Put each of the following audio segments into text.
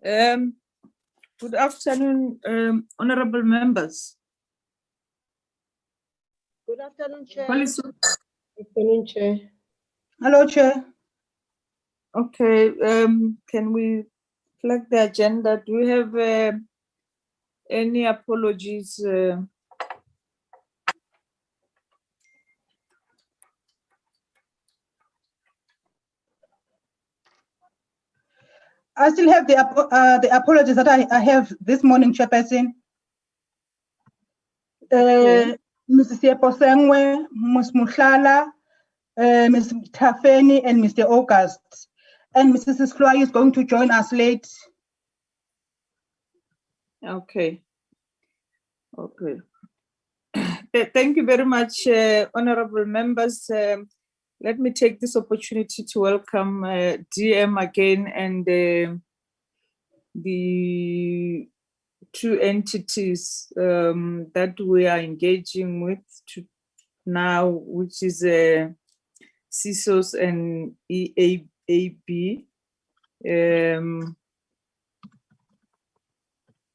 Good afternoon, honorable members. Good afternoon, Chair. Policy. Good afternoon, Chair. Hello, Chair. Okay, can we flag the agenda? Do we have any apologies? I still have the apologies that I have this morning, Chairperson. Okay. Mrs. Yeposengwe, Ms. Mushala, Ms. Tafeni, and Mr. August. And Mrs. Floy is going to join us late. Okay. Okay. Thank you very much, honorable members. Let me take this opportunity to welcome DM again and the two entities that we are engaging with now, which is CISOS and EAB.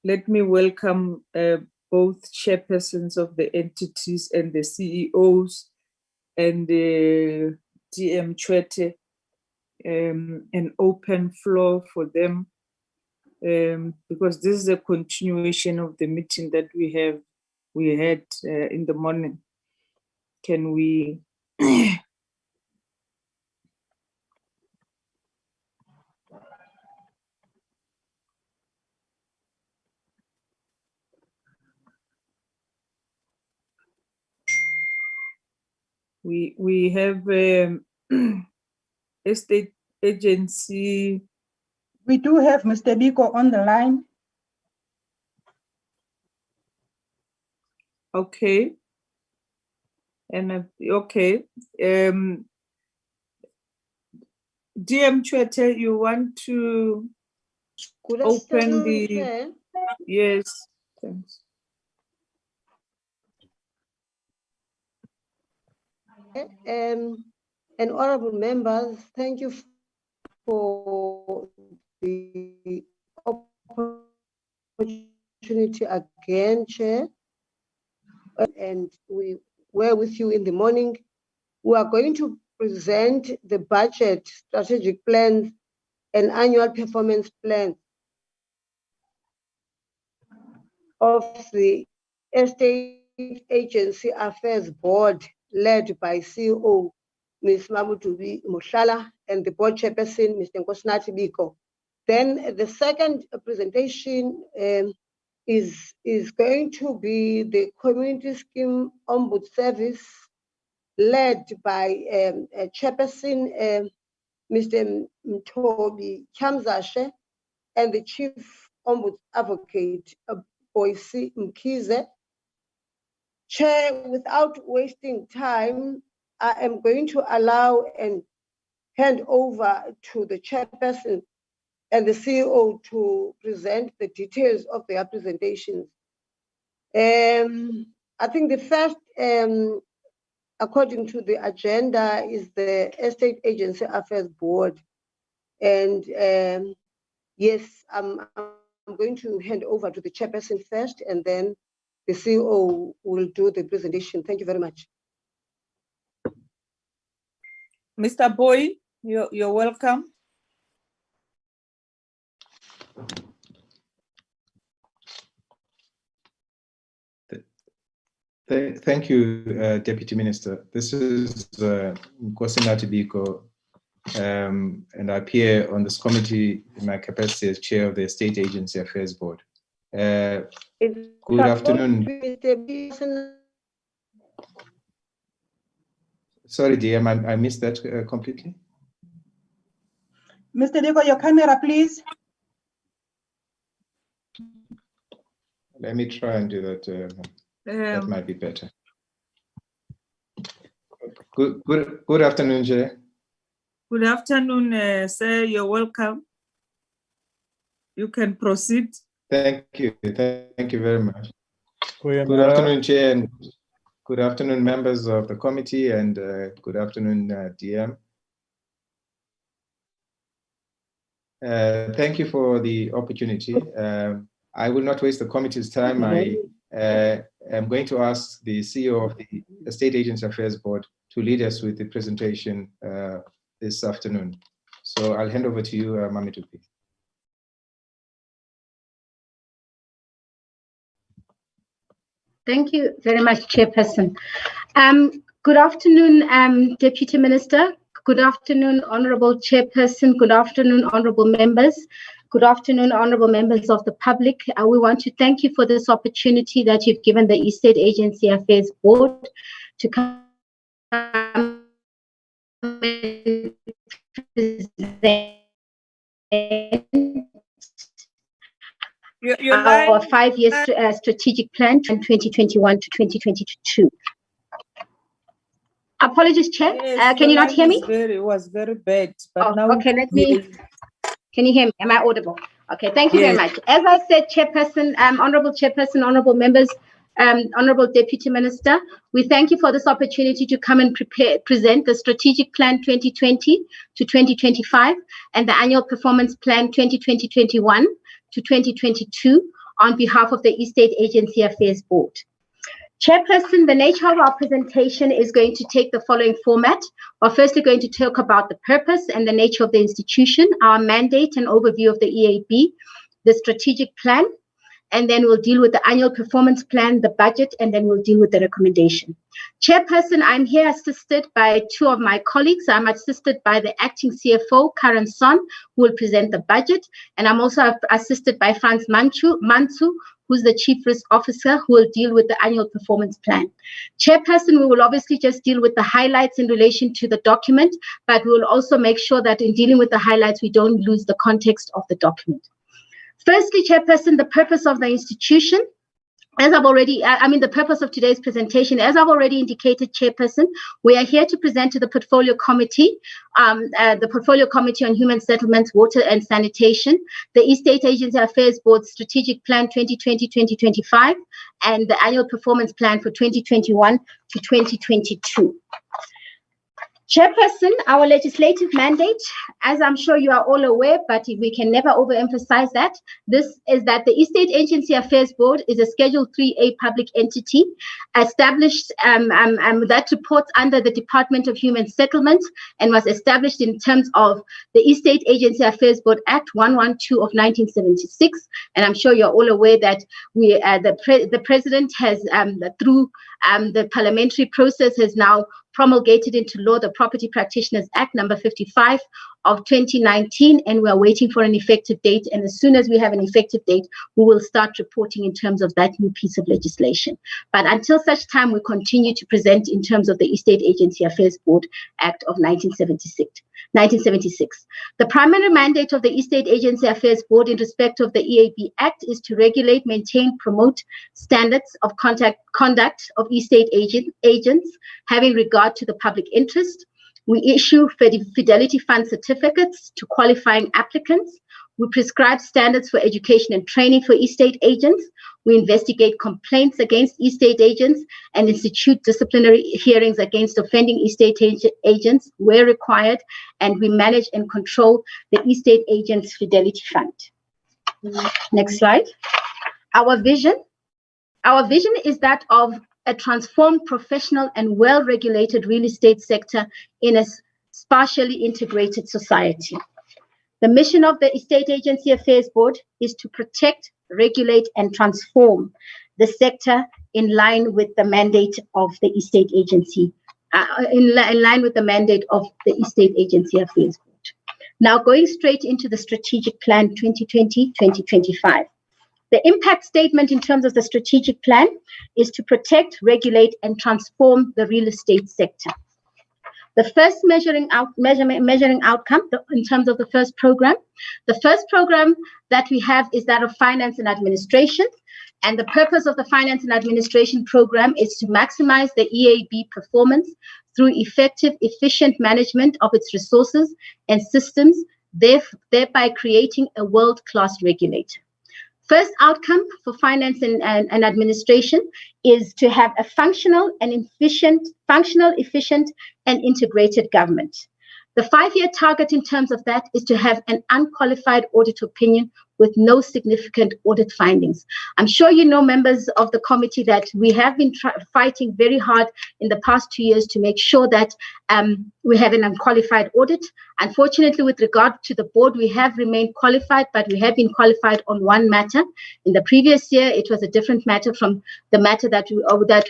Let me welcome both chairpersons of the entities and the CEOs and the DM Chwete, an open floor for them, because this is a continuation of the meeting that we had in the morning. Can we we have a state agency. We do have Mr. Biko on the line. Okay. And okay. DM Chwete, you want to Good open afternoon, the Chair. yes, thanks. And honorable members, thank you for the opportunity again, Chair. And we were with you in the morning. We are going to present the budget, strategic plans, and annual performance plans of the Estate Agency Affairs Board, led by CEO Ms. Mabutubi Mushala and the board chairperson, Mr. Nkosinathi Biko. Then the second presentation is going to be the Community Scheme Ombud Service, led by chairperson Mr. Mtobi Chamzashe and the Chief Ombuds Advocate Boyce Mkize. Chair, without wasting time, I am going to allow and hand over to the chairperson and the CEO to present the details of their presentations. I think the first, according to the agenda, is the Estate Agency Affairs Board. And yes, I'm going to hand over to the chairperson first, and then the CEO will do the presentation. Thank you very much. Mr. Boy, you're welcome. Thank you, Deputy Minister. This is Nkosinathi Biko, and I appear on this committee in my capacity as chair of the Estate Agency Affairs Board. Good afternoon. Sorry, DM, I missed that completely. Mr. Biko, your camera, please. Let me try and do that. That might be better. Good afternoon, Chair. Good afternoon, sir. You're welcome. You can proceed. Thank you. Thank you very much. Good afternoon, Chair, and good afternoon, members of the committee, and good afternoon, DM. Thank you for the opportunity. I will not waste the committee's time. I am going to ask the CEO of the State Agency Affairs Board to lead us with the presentation this afternoon. So I'll hand over to you, Mamitu. Thank you very much, Chairperson. Good afternoon, Deputy Minister. Good afternoon, Honorable Chairperson. Good afternoon, Honorable Members. Good afternoon, Honorable Members of the public. We want to thank you for this opportunity that you've given the State Agency Affairs Board to come and present our 5-year strategic plan from 2021 to 2022. Apologies, Chair. Yes, can you not hear me? It was very bad. But now okay, can you hear me? Am I audible? Okay, thank you very much. As I said, Chairperson, Honorable Chairperson, Honorable Members, Honorable Deputy Minister, we thank you for this opportunity to come and present the Strategic Plan 2020 to 2025 and the Annual Performance Plan 2020-21 to 2022 on behalf of the State Agency Affairs Board. Chairperson, the nature of our presentation is going to take the following format. We're firstly going to talk about the purpose and the nature of the institution, our mandate and overview of the EAB, the strategic plan, and then we'll deal with the annual performance plan, the budget, and then we'll deal with the recommendation. Chairperson, I'm here assisted by two of my colleagues. I'm assisted by the acting CFO, Karen Son, who will present the budget, and I'm also assisted by Franz Mansu, who's the Chief Risk Officer, who will deal with the annual performance plan. Chairperson, we will obviously just deal with the highlights in relation to the document, but we will also make sure that in dealing with the highlights, we don't lose the context of the document. Firstly, Chairperson, the purpose of the institution, as I've already, the purpose of today's presentation, as I've already indicated, Chairperson, we are here to present to the Portfolio Committee, on Human Settlements, Water and Sanitation, the State Agency Affairs Board Strategic Plan 2020-2025, and the Annual Performance Plan for 2021 to 2022. Chairperson, our legislative mandate, as I'm sure you are all aware, but we can never overemphasize that, this is that the State Agency Affairs Board is a Schedule 3A public entity established that reports under the Department of Human Settlements and was established in terms of the State Agency Affairs Board Act 112 of 1976. And I'm sure you're all aware that the President has, through the parliamentary process, has now promulgated into law the Property Practitioners Act number 55 of 2019, and we are waiting for an effective date. And as soon as we have an effective date, we will start reporting in terms of that new piece of legislation. But until such time, we continue to present in terms of the State Agency Affairs Board Act of 1976. The primary mandate of the State Agency Affairs Board in respect of the EAB Act is to regulate, maintain, promote standards of conduct of estate agents having regard to the public interest. We issue Fidelity Fund certificates to qualifying applicants. We prescribe standards for education and training for estate agents. We investigate complaints against estate agents and institute disciplinary hearings against offending estate agents where required. And we manage and control the Estate Agents Fidelity Fund. Next slide. Our vision is that of a transformed, professional, and well-regulated real estate sector in a spatially integrated society. The mission of the State Agency Affairs Board is to protect, regulate, and transform the sector in line with the mandate of the Estate Agency, in line with the mandate of the Estate Agency Affairs Board. Now, going straight into the Strategic Plan 2020-2025. The impact statement in terms of the strategic plan is to protect, regulate, and transform the real estate sector. The first measuring outcome in terms of the first program. The first program that we have is that of finance and administration. And the purpose of the finance and administration program is to maximize the EAB performance through effective, efficient management of its resources and systems, thereby creating a world-class regulator. First outcome for finance and administration is to have a functional, efficient, and integrated government. The 5-year target in terms of that is to have an unqualified audit opinion with no significant audit findings. I'm sure you know, members of the committee, that we have been fighting very hard in the past 2 years to make sure that we have an unqualified audit. Unfortunately, with regard to the board, we have remained qualified, but we have been qualified on one matter. In the previous year, it was a different matter from the matter that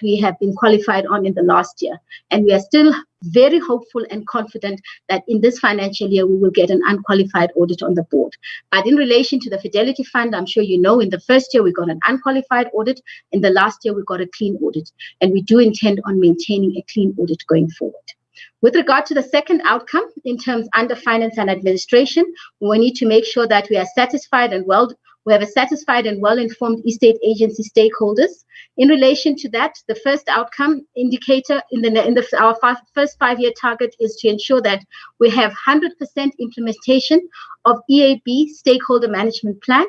we have been qualified on in the last year. And we are still very hopeful and confident that in this financial year, we will get an unqualified audit on the board. But in relation to the Fidelity Fund, I'm sure you know, in the first year, we got an unqualified audit. In the last year, we got a clean audit. And we do intend on maintaining a clean audit going forward. With regard to the second outcome, in terms under finance and administration, we need to make sure that we are satisfied and we have a satisfied and well-informed estate agency stakeholders. In relation to that, the first outcome indicator our first 5-year target is to ensure that we have 100% implementation of EAB stakeholder management plan.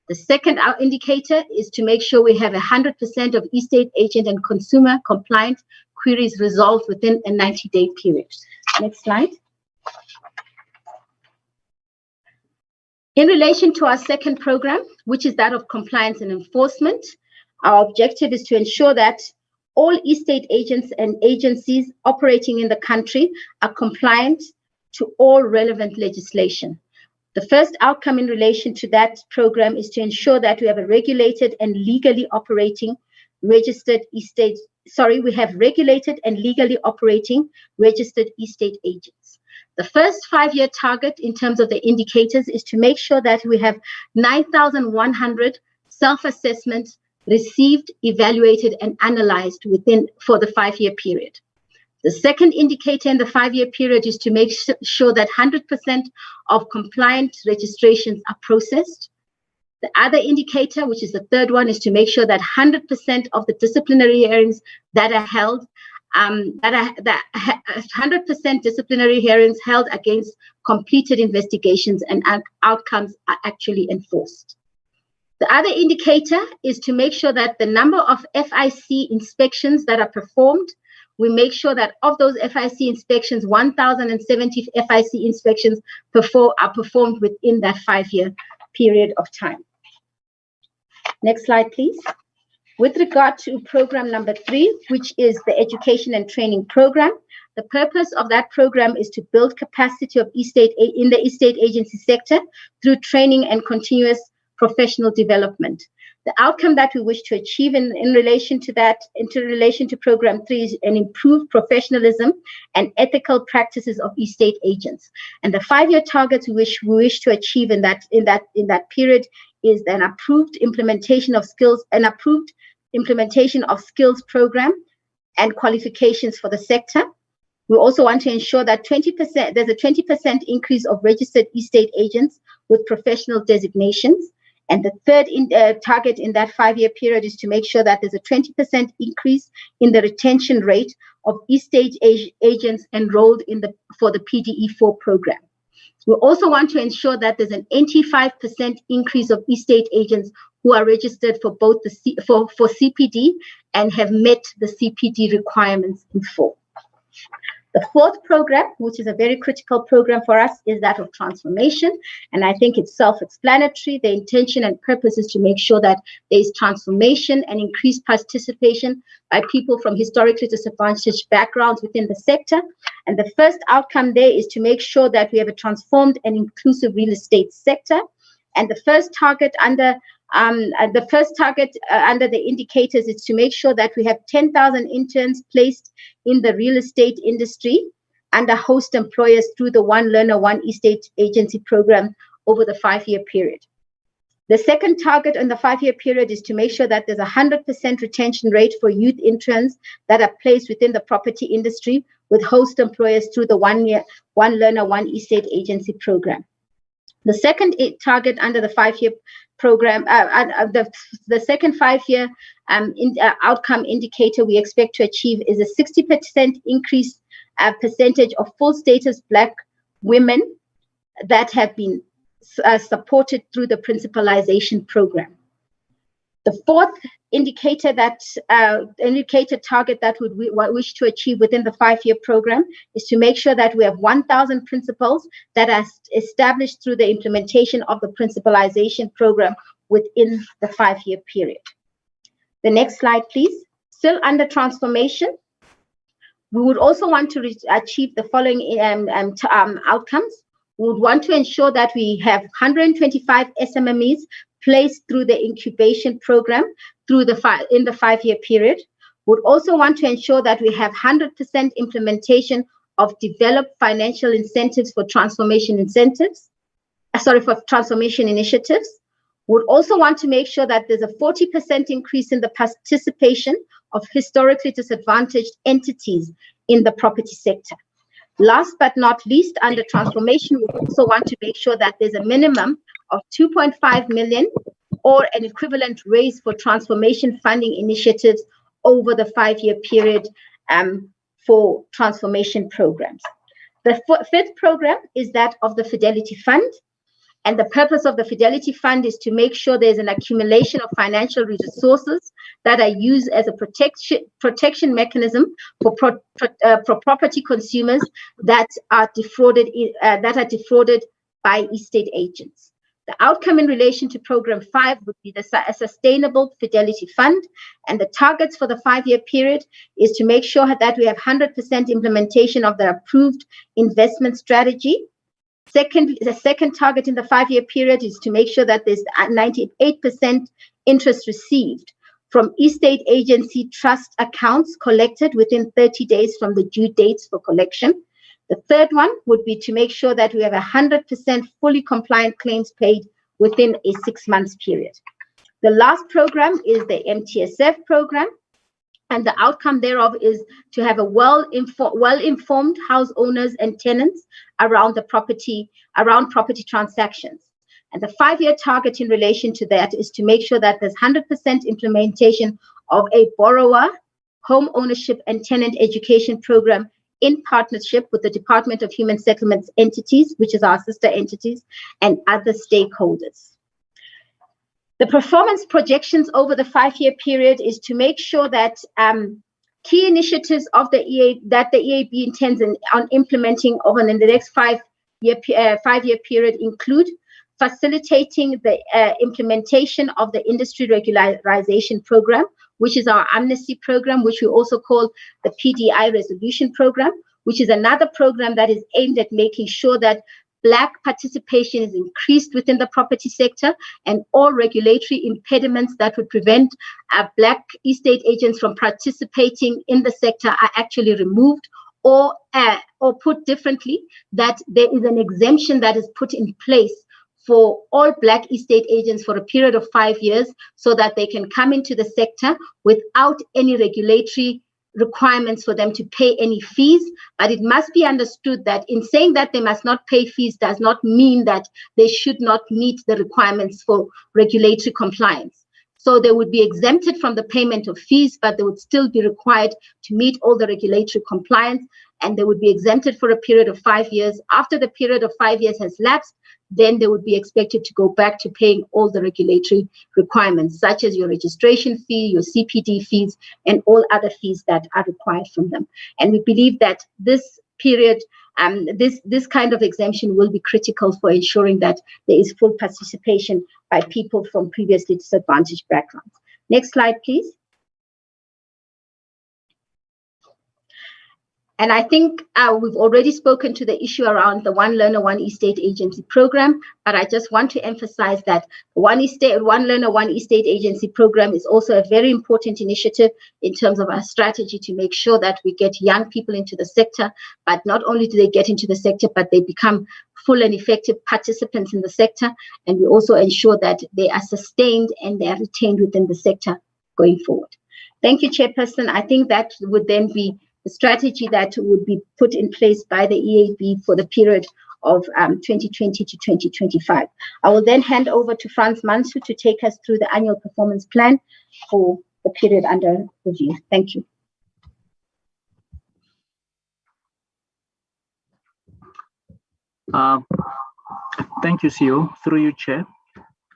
The second indicator is to make sure we have 100% of estate agent and consumer compliant queries resolved within a 90-day period. Next slide. In relation to our second program, which is that of compliance and enforcement, our objective is to ensure that all estate agents and agencies operating in the country are compliant to all relevant legislation. The first outcome in relation to that program is to ensure that we have a regulated and legally operating registered estate. We have regulated and legally operating registered estate agents. The first 5-year target in terms of the indicators is to make sure that we have 9,100 self-assessments received, evaluated, and analyzed for the 5-year period. The second indicator in the 5-year period is to make sure that 100% of compliant registrations are processed. The other indicator, which is the third one, is to make sure that 100% of the disciplinary hearings that are held, 100% disciplinary hearings held against completed investigations and outcomes are actually enforced. The other indicator is to make sure that the number of FIC inspections that are performed, we make sure that of those FIC inspections, 1,070 FIC inspections are performed within that 5-year period of time. Next slide, please. With regard to program number 3, which is the education and training program, the purpose of that program is to build capacity of in the estate agency sector through training and continuous professional development. The outcome that we wish to achieve in relation to program 3 is an improved professionalism and ethical practices of estate agents. And the 5-year targets we wish to achieve in that period is an approved implementation of skills program and qualifications for the sector. We also want to ensure that there's a 20% increase of registered estate agents with professional designations. And the third target in that 5-year period is to make sure that there's a 20% increase in the retention rate of estate agents enrolled for the PDE4 program. We also want to ensure that there's an 85% increase of estate agents who are registered for both for CPD and have met the CPD requirements in full. The fourth program, which is a very critical program for us, is that of transformation. And I think it's self-explanatory. The intention and purpose is to make sure that there is transformation and increased participation by people from historically disadvantaged backgrounds within the sector. And the first outcome there is to make sure that we have a transformed and inclusive real estate sector. And the first target under the indicators is to make sure that we have 10,000 interns placed in the real estate industry under host employers through the One Learner, One Estate Agency program over the 5-year period. The second target in the 5-year period is to make sure that there's a 100% retention rate for youth interns that are placed within the property industry with host employers through the One Learner, One Estate Agency program. The second target under the 5-year program, the second 5-year outcome indicator we expect to achieve is a 60% increase percentage of full status Black women that have been supported through the principalization program. The fourth indicator target that we wish to achieve within the 5-year program is to make sure that we have 1,000 principals that are established through the implementation of the principalization program within the 5-year period. The next slide, please. Still under transformation, we would also want to achieve the following outcomes. We would want to ensure that we have 125 SMMEs placed through the incubation program in the 5-year period. We would also want to ensure that we have 100% implementation of developed financial incentives for transformation initiatives. We would also want to make sure that there's a 40% increase in the participation of historically disadvantaged entities in the property sector. Last but not least, under transformation, we also want to make sure that there's a minimum of 2.5 million or an equivalent raise for transformation funding initiatives over the 5-year period for transformation programs. The fifth program is that of the Fidelity Fund. And the purpose of the Fidelity Fund is to make sure there's an accumulation of financial resources that are used as a protection mechanism for property consumers that are defrauded by estate agents. The outcome in relation to Program 5 would be a sustainable Fidelity Fund, and the targets for the 5-year period is to make sure that we have 100% implementation of the approved investment strategy. The second target in the 5-year period is to make sure that there's 98% interest received from estate agency trust accounts collected within 30 days from the due dates for collection. The third one would be to make sure that we have 100% fully compliant claims paid within a 6-month period. The last program is the MTSF program, and the outcome thereof is to have a well-informed house owners and tenants around property transactions. And the 5-year target in relation to that is to make sure that there's 100% implementation of a borrower, home ownership and tenant education program in partnership with the Department of Human Settlements entities, which is our sister entities, and other stakeholders. The performance projections over the 5-year period is to make sure that key initiatives of the EAB intends on implementing over the next 5-year period include facilitating the implementation of the industry regularization program, which is our amnesty program, which we also call the PDI resolution program, which is another program that is aimed at making sure that Black participation is increased within the property sector, and all regulatory impediments that would prevent Black estate agents from participating in the sector are actually removed, or put differently, that there is an exemption that is put in place for all Black estate agents for a period of 5 years so that they can come into the sector without any regulatory requirements for them to pay any fees. But it must be understood that in saying that they must not pay fees does not mean that they should not meet the requirements for regulatory compliance. So they would be exempted from the payment of fees, but they would still be required to meet all the regulatory compliance, and they would be exempted for a period of 5 years. After the period of 5 years has lapsed, then they would be expected to go back to paying all the regulatory requirements, such as your registration fee, your CPD fees, and all other fees that are required from them. And we believe that this period, this kind of exemption will be critical for ensuring that there is full participation by people from previously disadvantaged backgrounds. Next slide, please. And I think we've already spoken to the issue around the One Learner, One Estate Agency program, but I just want to emphasize that One Learner, One Estate Agency program is also a very important initiative in terms of our strategy to make sure that we get young people into the sector, but not only do they get into the sector, but they become full and effective participants in the sector, and we also ensure that they are sustained and they are retained within the sector going forward. Thank you, Chairperson. I think that would then be the strategy that would be put in place by the EAB for the period of 2020 to 2025. I will then hand over to Frans Mansu to take us through the annual performance plan for the period under review. Thank you. Thank you, CEO. Through you, Chair.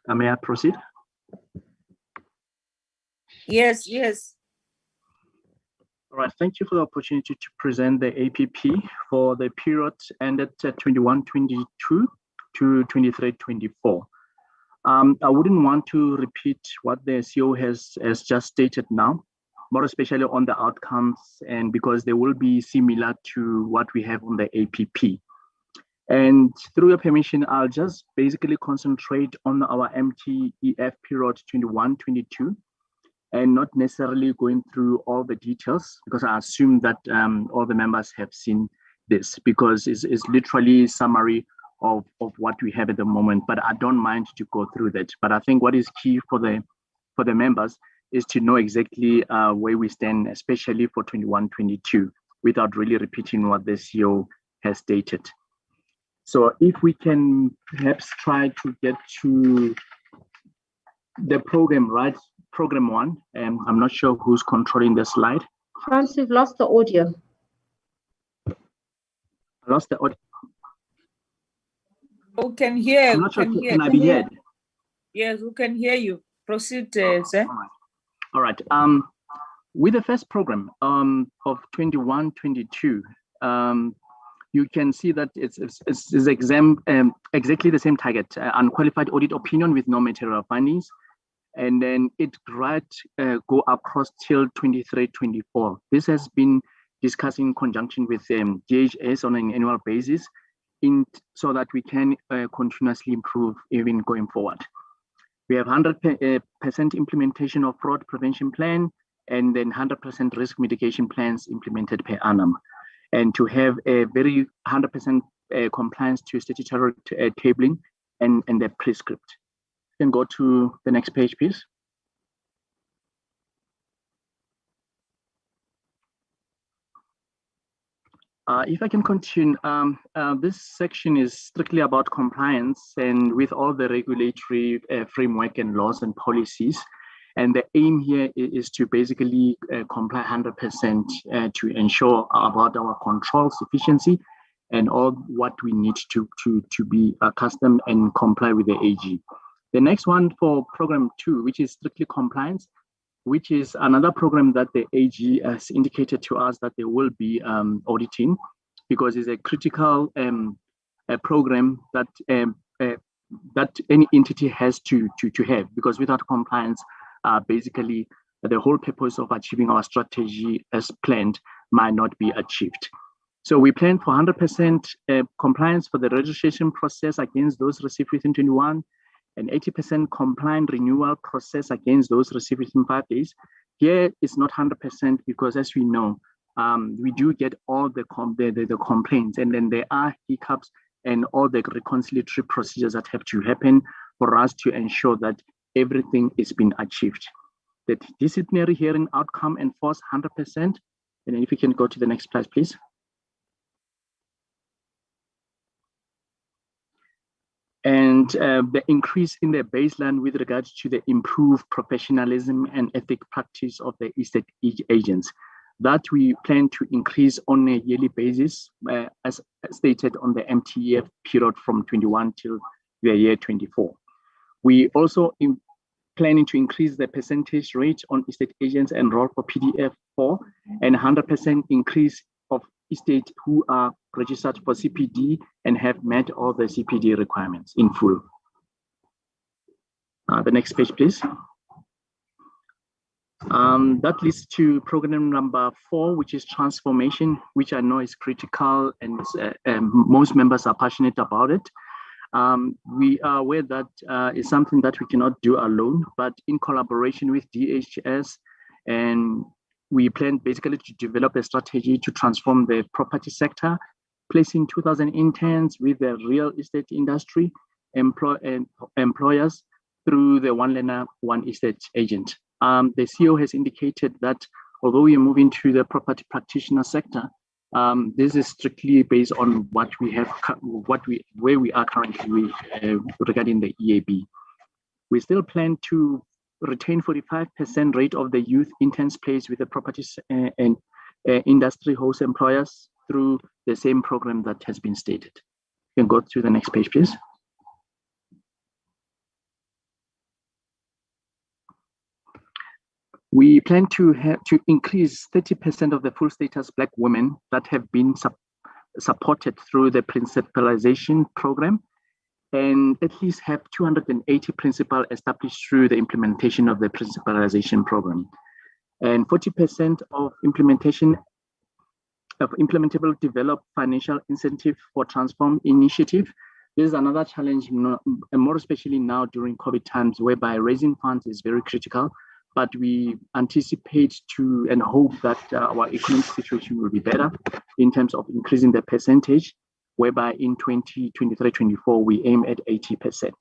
May I proceed? Yes, yes. All right, thank you for the opportunity to present the APP for the period ended 21-22 to 23-24. I wouldn't want to repeat what the CEO has just stated now, more especially on the outcomes, and because they will be similar to what we have on the APP. And through your permission, I'll just basically concentrate on our MTEF period 21-22, and not necessarily going through all the details, because I assume that all the members have seen this, because it's literally a summary of what we have at the moment, but I don't mind to go through that. But I think what is key for the members is to know exactly where we stand, especially for 21-22, without really repeating what the CEO has stated. So if we can perhaps try to get to the program, right? Program 1, and I'm not sure who's controlling the slide. Frans, we've lost the audio. I lost the audio. Who can hear? I'm not sure, can I be heard? Yes, who can hear you? Proceed, sir. All right. With the first program of 21-22, you can see that it's exactly the same target, unqualified audit opinion with no material findings. And then it go across till 23-24. This has been discussed in conjunction with DHS on an annual basis, so that we can continuously improve even going forward. We have 100% implementation of fraud prevention plan, and then 100% risk mitigation plans implemented per annum. And to have a very 100% compliance to statutory tabling and the prescript. You can go to the next page, please. If I can continue, this section is strictly about compliance and with all the regulatory framework and laws and policies. And the aim here is to basically comply 100% to ensure about our control sufficiency and all what we need to be accustomed and comply with the AG. The next one for program 2, which is strictly compliance, which is another program that the AG has indicated to us that they will be auditing, because it's a critical program that that any entity has to have, because without compliance, basically the whole purpose of achieving our strategy as planned might not be achieved. So we plan for 100% compliance for the registration process against those received within 21, and 80% compliant renewal process against those received within 5 days. Here it's not 100% because, as we know, we do get all the complaints, and then there are hiccups and all the reconciliatory procedures that have to happen for us to ensure that everything is being achieved. The disciplinary hearing outcome enforced 100%. And then if you can go to the next slide, please. And the increase in the baseline with regards to the improved professionalism and ethic practice of the estate agents, that we plan to increase on a yearly basis, as stated on the MTEF period from 21 till the year 24. We also planning to increase the percentage rate on estate agents enrolled for PDF 4 and 100% increase of estate who are registered for CPD and have met all the CPD requirements in full. The next page, please. That leads to program number 4, which is transformation, which I know is critical, and most members are passionate about it. We are aware that it's something that we cannot do alone, but in collaboration with DHS, and we plan basically to develop a strategy to transform the property sector, placing 2,000 interns with the real estate industry, employers through the one learner, one estate agent. The CEO has indicated that although we are moving to the property practitioner sector, this is strictly based on what we have, where we are currently regarding the EAB. We still plan to retain 45% rate of the youth interns placed with the property and industry host employers through the same program that has been stated. You can go to the next page, please. We plan to increase 30% of the full status Black women that have been supported through the principalization program, and at least have 280 principals established through the implementation of the principalization program. And 40% of implementable developed financial incentive for transform initiative. This is another challenge, and more especially now during COVID times, whereby raising funds is very critical. But we anticipate to and hope that our economic situation will be better in terms of increasing the percentage, whereby in 2023-24 we aim at 80%.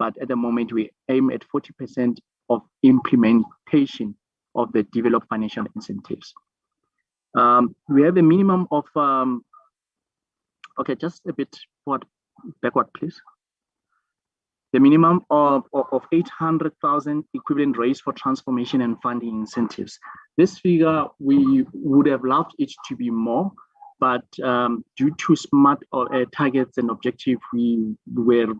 But at the moment we aim at 40% of implementation of the developed financial incentives. We have a minimum of, okay, just a bit backward, please. The minimum of 800,000 equivalent raised for transformation and funding incentives. This figure, we would have loved it to be more, but due to SMART targets and objectives, we were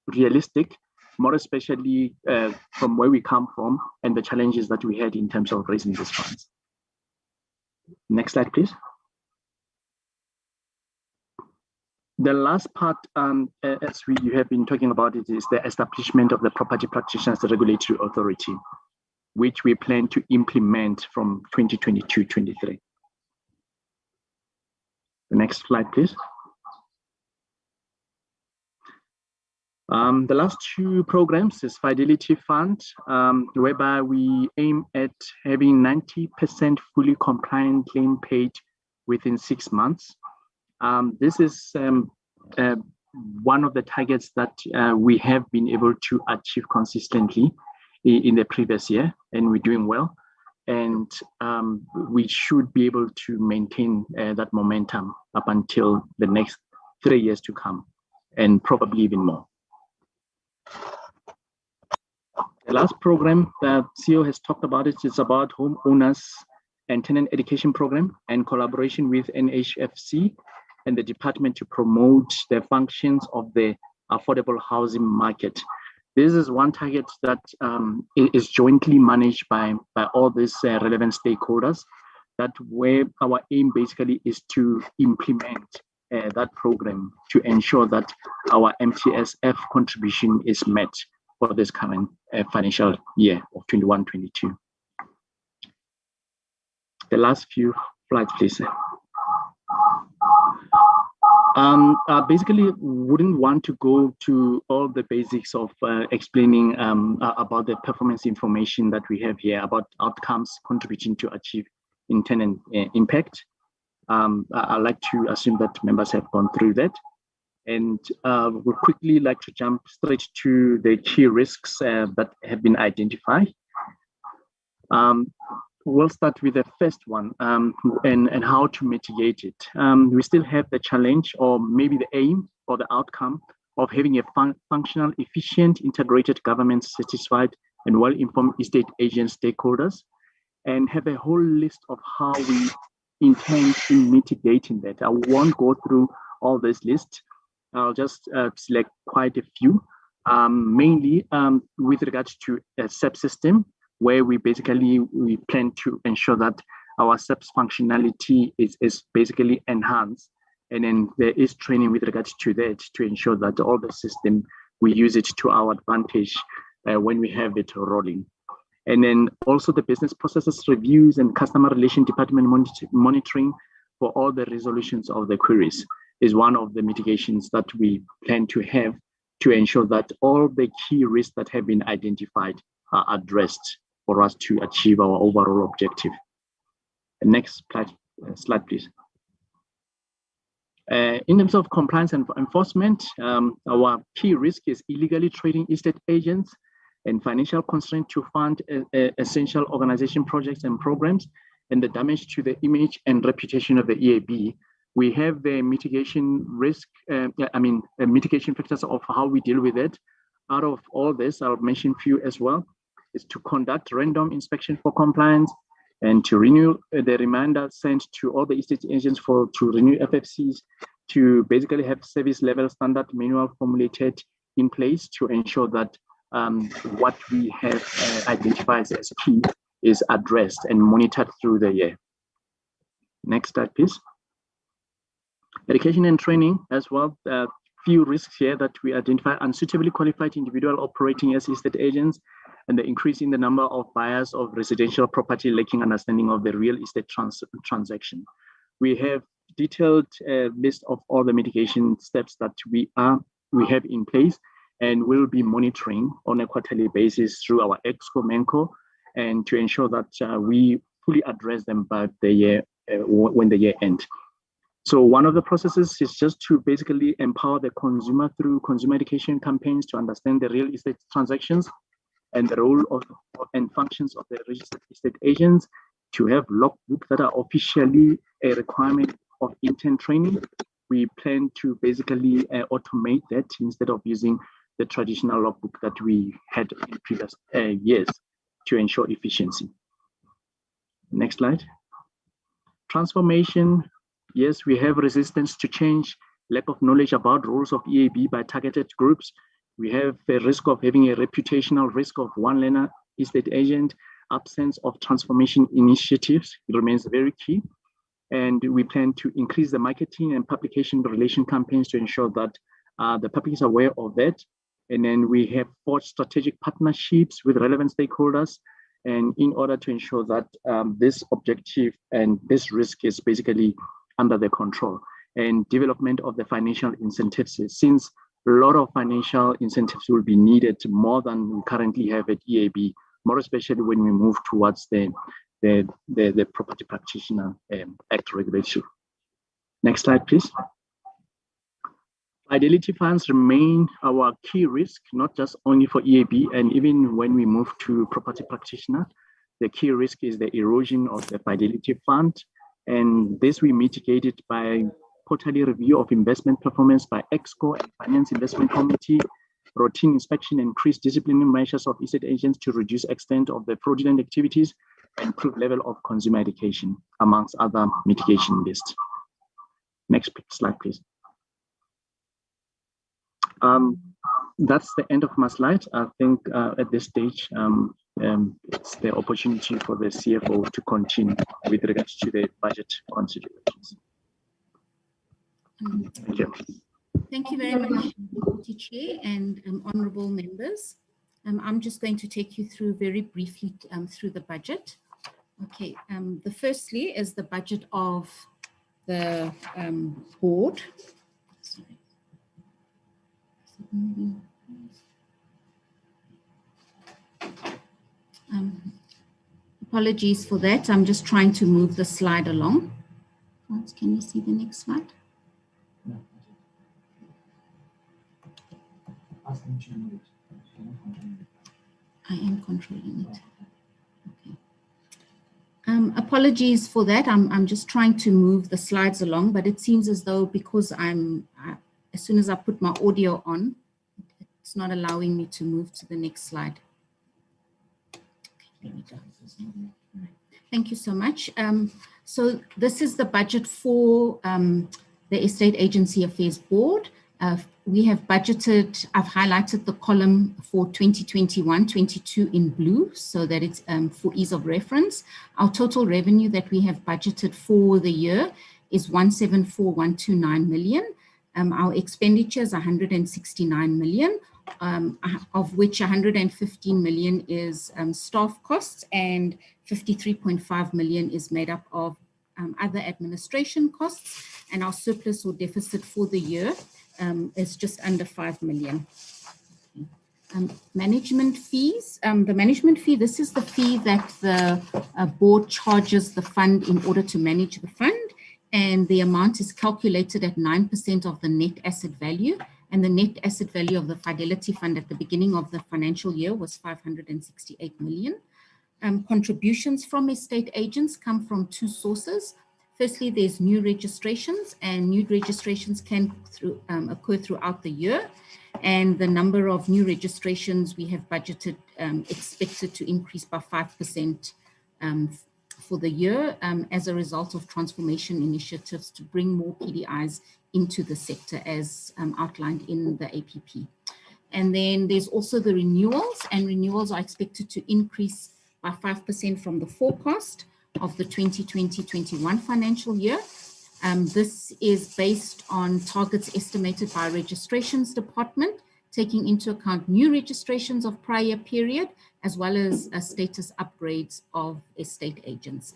realistic, more especially from where we come from and the challenges that we had in terms of raising these funds. Next slide, please. The last part, as you have been talking about it, is the establishment of the Property Practitioners Regulatory Authority, which we plan to implement from 2022-23. The next slide, please. The last two programs is Fidelity Fund, whereby we aim at having 90% fully compliant claim paid within 6 months. This is one of the targets that we have been able to achieve consistently in the previous year, and we're doing well. And we should be able to maintain that momentum up until the next 3 years to come, and probably even more. The last program that CEO has talked about is about homeowners and tenant education program and collaboration with NHFC and the department to promote the functions of the affordable housing market. This is one target that is jointly managed by all these relevant stakeholders, that where our aim basically is to implement that program to ensure that our MTSF contribution is met for this current financial year of 21-22. The last few slides, please. Basically, wouldn't want to go to all the basics of explaining about the performance information that we have here about outcomes contributing to achieve intended impact. I'd like to assume that members have gone through that. And we'll quickly like to jump straight to the key risks that have been identified. We'll start with the first one and how to mitigate it. We still have the challenge, or maybe the aim or the outcome of having a functional, efficient, integrated government, satisfied and well-informed estate agent stakeholders, and have a whole list of how we intend in mitigating that. I won't go through all this list. I'll just select quite a few, mainly with regards to a subsystem, where we plan to ensure that our SEP's functionality is basically enhanced. And then there is training with regards to that to ensure that all the system, we use it to our advantage when we have it rolling. And then also the business processes reviews and customer relation department monitoring for all the resolutions of the queries is one of the mitigations that we plan to have to ensure that all the key risks that have been identified are addressed for us to achieve our overall objective. The next slide, please. In terms of compliance and enforcement, our key risk is illegally trading estate agents and financial constraint to fund essential organization projects and programs, and the damage to the image and reputation of the EAB. We have the mitigation risk, mitigation factors of how we deal with it. Out of all this, I'll mention a few as well, is to conduct random inspection for compliance and to renew the reminder sent to all the estate agents to renew FFCs, to basically have service level standard manual formulated in place to ensure that what we have identified as key is addressed and monitored through the year. Next slide, please. Education and training as well. Few risks here that we identify: unsuitably qualified individual operating as estate agents, and the increase in the number of buyers of residential property lacking understanding of the real estate transaction. We have detailed list of all the mitigation steps that we have in place and will be monitoring on a quarterly basis through our EXCO, MENCO, and to ensure that we fully address them by the year when the year ends. So one of the processes is just to basically empower the consumer through consumer education campaigns to understand the real estate transactions and the role of and functions of the registered estate agents, to have logbooks that are officially a requirement of intent training. We plan to basically automate that instead of using the traditional logbook that we had in previous years to ensure efficiency. Next slide. Transformation. Yes, we have resistance to change, lack of knowledge about roles of EAB by targeted groups. We have a risk of having a reputational risk of one-learner estate agent. Absence of transformation initiatives remains very key. And we plan to increase the marketing and publication relation campaigns to ensure that the public is aware of that. And then we have forged strategic partnerships with relevant stakeholders, and in order to ensure that this objective and this risk is basically under the control, and development of the financial incentives, since a lot of financial incentives will be needed more than we currently have at EAB, more especially when we move towards the Property Practitioner Act regulation. Next slide, please. Fidelity funds remain our key risk, not just only for EAB, and even when we move to property practitioner, the key risk is the erosion of the Fidelity Fund. And this we mitigated by quarterly review of investment performance by EXCO and Finance Investment Committee, routine inspection, increased disciplinary measures of estate agents to reduce extent of the fraudulent activities, and improve level of consumer education, amongst other mitigation lists. Next slide, please. That's the end of my slide. I think at this stage, it's the opportunity for the CFO to continue with regards to the budget considerations. Thank you. Thank you very much, Deputy Chair and honourable members. I'm just going to take you through very briefly through the budget. Okay, the firstly is the budget of the board. Sorry. Apologies for that. I'm just trying to move the slide along. Can you see the next slide? I am controlling it. Okay. Apologies for that. I'm just trying to move the slides along, but it seems as though because as soon as I put my audio on, it's not allowing me to move to the next slide. Okay, here we go. Thank you so much. So this is the budget for the Estate Agency Affairs Board. We have budgeted, I've highlighted the column for 2021-22 in blue so that it's for ease of reference. Our total revenue that we have budgeted for the year is 174,129 million. Our expenditure is 169 million, of which 115 million is staff costs and 53.5 million is made up of other administration costs, and our surplus or deficit for the year is just under 5 million. Management fees. The management fee, this is the fee that the board charges the fund in order to manage the fund, and the amount is calculated at 9% of the net asset value, and the net asset value of the Fidelity Fund at the beginning of the financial year was 568 million. Contributions from estate agents come from two sources. Firstly, there's new registrations, and new registrations can occur throughout the year. And the number of new registrations we have budgeted expected to increase by 5% for the year as a result of transformation initiatives to bring more PDIs into the sector as outlined in the APP. And then there's also the renewals, and renewals are expected to increase by 5% from the forecast of the 2020-21 financial year. This is based on targets estimated by Registrations Department, taking into account new registrations of prior period, as well as status upgrades of estate agents.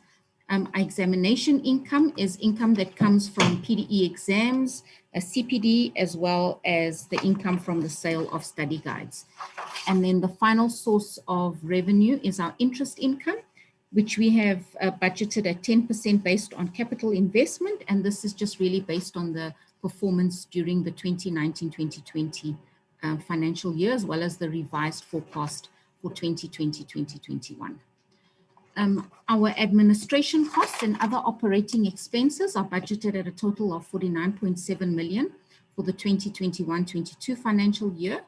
Our examination income is income that comes from PDE exams, a CPD, as well as the income from the sale of study guides. And then the final source of revenue is our interest income, which we have budgeted at 10% based on capital investment. And this is just really based on the performance during the 2019-2020 financial year, as well as the revised forecast for 2020-2021. Our administration costs and other operating expenses are budgeted at a total of 49.7 million for the 2021-22 financial year,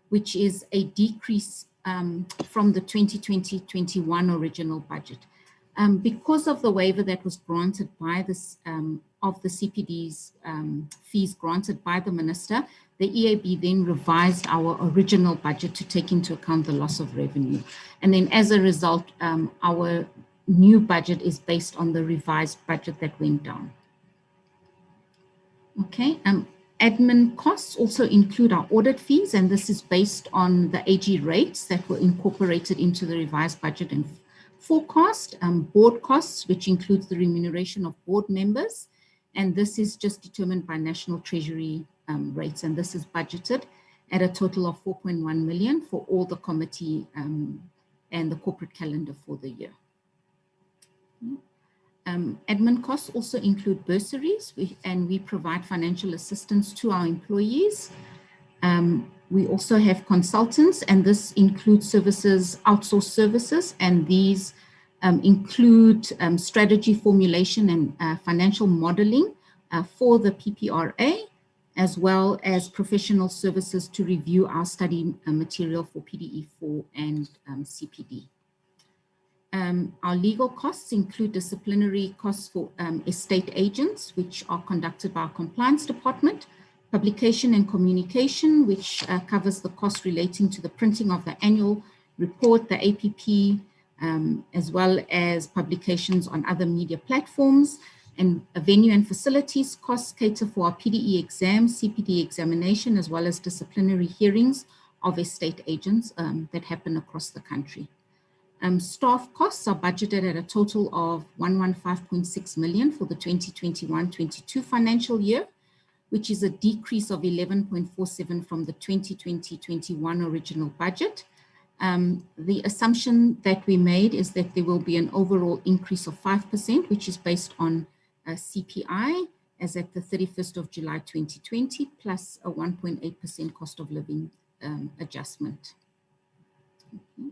which is a decrease from the 2020-21 original budget. Because of the waiver that was granted by this, of the CPD's fees granted by the minister, the EAB then revised our original budget to take into account the loss of revenue. And then as a result, our new budget is based on the revised budget that went down. Okay, admin costs also include our audit fees, and this is based on the AG rates that were incorporated into the revised budget and forecast. Board costs, which includes the remuneration of board members, and this is just determined by National Treasury rates, and this is budgeted at a total of 4.1 million for all the committee and the corporate calendar for the year. Admin costs also include bursaries, and we provide financial assistance to our employees. We also have consultants, and this includes services, outsourced services, and these include strategy formulation and financial modeling for the PPRA, as well as professional services to review our study material for PDE4 and CPD. Our legal costs include disciplinary costs for estate agents, which are conducted by our compliance department, publication and communication, which covers the cost relating to the printing of the annual report, the APP, as well as publications on other media platforms, and venue and facilities costs cater for our PDE exam, CPD examination, as well as disciplinary hearings of estate agents that happen across the country. Staff costs are budgeted at a total of 115.6 million for the 2021-22 financial year, which is a decrease of 11.47 from the 2020-21 original budget. The assumption that we made is that there will be an overall increase of 5%, which is based on CPI as at the 31st of July 2020, plus a 1.8% cost of living adjustment. Okay.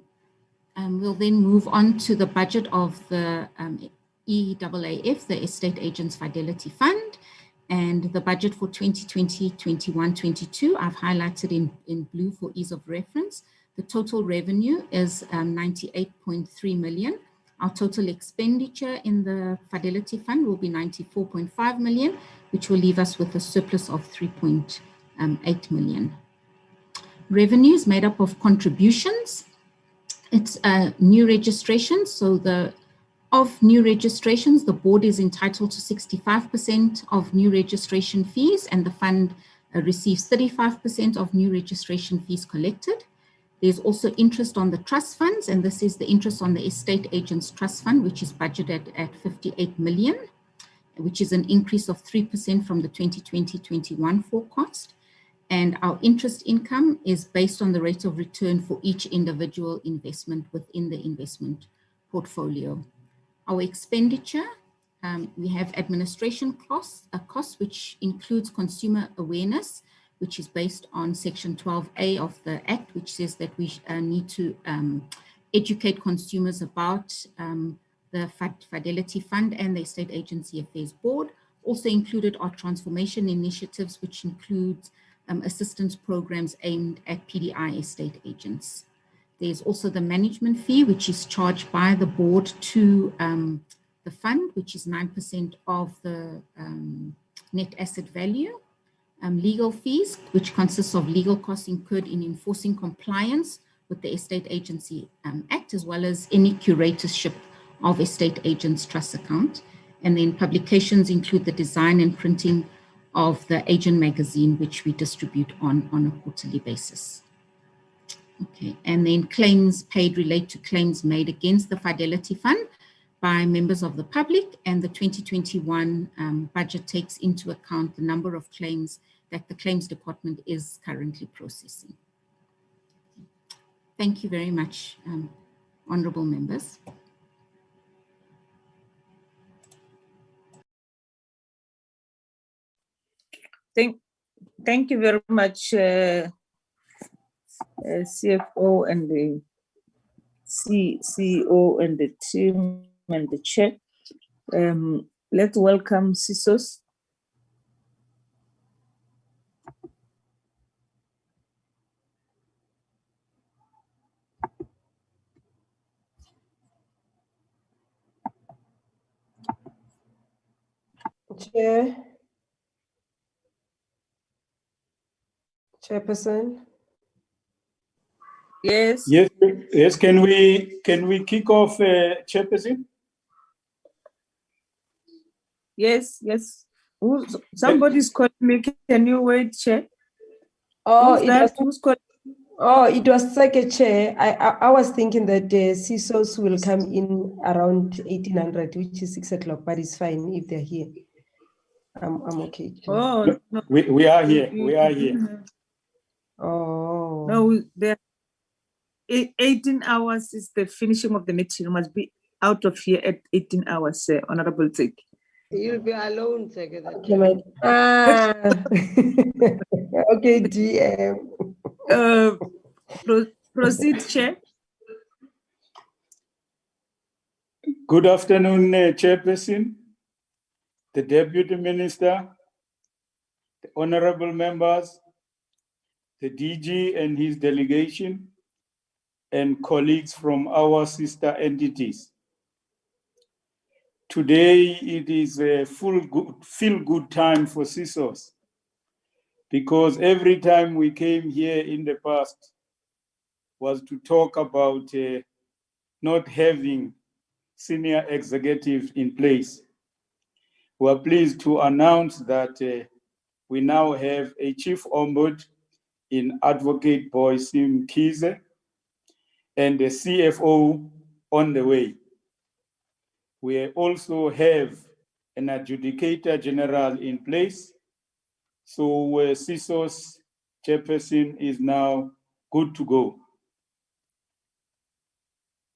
We'll then move on to the budget of the EAAF, the Estate Agents Fidelity Fund, and the budget for 2020-21-22, I've highlighted in blue for ease of reference. The total revenue is 98.3 million. Our total expenditure in the Fidelity Fund will be 94.5 million, which will leave us with a surplus of 3.8 million. Revenue is made up of contributions. It's new registrations. So of new registrations, the board is entitled to 65% of new registration fees, and the fund receives 35% of new registration fees collected. There's also interest on the trust funds, and this is the interest on the Estate Agents Trust Fund, which is budgeted at 58 million, which is an increase of 3% from the 2020-21 forecast. And our interest income is based on the rate of return for each individual investment within the investment portfolio. Our expenditure, we have administration costs, which includes consumer awareness, which is based on Section 12A of the Act, which says that we need to educate consumers about the Fidelity Fund and the Estate Agency Affairs Board. Also included are transformation initiatives, which includes assistance programs aimed at PDI estate agents. There's also the management fee, which is charged by the board to the fund, which is 9% of the net asset value. Legal fees, which consists of legal costs incurred in enforcing compliance with the Estate Agency Act, as well as any curatorship of estate agents' trust account. And then publications include the design and printing of the agent magazine, which we distribute on a quarterly basis. Okay, and then claims paid relate to claims made against the Fidelity Fund by members of the public, and the 2021 budget takes into account the number of claims that the claims department is currently processing. Thank you very much, honorable members. Thank you very much, CFO and the CEO and the team and the chair. Let's welcome CISOs. Chairperson. Yes. Yes. Can we kick off, Chairperson? Yes. Somebody's calling me. Can you wait, Chair? Oh, Who's calling? Oh, it was Chair. I was thinking that the CISOs will come in around 1800, which is 6 o'clock, but it's fine if they're here. I'm okay. Oh, no. We are here. We are here. Oh. No, 18 hours is the finishing of the meeting. You must be out of here at 18 hours, Honorable Tseki. You'll be alone, Tseki. Okay, okay, DM. Proceed, Chair. Good afternoon, Chairperson, the Deputy Minister, the honorable members, the DG and his delegation, and colleagues from our sister entities. Today, it is a feel-good time for CISOs, because every time we came here in the past was to talk about not having senior executives in place. We are pleased to announce that we now have a chief ombud in Advocate Boyce Mkhize and the CFO on the way. We also have an adjudicator general in place. So CISO's chairperson is now good to go.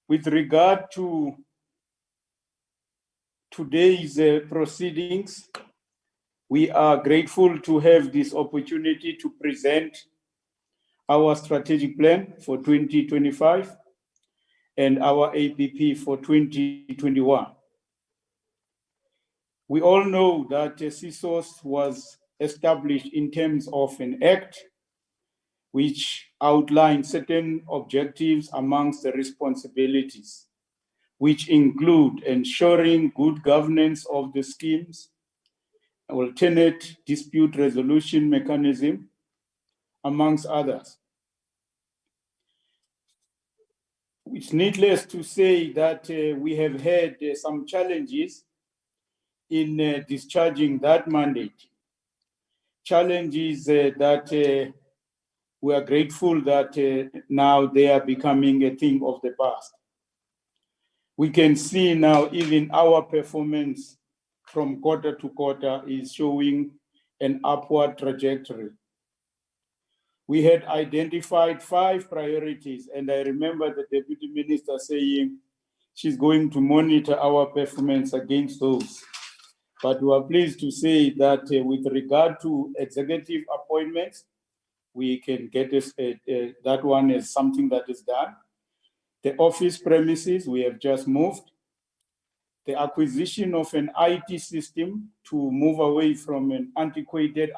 With regard to today's proceedings, we are grateful to have this opportunity to present our strategic plan for 2025 and our APP for 2021. We all know that CISOS was established in terms of an act which outlines certain objectives amongst the responsibilities, which include ensuring good governance of the schemes, alternate dispute resolution mechanism, amongst others. It's needless to say that we have had some challenges in discharging that mandate. Challenges that we are grateful that now they are becoming a thing of the past. We can see now even our performance from quarter to quarter is showing an upward trajectory. We had identified 5 priorities, and I remember the Deputy Minister saying she's going to monitor our performance against those. But we are pleased to say that with regard to executive appointments, we can get that one as something that is done. The office premises, we have just moved. The acquisition of an IT system to move away from an antiquated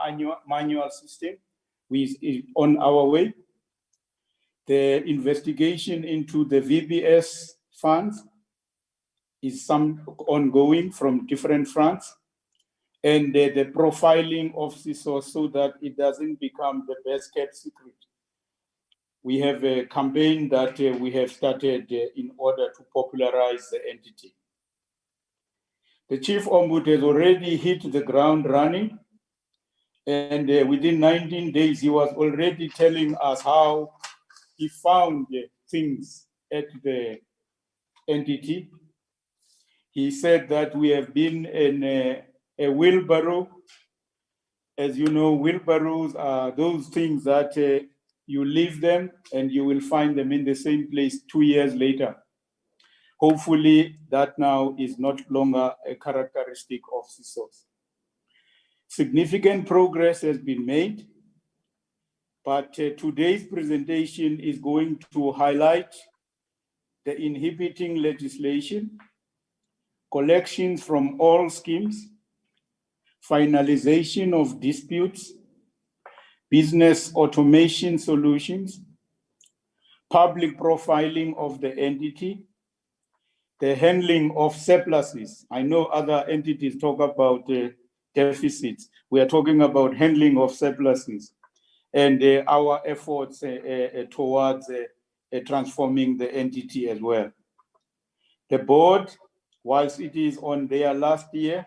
manual system is on our way. The investigation into the VBS funds is ongoing from different fronts, and the profiling of CISOs so that it doesn't become the best kept secret. we have a campaign that we have started in order to popularize the entity. The Chief Ombudsman has already hit the ground running, and within 19 days, he was already telling us how he found things at the entity. He said that we have been in a wheelbarrow. As you know, wheelbarrows are those things that you leave them and you will find them in the same place 2 years later. Hopefully, that now is not longer a characteristic of CISOs. Significant progress has been made, but today's presentation is going to highlight the inhibiting legislation, collections from all schemes, finalization of disputes, business automation solutions, public profiling of the entity, the handling of surpluses. I know other entities talk about deficits. We are talking about handling of surpluses and our efforts towards transforming the entity as well. The board, whilst it is on their last year,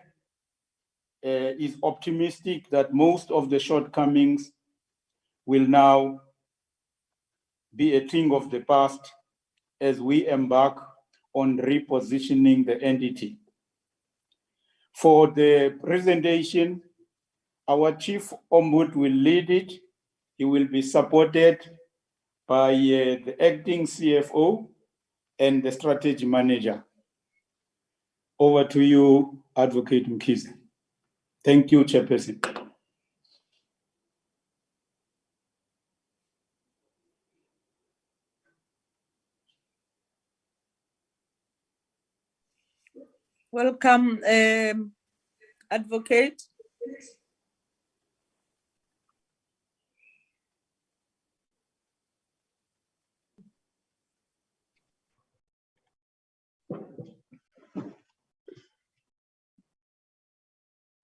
is optimistic that most of the shortcomings will now be a thing of the past as we embark on repositioning the entity. For the presentation, our Chief Ombudsman will lead it. He will be supported by the acting CFO and the strategy manager. Over to you, Advocate Mkhize. Thank you, Chairperson. Welcome, Advocate.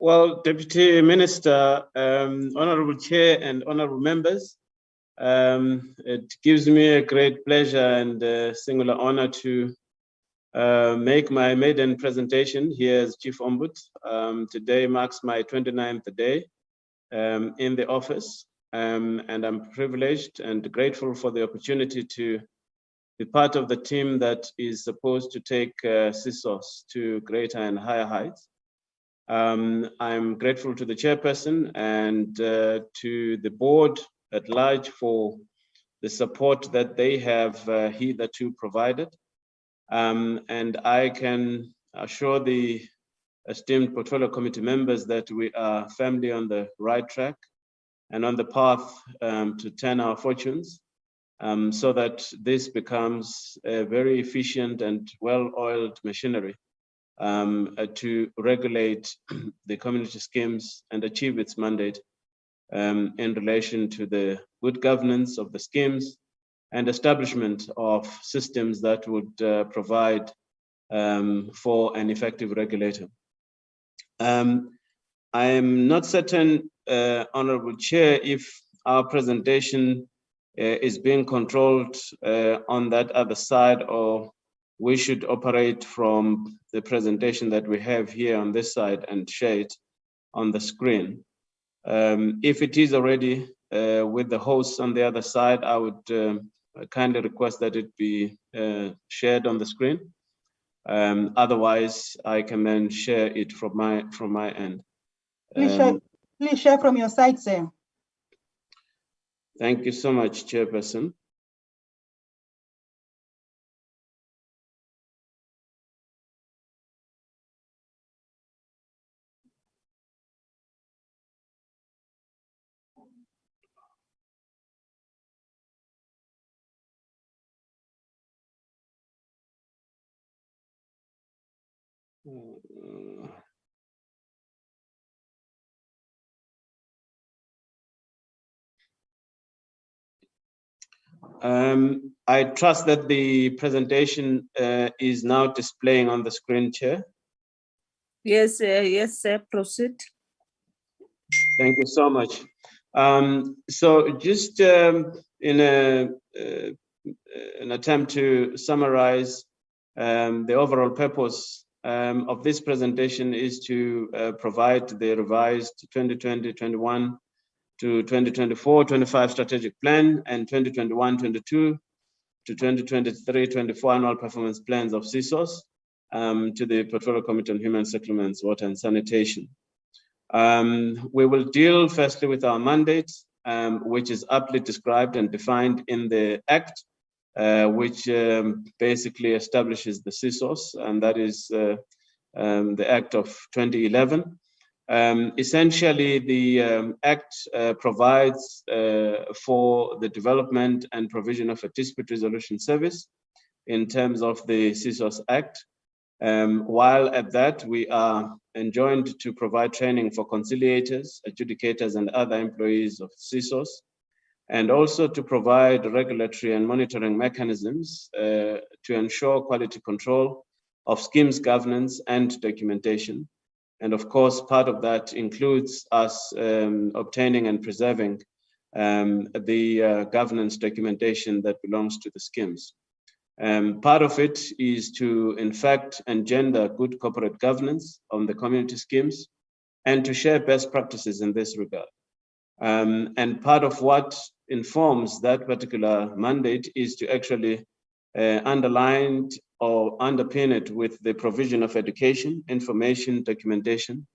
Well, Deputy Minister, Honorable Chair and Honorable Members, it gives me a great pleasure and a singular honor to make my maiden presentation here as Chief Ombudsman. Today marks my 29th day in the office, and I'm privileged and grateful for the opportunity to be part of the team that is supposed to take CISOs to greater and higher heights. I'm grateful to the chairperson and to the board at large for the support that they have hitherto provided. And I can assure the esteemed portfolio committee members that we are firmly on the right track and on the path to turn our fortunes so that this becomes a very efficient and well-oiled machinery to regulate the community schemes and achieve its mandate in relation to the good governance of the schemes and establishment of systems that would provide for an effective regulator. I am not certain, Honorable Chair, if our presentation is being controlled on that other side, or we should operate from the presentation that we have here on this side and share it on the screen. If it is already with the hosts on the other side, I would kindly request that it be shared on the screen. Otherwise, I can then share it from my end. Please share from your side, sir. Thank you so much, Chairperson. I trust that the presentation is now displaying on the screen, Chair. Yes, yes, sir, proceed. Thank you so much. So just in an attempt to summarize, the overall purpose of this presentation is to provide the revised 2020-21 to 2024-25 strategic plan and 2021-22 to 2023-24 annual performance plans of CSOS to the Portfolio Committee on Human Settlements, Water and Sanitation. We will deal firstly with our mandate, which is aptly described and defined in the Act, which basically establishes the CSOS, and that is the Act of 2011. Essentially, the Act provides for the development and provision of a dispute resolution service in terms of the CSOS Act. While at that, we are enjoined to provide training for conciliators, adjudicators, and other employees of CSOS, and also to provide regulatory and monitoring mechanisms to ensure quality control of schemes governance and documentation. And of course, part of that includes us obtaining and preserving the governance documentation that belongs to the schemes. Part of it is to, in fact, engender good corporate governance on the community schemes and to share best practices in this regard. And part of what informs that particular mandate is to actually underline or underpin it with the provision of education, information, documentation,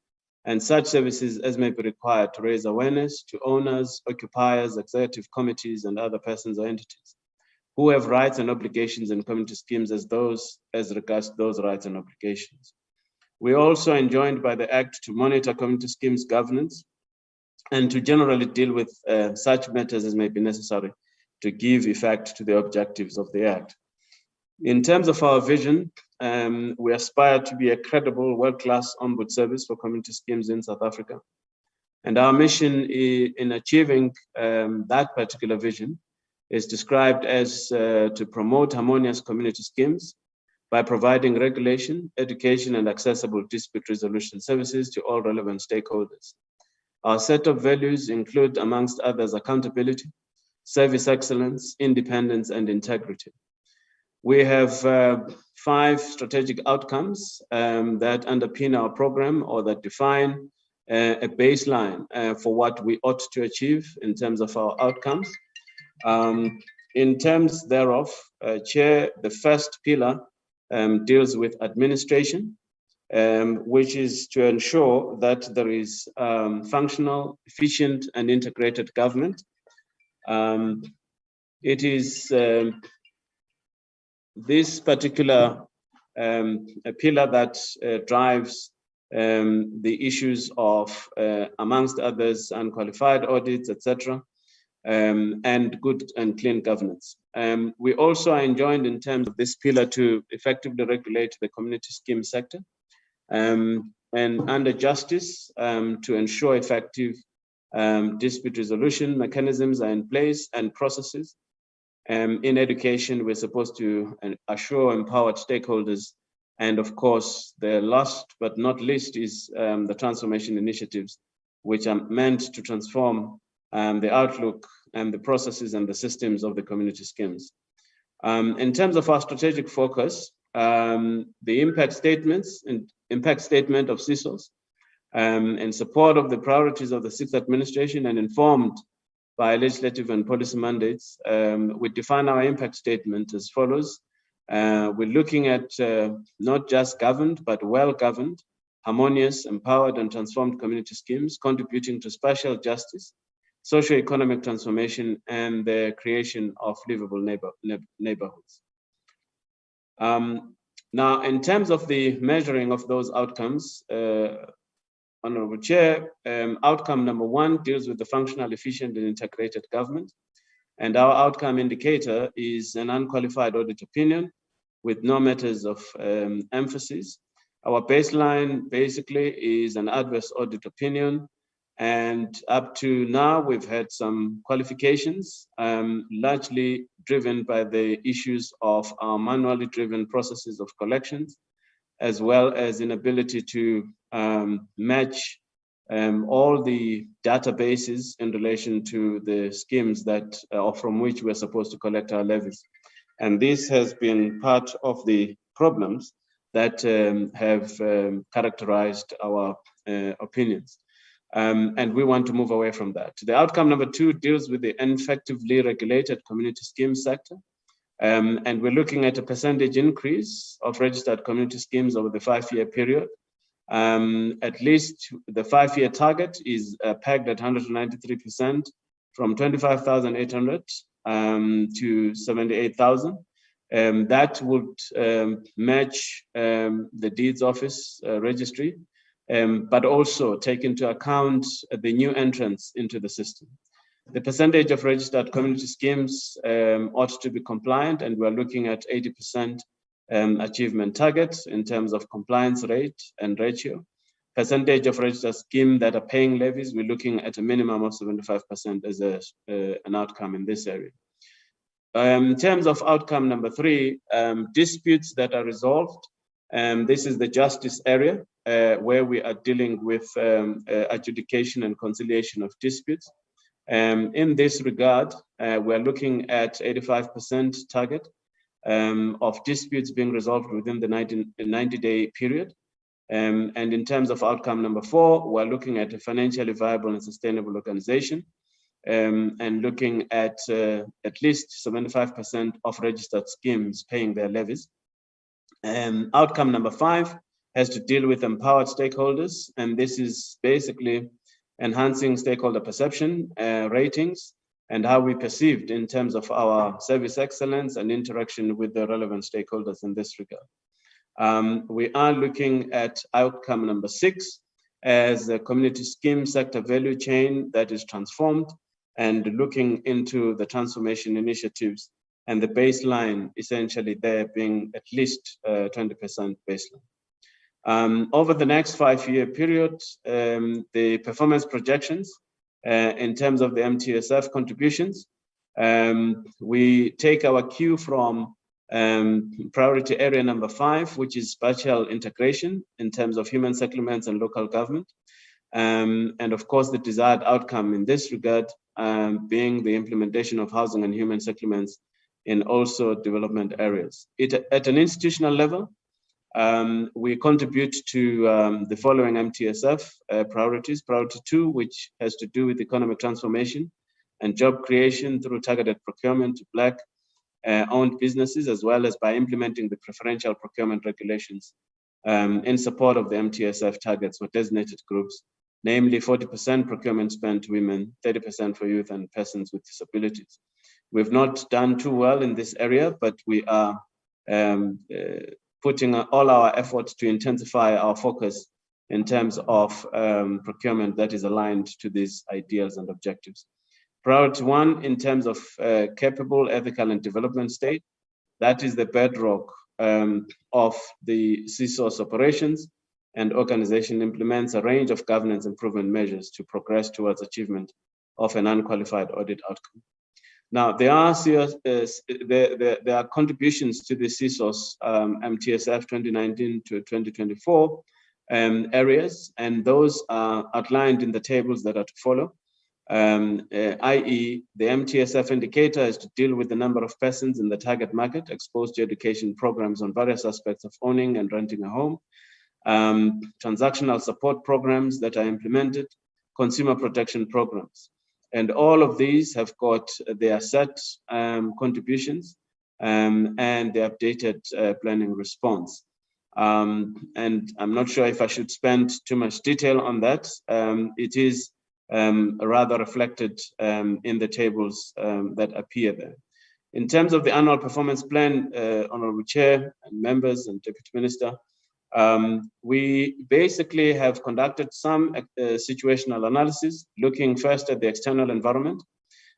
and such services as may be required to raise awareness to owners, occupiers, executive committees, and other persons or entities who have rights and obligations in community schemes as regards those rights and obligations. We also enjoined by the Act to monitor community schemes governance and to generally deal with such matters as may be necessary to give effect to the objectives of the Act. In terms of our vision, we aspire to be a credible, world-class ombud service for community schemes in South Africa. And our mission in achieving that particular vision is described as to promote harmonious community schemes by providing regulation, education, and accessible dispute resolution services to all relevant stakeholders. Our set of values include, amongst others, accountability, service excellence, independence, and integrity. We have 5 strategic outcomes that underpin our program or that define a baseline for what we ought to achieve in terms of our outcomes. In terms thereof, Chair, the first pillar deals with administration, which is to ensure that there is functional, efficient, and integrated government. It is this particular pillar that drives the issues of, amongst others, unqualified audits, etc., and good and clean governance. We also are enjoined in terms of this pillar to effectively regulate the community scheme sector and under justice to ensure effective dispute resolution mechanisms are in place and processes. In education, we're supposed to assure empowered stakeholders. And of course, the last but not least is the transformation initiatives, which are meant to transform the outlook and the processes and the systems of the community schemes. In terms of our strategic focus, the impact statement of CSOS in support of the priorities of the 6th administration and informed by legislative and policy mandates, we define our impact statement as follows. We're looking at not just governed, but well-governed, harmonious, empowered, and transformed community schemes contributing to spatial justice, socio-economic transformation, and the creation of livable neighborhoods. Now, in terms of the measuring of those outcomes, Honorable Chair, outcome number 1 deals with the functional, efficient, and integrated government. And our outcome indicator is an unqualified audit opinion with no matters of emphasis. Our baseline basically is an adverse audit opinion. And up to now, we've had some qualifications, largely driven by the issues of our manually driven processes of collections, as well as inability to match all the databases in relation to the schemes that or from which we're supposed to collect our levies. And this has been part of the problems that have characterized our opinions. And we want to move away from that. The outcome number 2 deals with the ineffectively regulated community scheme sector. And we're looking at a percentage increase of registered community schemes over the 5-year period. At least the 5-year target is pegged at 193% from 25,800 to 78,000. That would match the deeds office registry, but also take into account the new entrants into the system. The percentage of registered community schemes ought to be compliant, and we're looking at 80% achievement targets in terms of compliance rate and ratio. Percentage of registered schemes that are paying levies, we're looking at a minimum of 75% as an outcome in this area. In terms of outcome number 3, disputes that are resolved, this is the justice area where we are dealing with adjudication and conciliation of disputes. In this regard, we're looking at 85% target of disputes being resolved within the 90-day period. And in terms of outcome number 4, we're looking at a financially viable and sustainable organization, and looking at least 75% of registered schemes paying their levies. Outcome number 5 has to deal with empowered stakeholders, and this is basically enhancing stakeholder perception, ratings, and how we perceived in terms of our service excellence and interaction with the relevant stakeholders in this regard. We are looking at outcome number 6 as a community scheme sector value chain that is transformed, and looking into the transformation initiatives and the baseline essentially there being at least 20% baseline. Over the next 5-year period, the performance projections in terms of the MTSF contributions, we take our cue from priority area number 5, which is spatial integration in terms of human settlements and local government. And of course, the desired outcome in this regard being the implementation of housing and human settlements in also development areas. At an institutional level, we contribute to the following MTSF priorities. Priority 2, which has to do with economic transformation and job creation through targeted procurement to Black owned businesses, as well as by implementing the preferential procurement regulations in support of the MTSF targets for designated groups, namely 40% procurement spent to women, 30% for youth and persons with disabilities. We've not done too well in this area, but we are putting all our efforts to intensify our focus in terms of procurement that is aligned to these ideals and objectives. Priority 1, in terms of capable, ethical, and development state, that is the bedrock of the CSOS operations, and organization implements a range of governance improvement measures to progress towards achievement of an unqualified audit outcome. Now, there are contributions to the CSOS MTSF 2019 to 2024 areas, and those are outlined in the tables that are to follow. I.e., the MTSF indicator is to deal with the number of persons in the target market exposed to education programs on various aspects of owning and renting a home, transactional support programs that are implemented, consumer protection programs. And all of these have got their set contributions and the updated planning response. And I'm not sure if I should spend too much detail on that. It is rather reflected in the tables that appear there. In terms of the annual performance plan, Honorable Chair and members and Deputy Minister, we basically have conducted some situational analysis, looking first at the external environment.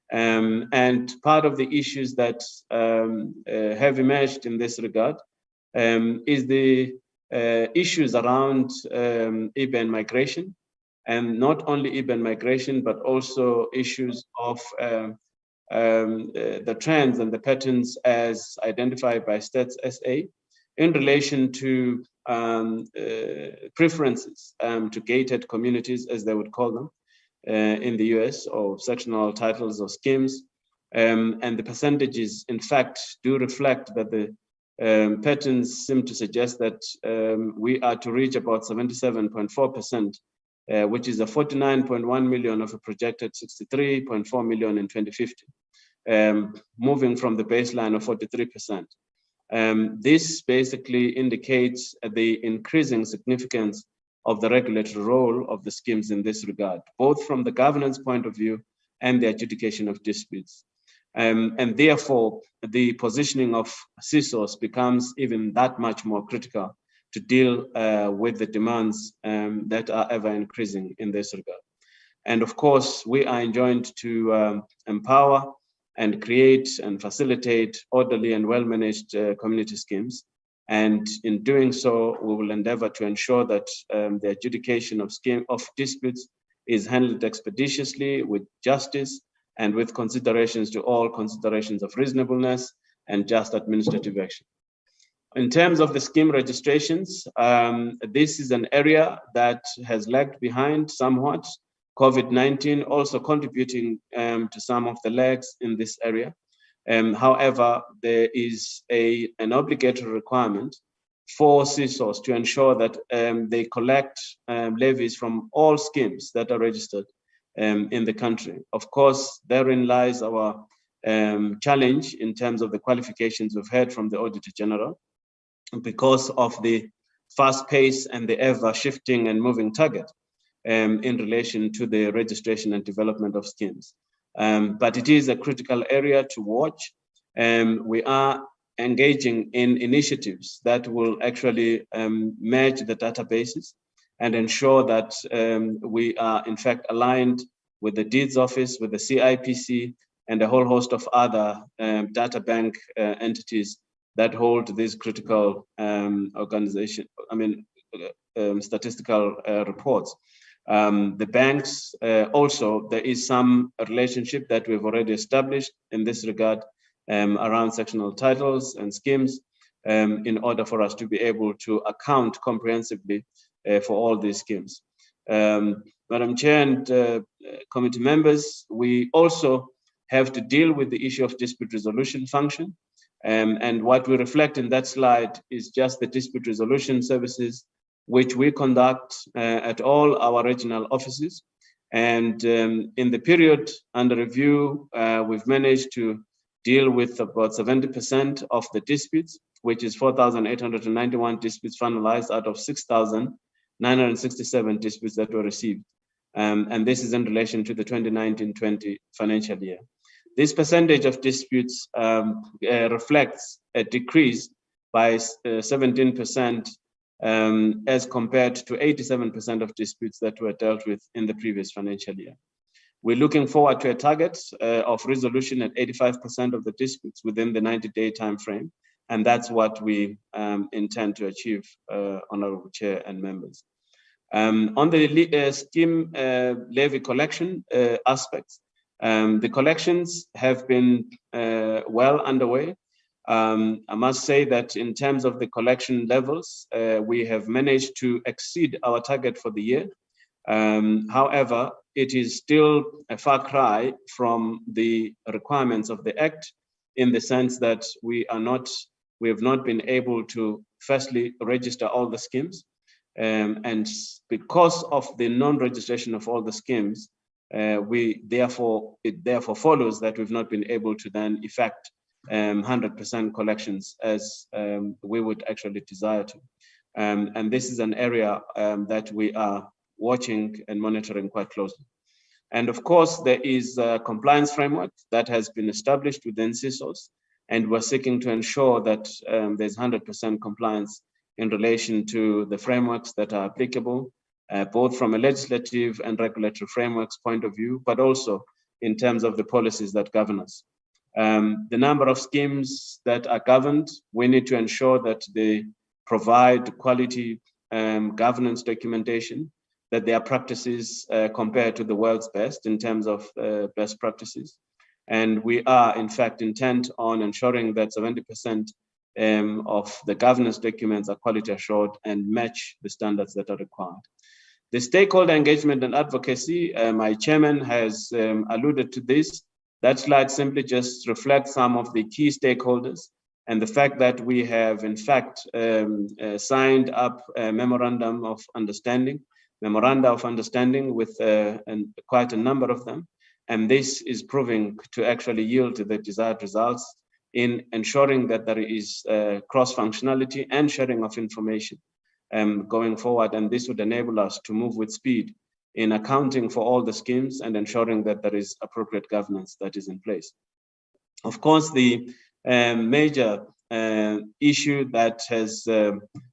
And part of the issues that have emerged in this regard is the issues around urban migration, and not only urban migration, but also issues of the trends and the patterns as identified by Stats SA in relation to preferences to gated communities, as they would call them in the US, or sectional titles or schemes. And the percentages, in fact, do reflect that the patterns seem to suggest that we are to reach about 77.4%, which is a 49.1 million of a projected 63.4 million in 2050, moving from the baseline of 43%. This basically indicates the increasing significance of the regulatory role of the schemes in this regard, both from the governance point of view and the adjudication of disputes. And therefore, the positioning of CSOs becomes even that much more critical to deal with the demands that are ever increasing in this regard. And of course, we are enjoined to empower and create and facilitate orderly and well-managed community schemes. And in doing so, we will endeavor to ensure that the adjudication of disputes is handled expeditiously with justice and with considerations to all considerations of reasonableness and just administrative action. In terms of the scheme registrations, this is an area that has lagged behind somewhat, COVID-19 also contributing to some of the lags in this area. However, there is an obligatory requirement for CSOs to ensure that they collect levies from all schemes that are registered in the country. Of course, therein lies our challenge in terms of the qualifications we've heard from the Auditor General, because of the fast pace and the ever shifting and moving target in relation to the registration and development of schemes. But it is a critical area to watch. We are engaging in initiatives that will actually merge the databases and ensure that we are in fact aligned with the Deeds Office, with the CIPC, and a whole host of other data bank entities that hold these critical statistical reports. The banks also, there is some relationship that we've already established in this regard around sectional titles and schemes in order for us to be able to account comprehensively for all these schemes. Madam Chair and committee members, we also have to deal with the issue of dispute resolution function. And what we reflect in that slide is just the dispute resolution services which we conduct at all our regional offices. And in the period under review, we've managed to deal with about 70% of the disputes, which is 4,891 disputes finalized out of 6,967 disputes that were received. And this is in relation to the 2019-20 financial year. This percentage of disputes reflects a decrease by 17% as compared to 87% of disputes that were dealt with in the previous financial year. We're looking forward to a target of resolution at 85% of the disputes within the 90-day time frame, and that's what we intend to achieve, Honorable Chair and members. On the scheme levy collection aspects, the collections have been well underway. I must say that in terms of the collection levels, we have managed to exceed our target for the year. However, it is still a far cry from the requirements of the Act, in the sense that we have not been able to firstly register all the schemes. And because of the non-registration of all the schemes, it therefore follows that we've not been able to then effect 100% collections as we would actually desire to. And this is an area that we are watching and monitoring quite closely. And of course, there is a compliance framework that has been established within CSOs, and we're seeking to ensure that there's 100% compliance in relation to the frameworks that are applicable, both from a legislative and regulatory frameworks point of view, but also in terms of the policies that govern us. The number of schemes that are governed, we need to ensure that they provide quality governance documentation, that their practices compared to the world's best in terms of best practices. And we are in fact intent on ensuring that 70% of the governance documents are quality assured and match the standards that are required. The stakeholder engagement and advocacy, my chairman has alluded to this. That slide simply just reflects some of the key stakeholders and the fact that we have, in fact, signed up a memoranda of understanding with quite a number of them. And this is proving to actually yield the desired results in ensuring that there is cross-functionality and sharing of information going forward. And this would enable us to move with speed in accounting for all the schemes and ensuring that there is appropriate governance that is in place. Of course, the major issue that has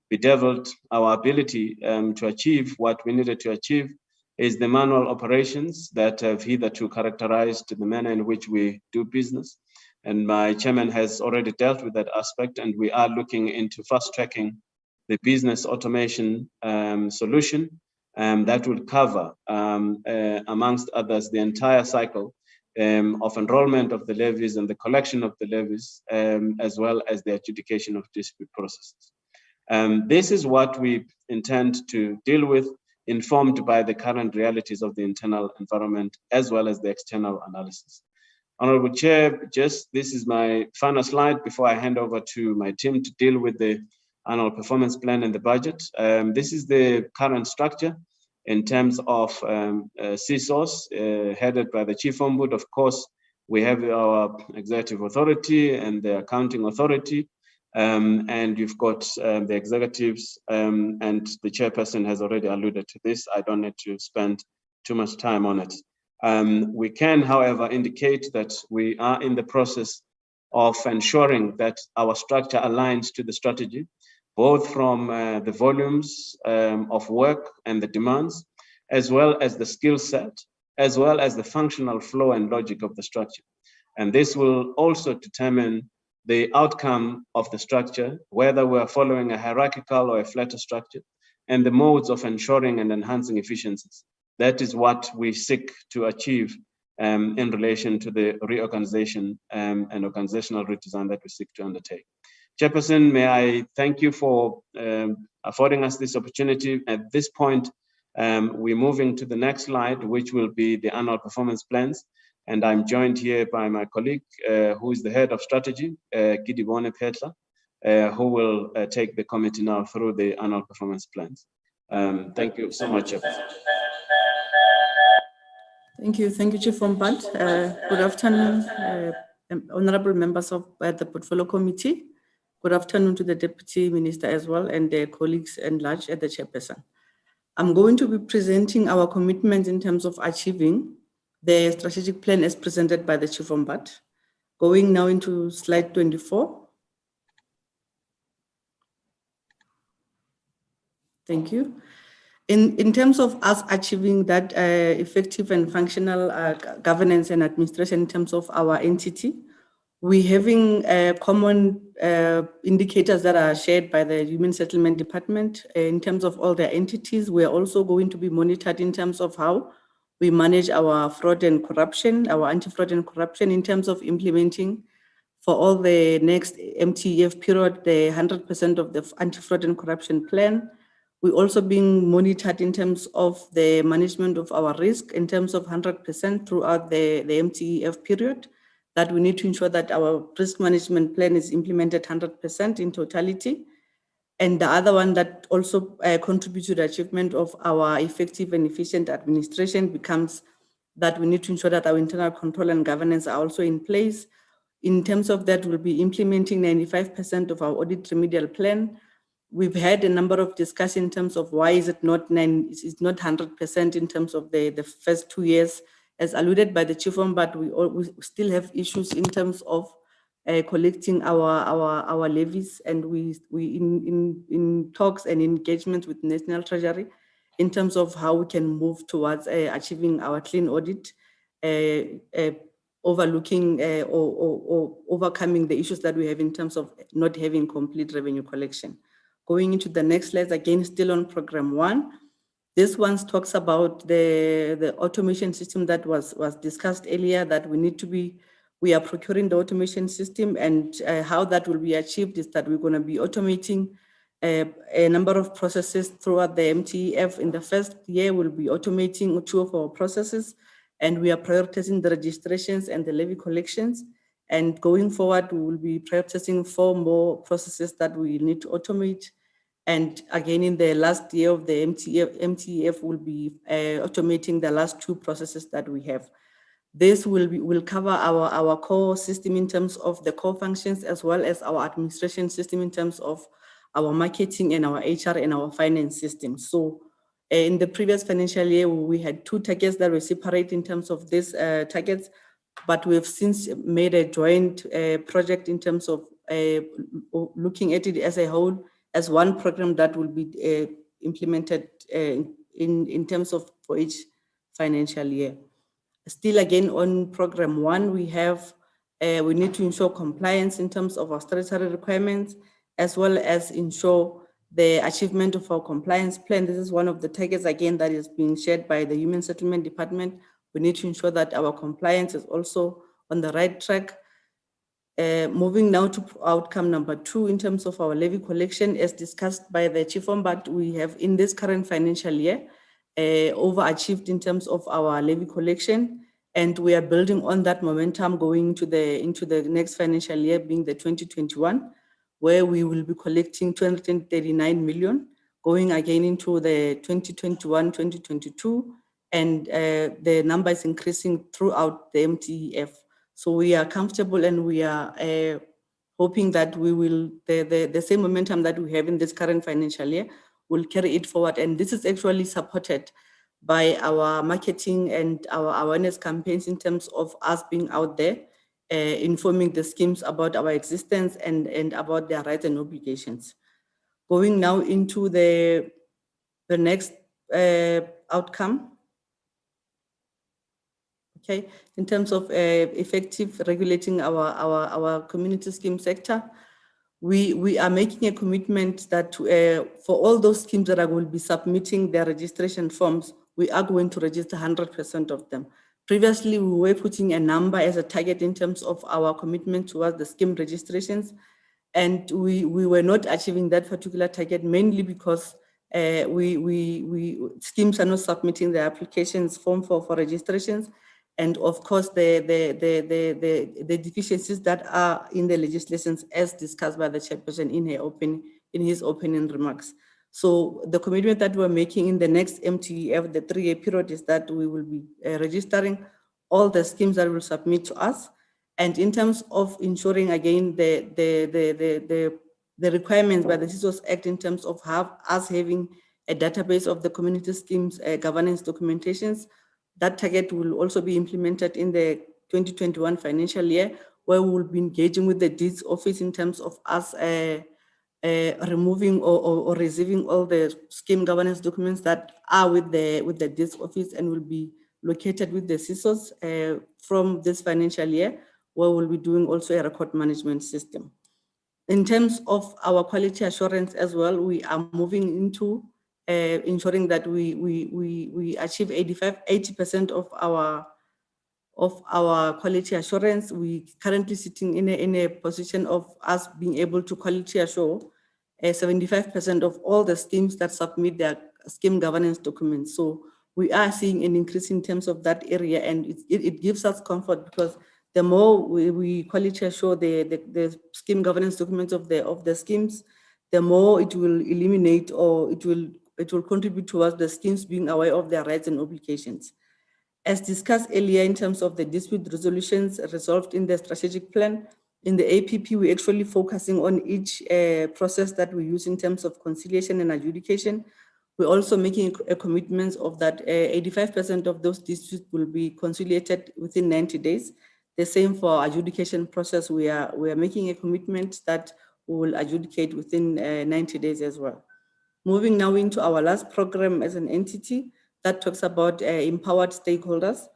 bedeviled our ability to achieve what we needed to achieve is the manual operations that have hitherto characterized the manner in which we do business. And my chairman has already dealt with that aspect, and we are looking into fast-tracking the business automation solution that will cover, amongst others, the entire cycle of enrollment of the levies and the collection of the levies, as well as the adjudication of dispute processes. This is what we intend to deal with, informed by the current realities of the internal environment, as well as the external analysis. Honorable Chair, this is my final slide before I hand over to my team to deal with the annual performance plan and the budget. This is the current structure in terms of CSOs, headed by the Chief Ombudsman. Of course, we have our executive authority and the accounting authority, and you've got the executives, and the chairperson has already alluded to this. I don't need to spend too much time on it. We can, however, indicate that we are in the process of ensuring that our structure aligns to the strategy, both from the volumes of work and the demands, as well as the skill set, as well as the functional flow and logic of the structure. And this will also determine the outcome of the structure, whether we're following a hierarchical or a flatter structure, and the modes of ensuring and enhancing efficiencies. That is what we seek to achieve in relation to the reorganization and organizational redesign that we seek to undertake. Chairperson, may I thank you for affording us this opportunity. At this point, we're moving to the next slide, which will be the annual performance plans. And I'm joined here by my colleague, who is the head of strategy, Gidibone Petla, who will take the committee now through the annual performance plans. Thank you so much, Chairperson. Thank you, Chief Ombudsman. Good afternoon, honorable members of the Portfolio Committee. Good afternoon to the Deputy Minister as well, and their colleagues and large at the Chairperson. I'm going to be presenting our commitments in terms of achieving the strategic plan as presented by the Chief Ombudsman. Going now into slide 24. Thank you. In terms of us achieving that effective and functional governance and administration in terms of our entity, we're having common indicators that are shared by the Human Settlement Department in terms of all their entities. We're also going to be monitored in terms of how we manage our fraud and corruption, our anti-fraud and corruption in terms of implementing for all the next MTF period, the 100% of the anti-fraud and corruption plan. We're also being monitored in terms of the management of our risk in terms of 100% throughout the MTF period, that we need to ensure that our risk management plan is implemented 100% in totality. And the other one that also contributes to the achievement of our effective and efficient administration becomes that we need to ensure that our internal control and governance are also in place. In terms of that, we'll be implementing 95% of our audit remedial plan. We've had a number of discussions in terms of why is it not 100% in terms of the first 2 years, as alluded by the Chief Ombudsman, but we still have issues in terms of collecting our levies, and we in talks and engagement with National Treasury in terms of how we can move towards achieving our clean audit, overlooking or overcoming the issues that we have in terms of not having complete revenue collection. Going into the next slide, again, still on program 1. This one talks about the automation system that was discussed earlier, that we need to be We are procuring the automation system, and how that will be achieved is that we're going to be automating a number of processes throughout the MTF. In the first year, we'll be automating 2 of our processes, and we are prioritizing the registrations and the levy collections. And going forward, we will be prioritizing 4 more processes that we need to automate. And again, in the last year of the MTF will be automating the last 2 processes that we have. This will cover our core system in terms of the core functions, as well as our administration system in terms of our marketing and our HR and our finance system. So in the previous financial year, we had 2 targets that were separate in terms of these targets, but we have since made a joint project in terms of looking at it as a whole, as one program that will be implemented in terms of for each financial year. Still again on program 1, we have, we need to ensure compliance in terms of our statutory requirements, as well as ensure the achievement of our compliance plan. This is one of the targets again that is being shared by the Human Settlement Department. We need to ensure that our compliance is also on the right track. Moving now to outcome number 2, in terms of our levy collection, as discussed by the Chief Ombudsman, we have in this current financial year overachieved in terms of our levy collection, and we are building on that momentum going into the next financial year, being the 2021, where we will be collecting 239 million, going again into the 2021-2022, and the number is increasing throughout the MTF. So we are comfortable, and we are hoping that we will, the same momentum that we have in this current financial year, will carry it forward. And this is actually supported by our marketing and our awareness campaigns in terms of us being out there, informing the schemes about our existence and about their rights and obligations. Going now into the next outcome. Okay, in terms of effective regulating our community scheme sector, we are making a commitment that for all those schemes that will be submitting their registration forms, we are going to register 100% of them. Previously, we were putting a number as a target in terms of our commitment towards the scheme registrations, and we were not achieving that particular target, mainly because schemes are not submitting their applications form for registrations, and of course the deficiencies that are in the legislations, as discussed by the chairperson in his opening remarks. So the commitment that we're making in the next MTF, the 3-year period, is that we will be registering all the schemes that will submit to us. And in terms of ensuring again the requirements by the CISOs Act in terms of us having a database of the community schemes governance documentations, that target will also be implemented in the 2021 financial year, where we will be engaging with the Deeds Office in terms of us removing or receiving all the scheme governance documents that are with the Deeds Office and will be located with the CISOs from this financial year, where we'll be doing also a record management system. In terms of our quality assurance as well, we are moving into ensuring that we achieve 80% of our quality assurance. We currently sitting in a position of us being able to quality assure 75% of all the schemes that submit their scheme governance documents. So we are seeing an increase in terms of that area, and it gives us comfort, because the more we quality assure the scheme governance documents of the schemes, the more it will eliminate, or it will contribute towards the schemes being aware of their rights and obligations. As discussed earlier, in terms of the dispute resolutions resolved in the strategic plan, in the APP, we're actually focusing on each process that we use in terms of conciliation and adjudication. We're also making a commitment of that 85% of those disputes will be conciliated within 90 days. The same for adjudication process. We are making a commitment that we will adjudicate within 90 days as well. Moving now into our last program as an entity that talks about empowered stakeholders.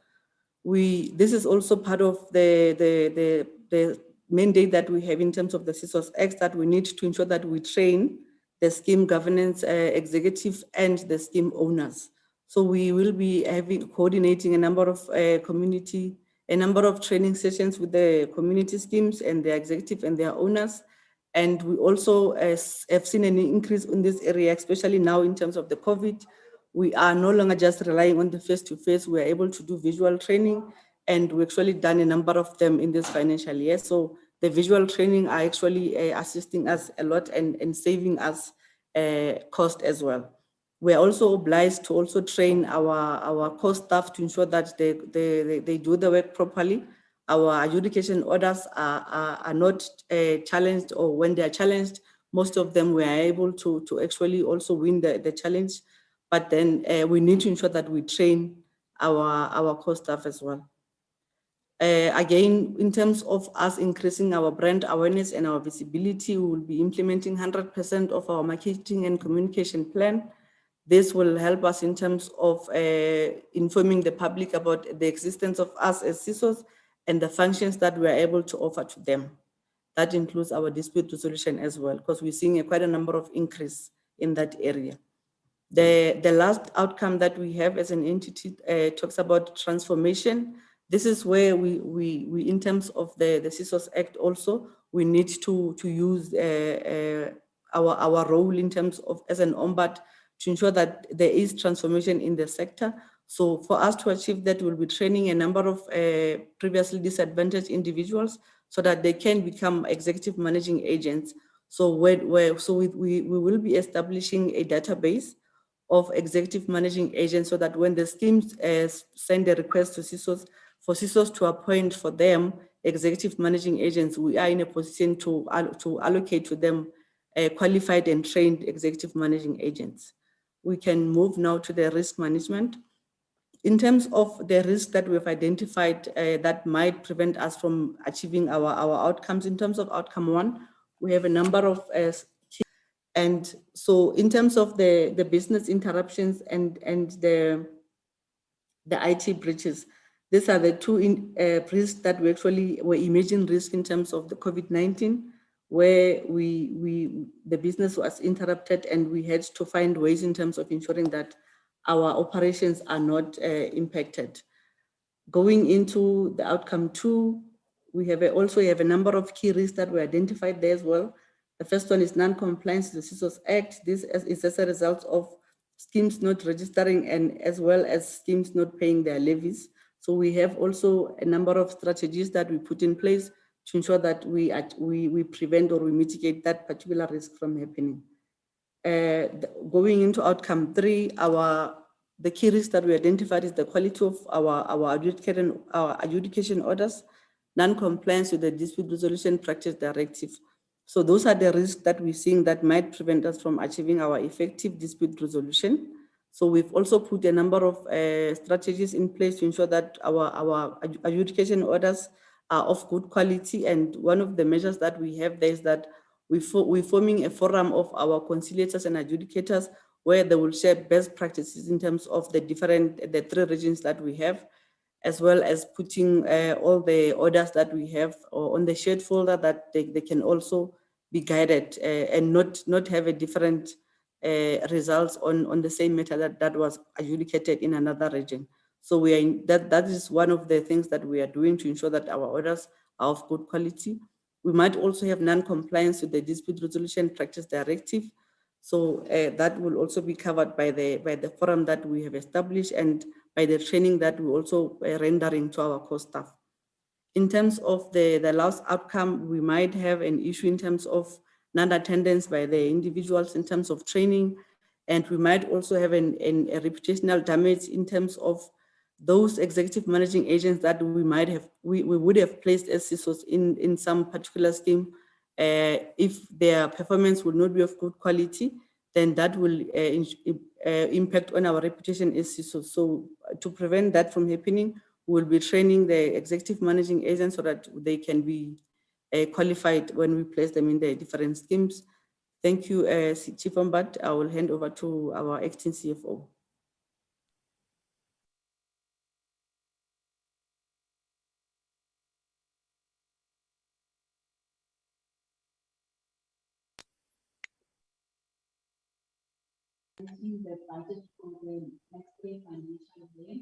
This is also part of the mandate that we have in terms of the CISOs Act, that we need to ensure that we train the scheme governance executive and the scheme owners. So we will be coordinating a number of community a number of training sessions with the community schemes and the executive and their owners. And we also have seen an increase in this area, especially now in terms of the COVID. We are no longer just relying on the face-to-face. We are able to do visual training, and we actually done a number of them in this financial year. So the visual training are actually assisting us a lot and saving us cost as well. We are also obliged to also train our core staff to ensure that they do the work properly. Our adjudication orders are not challenged, or when they are challenged, most of them we are able to actually also win the challenge. But then we need to ensure that we train our core staff as well. Again, in terms of us increasing our brand awareness and our visibility, we will be implementing 100% of our marketing and communication plan. This will help us in terms of informing the public about the existence of us as CISOs and the functions that we are able to offer to them. That includes our dispute resolution as well, because we're seeing quite a number of increase in that area. The last outcome that we have as an entity talks about transformation. This is where we in terms of the CISOs Act also, we need to use our role in terms of as an ombud to ensure that there is transformation in the sector. So for us to achieve that, we'll be training a number of previously disadvantaged individuals so that they can become executive managing agents. So we will be establishing a database of executive managing agents so that when the schemes send a request to CISOs, for CISOs to appoint for them executive managing agents, we are in a position to allocate to them qualified and trained executive managing agents. We can move now to the risk management. In terms of the risk that we've identified that might prevent us from achieving our outcomes, in terms of outcome 1, we have a number of and so in terms of the business interruptions and the IT breaches, these are the two risks that we actually were emerging risk in terms of the COVID-19, where the business was interrupted and we had to find ways in terms of ensuring that our operations are not impacted. Going into the outcome 2, we also have a number of key risks that were identified there as well. The first one is non-compliance to the CISOs Act. This is as a result of schemes not registering and as well as schemes not paying their levies. So we have also a number of strategies that we put in place to ensure that we prevent or we mitigate that particular risk from happening. Going into outcome 3, the key risk that we identified is the quality of our adjudication orders, non-compliance with the Dispute Resolution Practice Directive. So those are the risks that we're seeing that might prevent us from achieving our effective dispute resolution. So we've also put a number of strategies in place to ensure that our adjudication orders are of good quality. And one of the measures that we have there is that we're forming a forum of our conciliators and adjudicators where they will share best practices in terms of the 3 regions that we have, as well as putting all the orders that we have on the shared folder that they can also be guided and not have a different results on the same matter that was adjudicated in another region. So that is one of the things that we are doing to ensure that our orders are of good quality. We might also have non-compliance with the Dispute Resolution Practice Directive. So that will also be covered by the forum that we have established and by the training that we also rendering to our core staff. In terms of the last outcome, we might have an issue in terms of non-attendance by the individuals in terms of training, and we might also have a reputational damage in terms of those executive managing agents that we would have placed as CISOs in some particular scheme. If their performance will not be of good quality, then that will impact on our reputation as CISOs. So to prevent that from happening, we'll be training the executive managing agents so that they can be qualified when we place them in the different schemes. Thank you, Chief Ombud. I will hand over to our acting CFO. The budget for the next year financial year.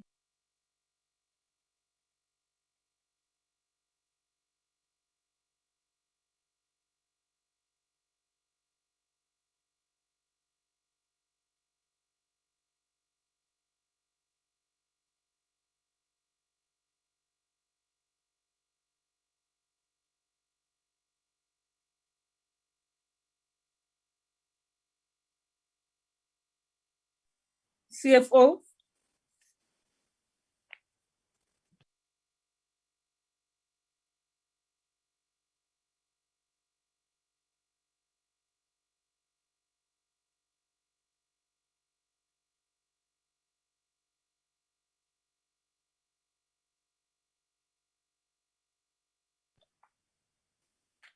CFO.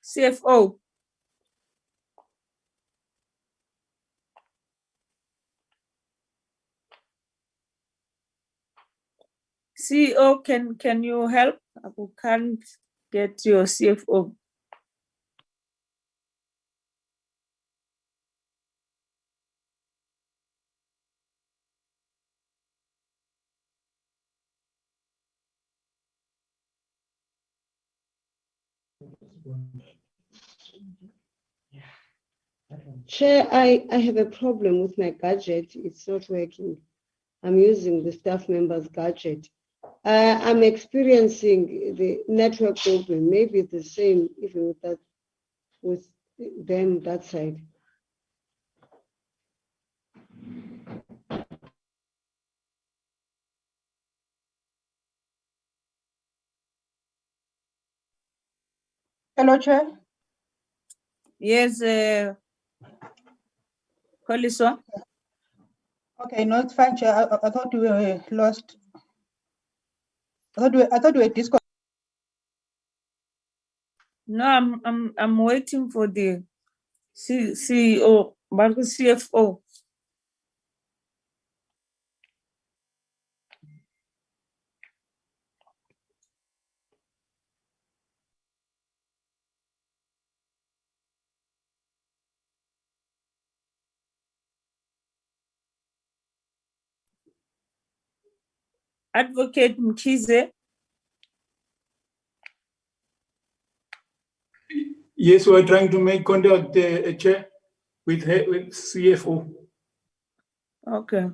CFO. CEO, can you help? I can't get your CFO. Chair, I have a problem with my gadget. It's not working. I'm using the staff member's gadget. I'm experiencing the network problem. Maybe it's the same even with that, with them that side. Hello, Chair. Yes, Koliso. Okay, no, it's fine, Chair. I thought we were lost. I thought we were disconnected. No, I'm waiting for the CEO, but the CFO. Advocate Mkize. Yes, we're trying to make contact, Chair, with CFO. Okay.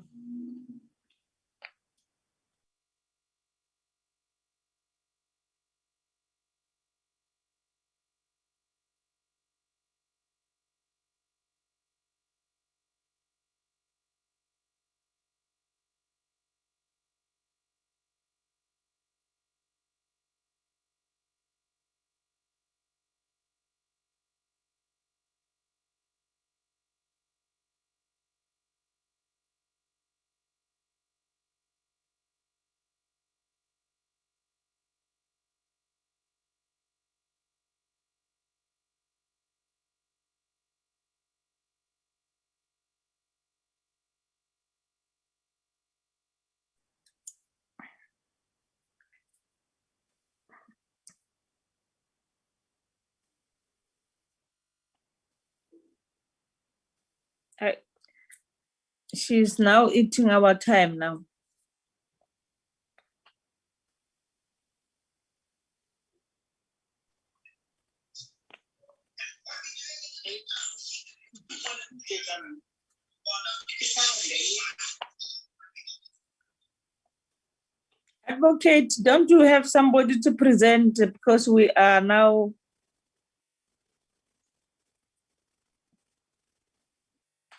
She's now eating our time now. Advocate, don't you have somebody to present because we are now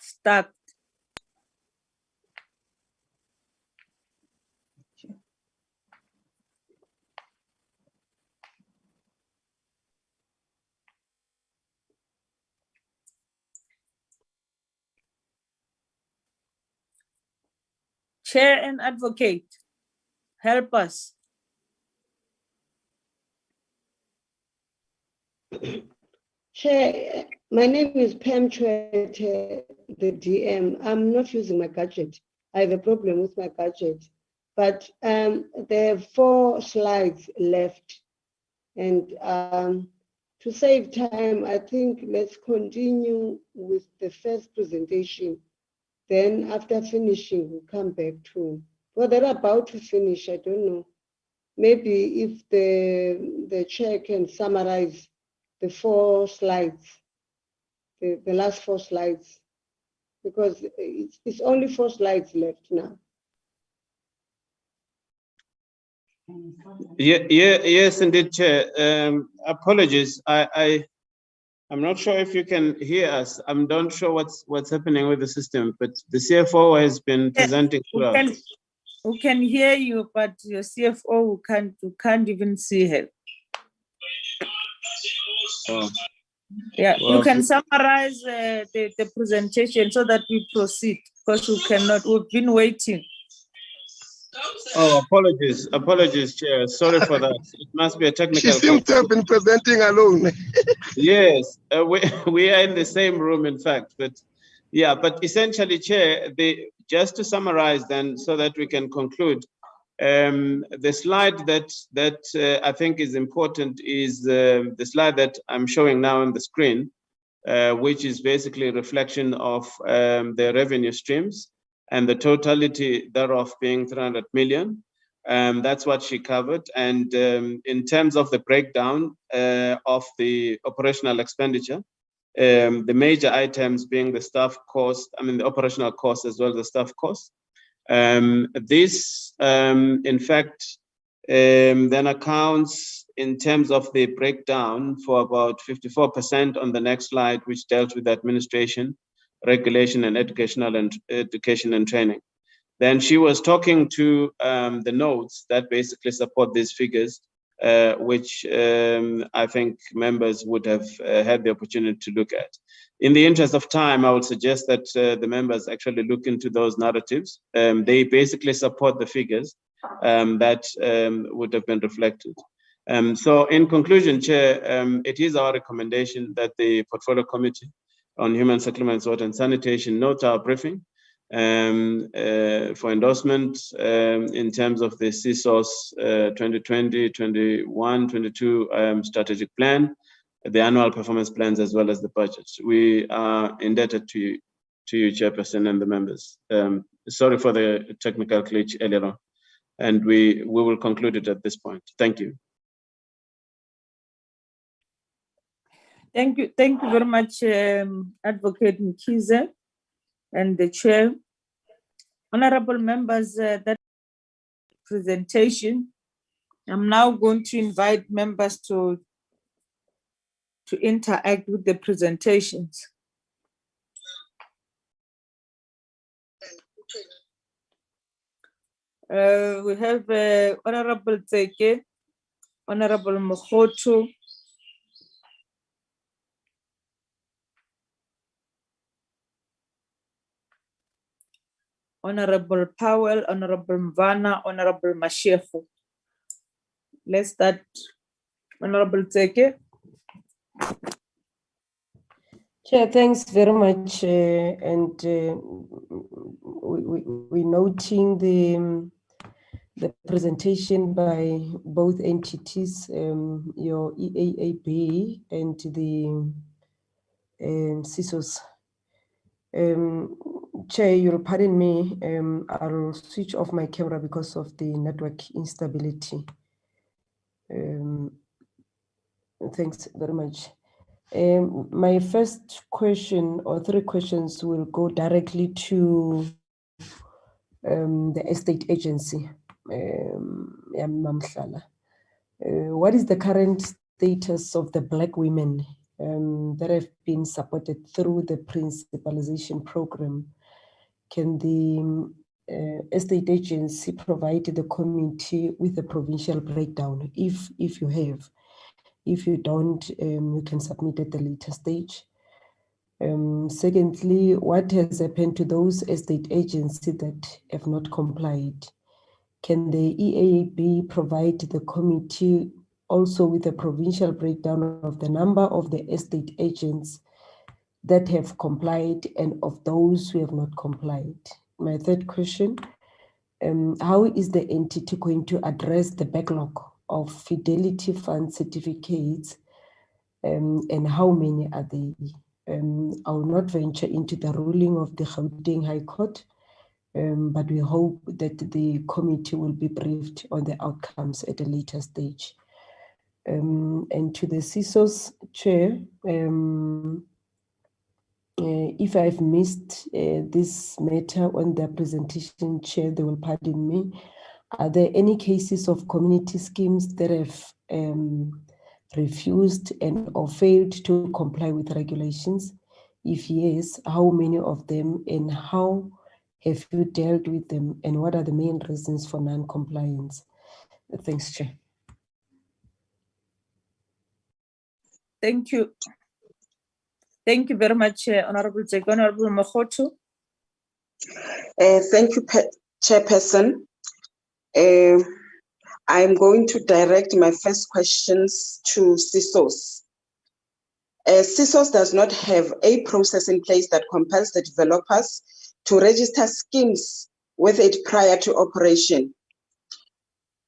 stuck? Chair and advocate, help us. Chair, my name is Pam Chwete, the DM. I'm not using my gadget. I have a problem with my gadget, but there are 4 slides left. And to save time, I think let's continue with the first presentation. Then after finishing, we'll come back to, well, they're about to finish, I don't know. Maybe if the chair can summarize the 4 slides, the last 4 slides, because it's only 4 slides left now. Yes, indeed, Chair. Apologies. I'm not sure if you can hear us. I'm not sure what's happening with the system, but the CFO has been presenting throughout. We can hear you, but your CFO, we can't even see her. Oh. Yeah, Well, you can summarize the presentation so that we proceed, because we've been waiting. Oh, apologies, Chair. Sorry for that. It must be a technical. She seems to have been presenting alone. Yes, we are in the same room, in fact. But yeah, but essentially, Chair, just to summarize then, so that we can conclude, the slide that I think is important is the slide that I'm showing now on the screen, which is basically a reflection of the revenue streams and the totality thereof being 300 million. That's what she covered. And in terms of the breakdown of the operational expenditure, the major items being the staff cost, the operational cost as well as the staff cost. This, in fact, then accounts in terms of the breakdown for about 54% on the next slide, which dealt with administration, regulation, and education and training. Then she was talking to the notes that basically support these figures, which I think members would have had the opportunity to look at. In the interest of time, I would suggest that the members actually look into those narratives. They basically support the figures that would have been reflected. So in conclusion, Chair, it is our recommendation that the Portfolio Committee on Human Settlements, Water and Sanitation note our briefing for endorsement in terms of the CSOS 2020, 21, 22 strategic plan, the annual performance plans, as well as the budgets. We are indebted to you, Chairperson, and the members. Sorry for the technical glitch earlier on, and we will conclude it at this point. Thank you. Thank you very much, Advocate Mkhize and the Chair. Honorable members, that presentation. I'm now going to invite members to interact with the presentations. We have Honorable Tseke, Honorable Mokhoto, Honorable Powell, Honorable Mvana, Honorable Mashefo. Let's start. Honorable Tseke. Chair, thanks very much. And we're noting the presentation by both entities, your EAAB and the CSOS. Chair, you'll pardon me, I'll switch off my camera because of the network instability. Thanks very much. My first question, or three questions, will go directly to the estate agency. What is the current status of the Black women that have been supported through the principalization program? Can the estate agency provide the committee with a provincial breakdown if you have? If you don't, you can submit at the later stage. Secondly, what has happened to those estate agencies that have not complied? Can the EAB provide the committee also with a provincial breakdown of the number of the estate agents that have complied and of those who have not complied? My third question, how is the entity going to address the backlog of Fidelity Fund certificates, and how many are they? I will not venture into the ruling of the Gauteng High Court, but we hope that the committee will be briefed on the outcomes at a later stage. And to the CSOS Chair, if I've missed this matter on the presentation, Chair, they will pardon me. Are there any cases of community schemes that have refused and or failed to comply with regulations? If yes, how many of them, and how have you dealt with them, and what are the main reasons for non-compliance? Thanks, Chair. Thank you. Thank you very much, Honorable Zeko. Honorable Mokhoto. Thank you, Chairperson. I'm going to direct my first questions to CISOs. CISOs does not have a process in place that compels the developers to register schemes with it prior to operation.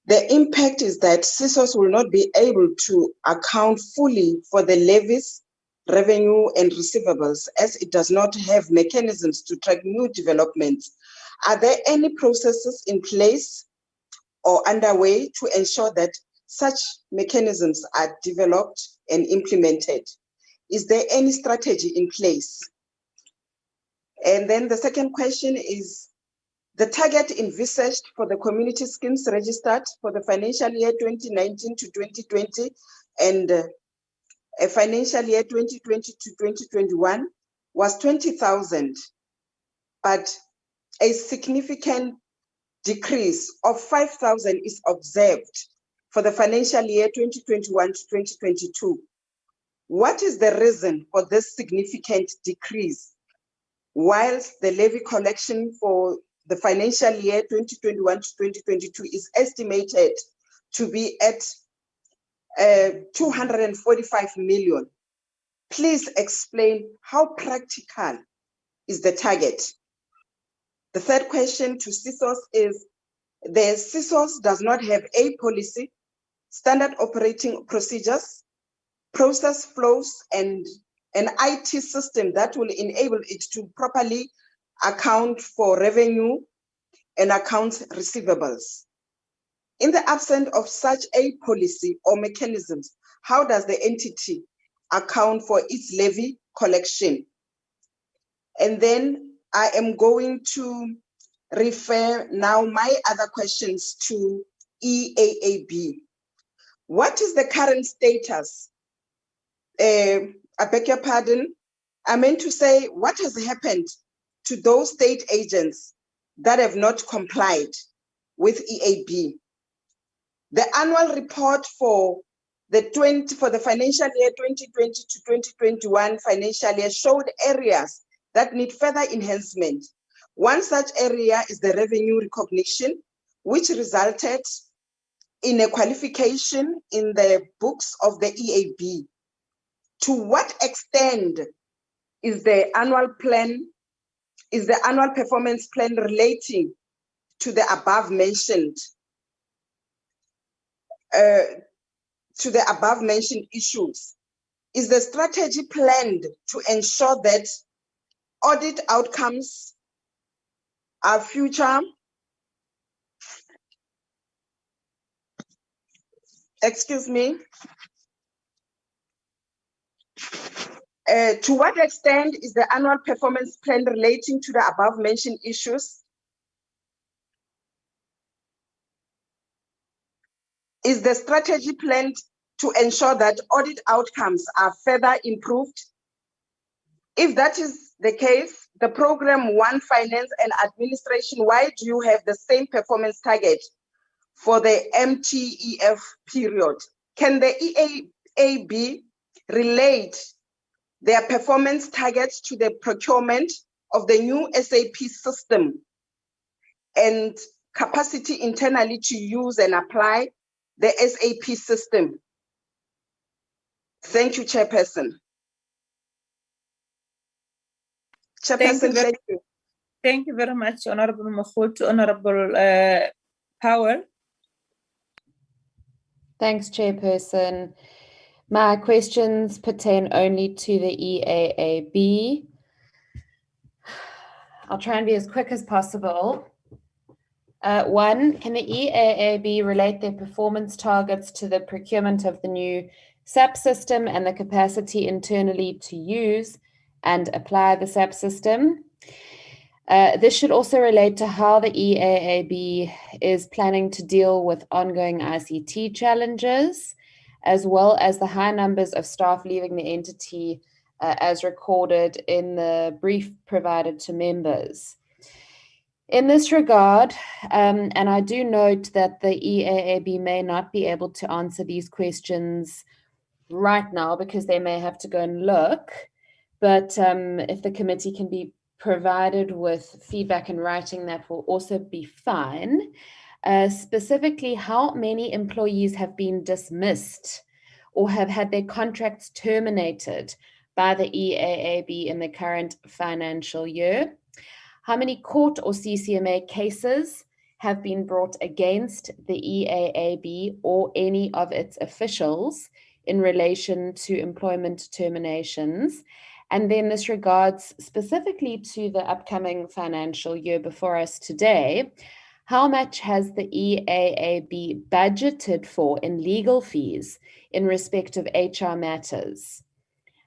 The impact is that CISOs will not be able to account fully for the levies, revenue, and receivables, as it does not have mechanisms to track new developments. Are there any processes in place or underway to ensure that such mechanisms are developed and implemented? Is there any strategy in place? And then the second question is, the target envisaged for the community schemes registered for the financial year 2019 to 2020 and a financial year 2020 to 2021 was 20,000, but a significant decrease of 5,000 is observed for the financial year 2021 to 2022. What is the reason for this significant decrease, whilst the levy collection for the financial year 2021 to 2022 is estimated to be at 245 million? Please explain how practical is the target. The third question to CISOs is, the CISOs does not have a policy, standard operating procedures, process flows, and an IT system that will enable it to properly account for revenue and account receivables. In the absence of such a policy or mechanisms, how does the entity account for its levy collection? And then I am going to refer now my other questions to EAAB. What is the current status? I beg your pardon. I meant to say, what has happened to those state agents that have not complied with EAB? The annual report for the financial year 2020 to 2021 financial year showed areas that need further enhancement. One such area is the revenue recognition, which resulted in a qualification in the books of the EAB. To what extent is the annual performance plan relating to the above mentioned issues? Is the strategy planned to ensure that audit outcomes are future? Excuse me. To what extent is the annual performance plan relating to the above mentioned issues? Is the strategy planned to ensure that audit outcomes are further improved? If that is the case, the program one, finance and administration, why do you have the same performance target for the MTEF period? Can the EAB relate their performance targets to the procurement of the new SAP system and capacity internally to use and apply the SAP system? Thank you, Chairperson. Chairperson, thank you. Thank you very much, Honorable Mokhoto. Honorable Powell. Thanks, Chairperson. My questions pertain only to the EAAB. I'll try and be as quick as possible. One, can the EAAB relate their performance targets to the procurement of the new SAP system and the capacity internally to use and apply the SAP system? This should also relate to how the EAAB is planning to deal with ongoing ICT challenges as well as the high numbers of staff leaving the entity as recorded in the brief provided to members. In this regard, and I do note that the EAAB may not be able to answer these questions right now because they may have to go and look, but if the committee can be provided with feedback in writing, that will also be fine. Specifically, how many employees have been dismissed or have had their contracts terminated by the EAAB in the current financial year? How many court or CCMA cases have been brought against the EAAB or any of its officials in relation to employment terminations? And then this regards specifically to the upcoming financial year before us today. How much has the EAAB budgeted for in legal fees in respect of HR matters?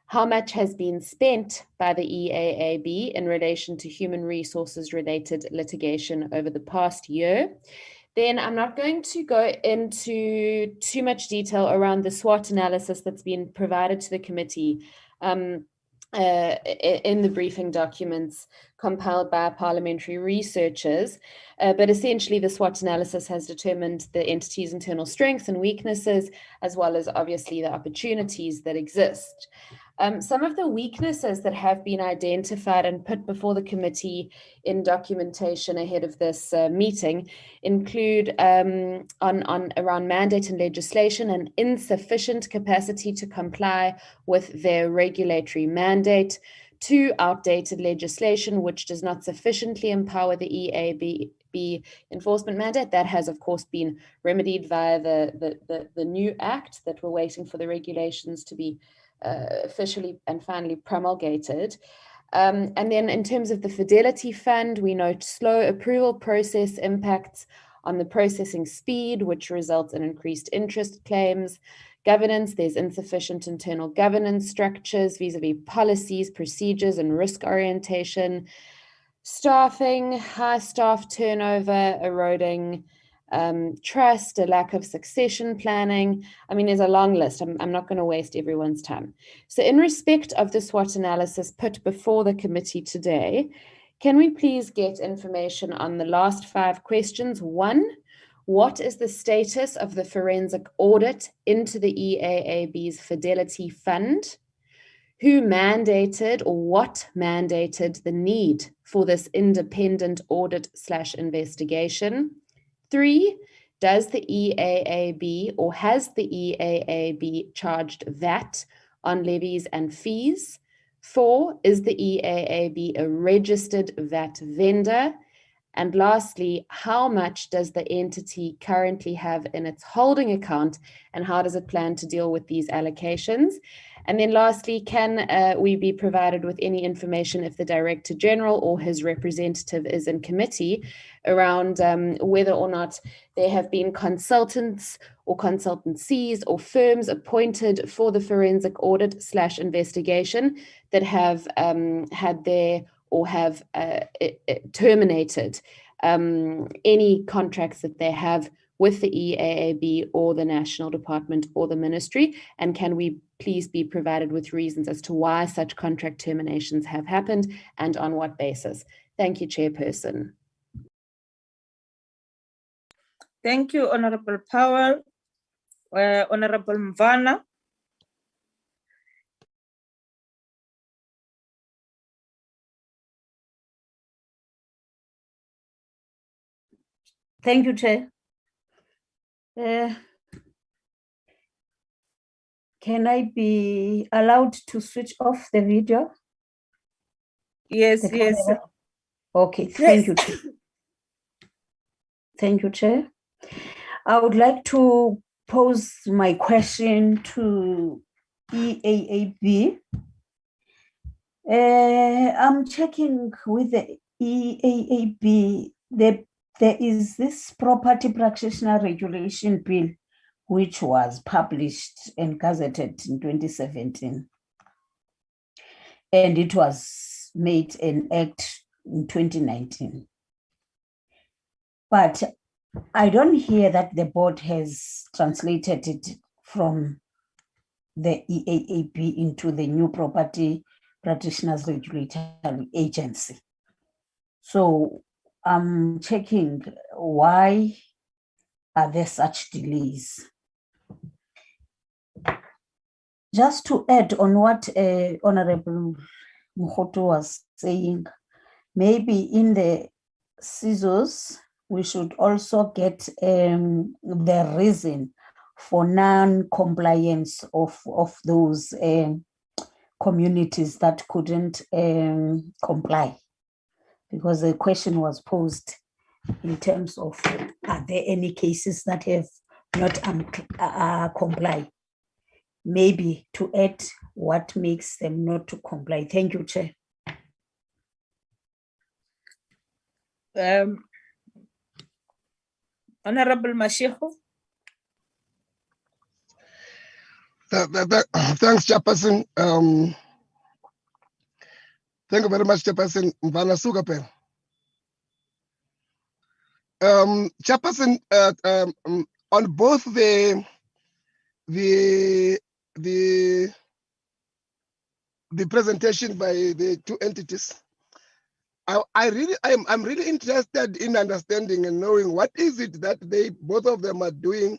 How much has been spent by the EAAB in relation to human resources related litigation over the past year? Then I'm not going to go into too much detail around the SWOT analysis that's been provided to the committee in the briefing documents compiled by parliamentary researchers. But essentially, the SWOT analysis has determined the entity's internal strengths and weaknesses, as well as obviously the opportunities that exist. Some of the weaknesses that have been identified and put before the committee in documentation ahead of this meeting include around mandate and legislation and insufficient capacity to comply with their regulatory mandate, 2, outdated legislation which does not sufficiently empower the EAB enforcement mandate. That has, of course, been remedied via the new act that we're waiting for the regulations to be officially and finally promulgated. And then in terms of the Fidelity Fund, we note slow approval process impacts on the processing speed, which results in increased interest claims. Governance, there's insufficient internal governance structures vis-a-vis policies, procedures, and risk orientation. Staffing, high staff turnover, eroding trust, a lack of succession planning. I mean, there's a long list. I'm not going to waste everyone's time. So in respect of the SWOT analysis put before the committee today, can we please get information on the last 5 questions? 1, what is the status of the forensic audit into the EAAB's Fidelity Fund? Who mandated or what mandated the need for this independent audit/investigation? 3, does the EAAB or has the EAAB charged VAT on levies and fees? 4, is the EAAB a registered VAT vendor? And lastly, how much does the entity currently have in its holding account and how does it plan to deal with these allocations? And then lastly, can we be provided with any information if the Director General or his representative is in committee around whether or not there have been consultants or consultancies or firms appointed for the forensic audit/investigation that have had their or have terminated any contracts that they have with the EAAB or the National Department or the Ministry? And can we please be provided with reasons as to why such contract terminations have happened and on what basis? Thank you, Chairperson. Thank you, Honorable Powell. Honorable Mvana. Thank you, Chair. Can I be allowed to switch off the video? Yes, yes. Okay, thank you, Chair. Thank you, Chair. I would like to pose my question to EAAB. I'm checking with the EAAB. There is this property practitioner regulation bill, which was published and gazetted in 2017. And it was made an act in 2019. But I don't hear that the board has translated it from the EAAB into the new Property Practitioners Regulatory Agency. So I'm checking why are there such delays. Just to add on what Honorable Mukhoto was saying, maybe in the CISOs, we should also get the reason for non-compliance of those communities that couldn't comply. Because the question was posed in terms of, are there any cases that have not comply? Maybe to add what makes them not to comply. Thank you, Chair. Honorable Mashiko. Thanks, Chairperson. Thank you very much, Chairperson Mvana Sugapen. Chairperson, on both the presentation by the two entities, I'm really interested in understanding and knowing what is it that both of them are doing,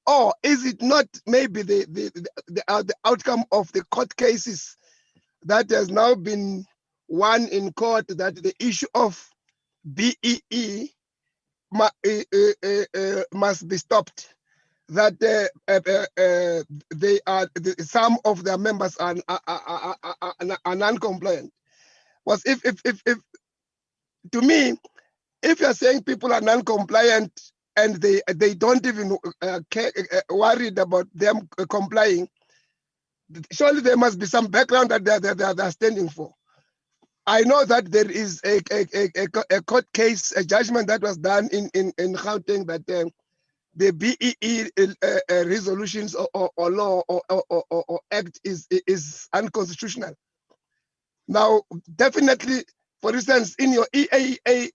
or is it not maybe the outcome of the court cases that has now been won in court, that the issue of BEE must be stopped, that some of their members are non-compliant. Was if to me, if you're saying people are non-compliant and they don't even worried about them complying, surely there must be some background that they're standing for. I know that there is a court case, a judgment that was done in Gauteng that the BEE resolutions or law or act is unconstitutional. Now, definitely, for instance, in your EAAB,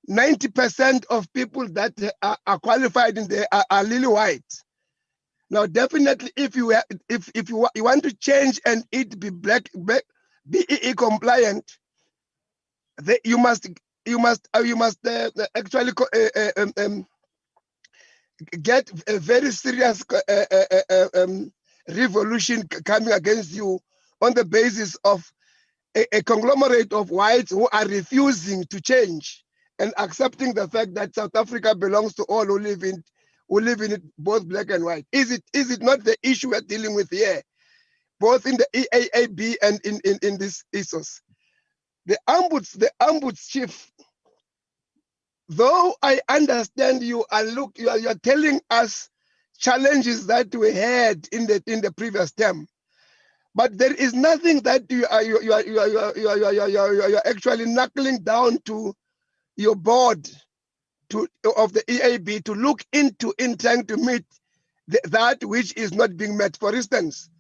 90% of people that are qualified in there are lily white. Now, definitely, if you want to change and it be BEE compliant, you must actually get a very serious revolution coming against you on the basis of a conglomerate of whites who are refusing to change and accepting the fact that South Africa belongs to all who live in it, both black and white. Is it not the issue we're dealing with here, both in the EAAB and in this ISOS? The ombuds chief, though I understand you are telling us challenges that we had in the previous term, but there is nothing that you are actually knuckling down to your board of the EAB to look into in trying to meet that which is not being met. For instance,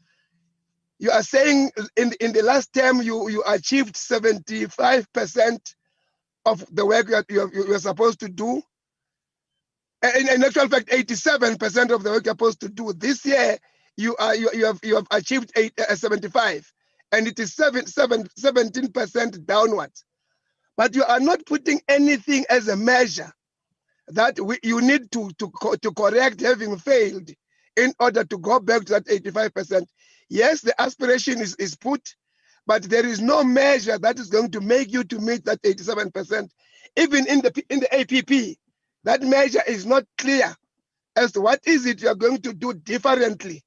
you are saying in the last term you achieved 75% of the work you were supposed to do. In actual fact, 87% of the work you're supposed to do. This year, you have achieved 75, and it is 17% downwards. But you are not putting anything as a measure that you need to correct having failed in order to go back to that 85%. Yes, the aspiration is put, but there is no measure that is going to make you to meet that 87%. Even in the APP, that measure is not clear as to what is it you're going to do differently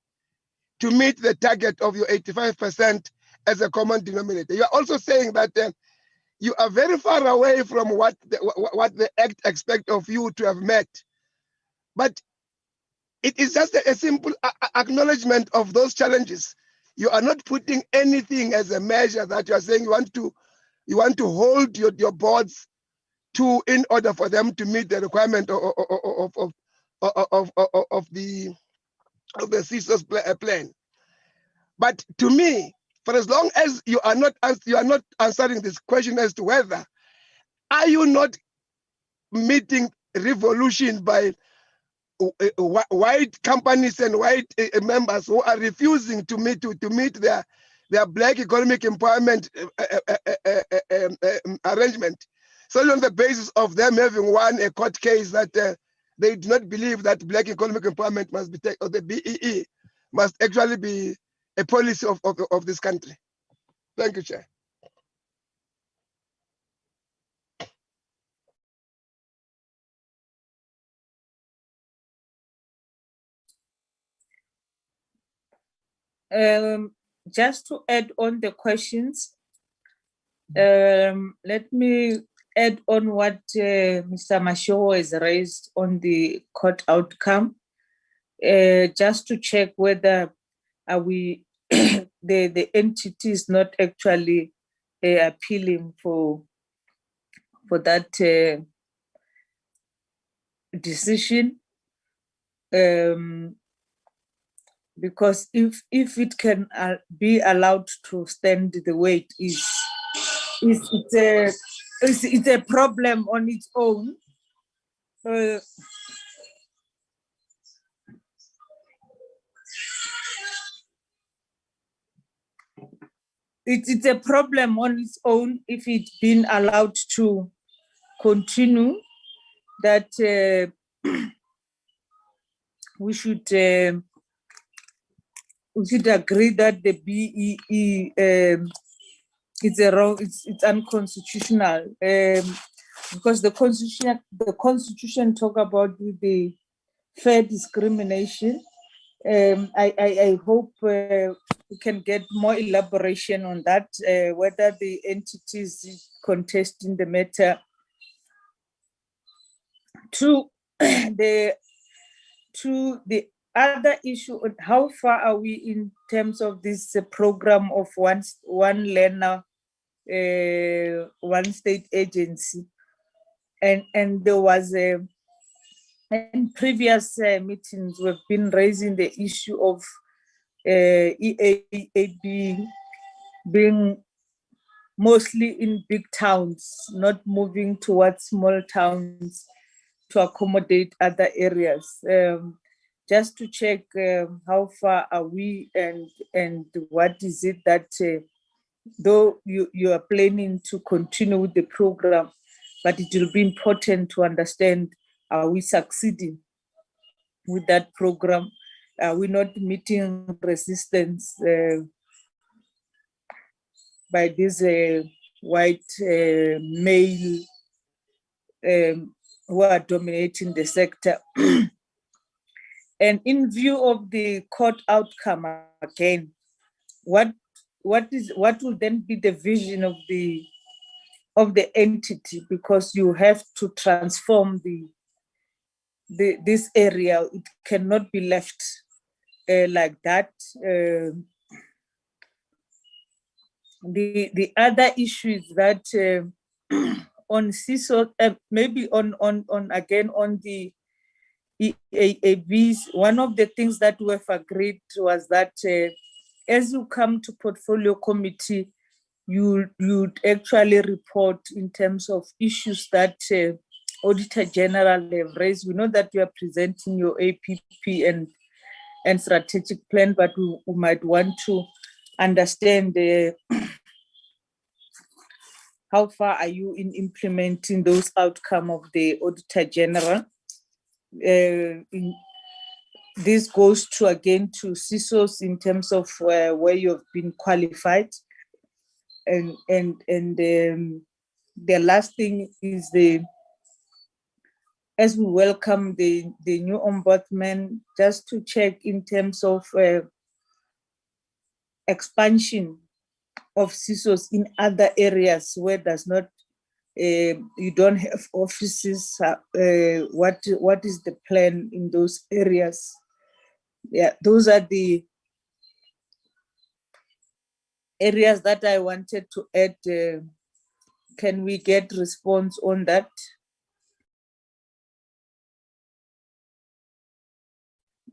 to meet the target of your 85% as a common denominator. You're also saying that you are very far away from what the Act expects of you to have met. But it is just a simple acknowledgement of those challenges. You are not putting anything as a measure that you are saying you want to hold your boards to in order for them to meet the requirement of the CISO's plan. But to me, for as long as you are not answering this question as to whether are you not meeting revolution by white companies and white members who are refusing to meet their Black economic empowerment arrangement, solely on the basis of them having won a court case that they do not believe that Black economic empowerment must be taken, or the BEE must actually be a policy of this country. Thank you, Chair. Just to add on the questions, let me add on what Mr. Mashoho has raised on the court outcome, just to check whether are we the entity is not actually appealing for that decision. Because if it can be allowed to stand the way it is, it's a problem on its own. It's a problem on its own if it's been allowed to continue. That we should agree that the BEE it's unconstitutional, because the constitution talk about the fair discrimination. I hope we can get more elaboration on that, whether the entities contesting the matter to the other issue. How far are we in terms of this program of one learner, one state agency? And there was in previous meetings, we've been raising the issue of EAB being mostly in big towns, not moving towards small towns to accommodate other areas. Just to check how far are we, and what is it that, though you are planning to continue with the program, but it will be important to understand, are we succeeding with that program? Are we not meeting resistance by these white male who are dominating the sector? And in view of the court outcome again, what will then be the vision of the entity? Because you have to transform this area. It cannot be left like that. The other issue is that on CISO, maybe on the EABs, one of the things that we've agreed was that as you come to portfolio committee, you'd actually report in terms of issues that Auditor General have raised. We know that you are presenting your APP and strategic plan, but we might want to understand how far are you in implementing those outcomes of the Auditor General. This goes to again to CISOs in terms of where you've been qualified, and the last thing is as we welcome the new ombudsman, just to check in terms of expansion of CISOs in other areas where does not you don't have offices. What is the plan in those areas? Yeah, those are the areas that I wanted to add. Can we get response on that?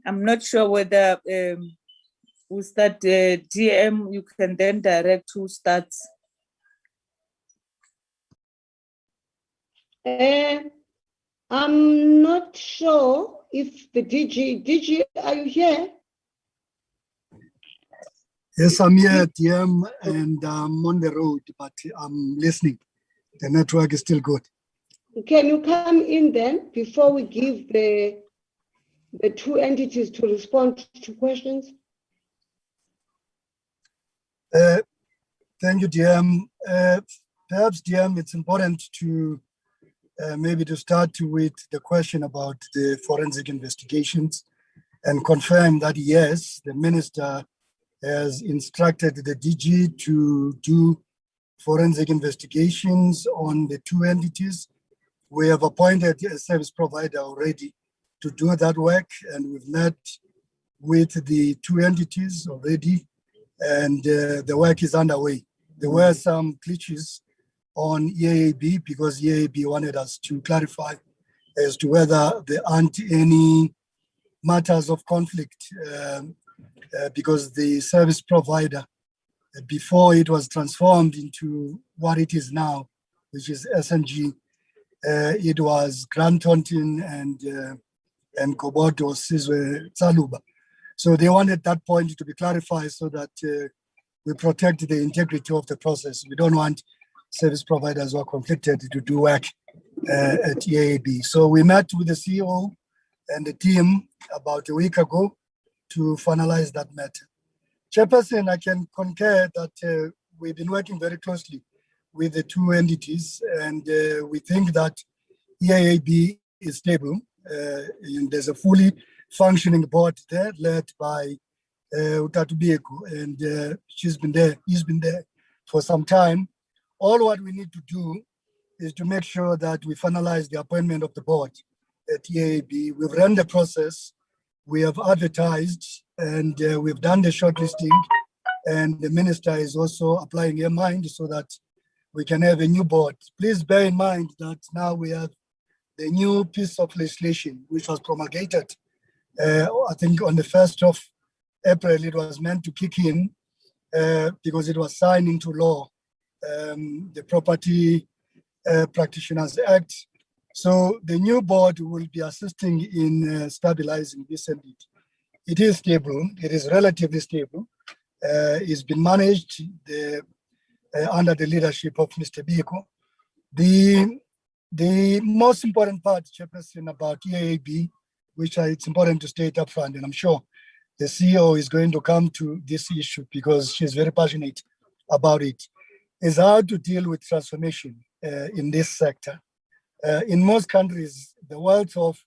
I'm not sure whether we start DM, you can then direct who starts. I'm not sure if the DG, are you here? Yes, I'm here, DM, and I'm on the road, but I'm listening. The network is still good. Can you come in then before we give the two entities to respond to questions? Thank you, DM. Perhaps, DM, it's important to maybe to start with the question about the forensic investigations and confirm that, yes, the minister has instructed the DG to do forensic investigations on the two entities. We have appointed a service provider already to do that work, and we've met with the two entities already, and the work is underway. There were some glitches on EAB because EAB wanted us to clarify as to whether there aren't any matters of conflict because the service provider, before it was transformed into what it is now, which is SNG, it was Grant Thornton and Kobodo Sizwe Tsaluba. So they wanted that point to be clarified so that we protect the integrity of the process. We don't want service providers who are conflicted to do work at EAB. So we met with the CEO and the team about a week ago to finalize that matter. Chairperson, I can concur that we've been working very closely with the two entities, and we think that EAB is stable. And there's a fully functioning board there led by Utatu Bieko, and he's been there for some time. All what we need to do is to make sure that we finalize the appointment of the board at EAB. We've run the process, we have advertised, and we've done the shortlisting, and the minister is also applying her mind so that we can have a new board. Please bear in mind that now we have the new piece of legislation which was promulgated. I think on the 1st of April, it was meant to kick in because it was signed into law, the Property Practitioners Act. So the new board will be assisting in stabilizing this entity. It is stable, it is relatively stable. It's been managed under the leadership of Mr. Biko. The most important part, Chairperson, about EAB, which it's important to state up front, and I'm sure the CEO is going to come to this issue because she's very passionate about it, is how to deal with transformation in this sector. In most countries, the wealth of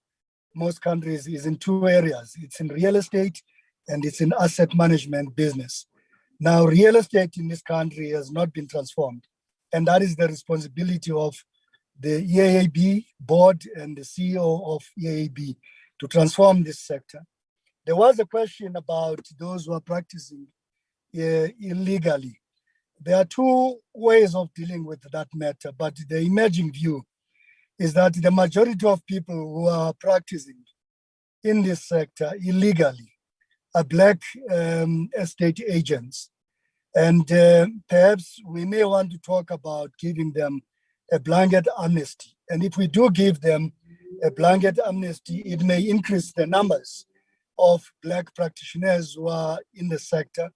most countries is in two areas. It's in real estate and it's in asset management business. Now, real estate in this country has not been transformed, and that is the responsibility of the EAB board and the CEO of EAB to transform this sector. There was a question about those who are practicing illegally. There are two ways of dealing with that matter, but the emerging view is that the majority of people who are practicing in this sector illegally are Black estate agents. And perhaps we may want to talk about giving them a blanket amnesty. And if we do give them a blanket amnesty, it may increase the numbers of Black practitioners who are in the sector.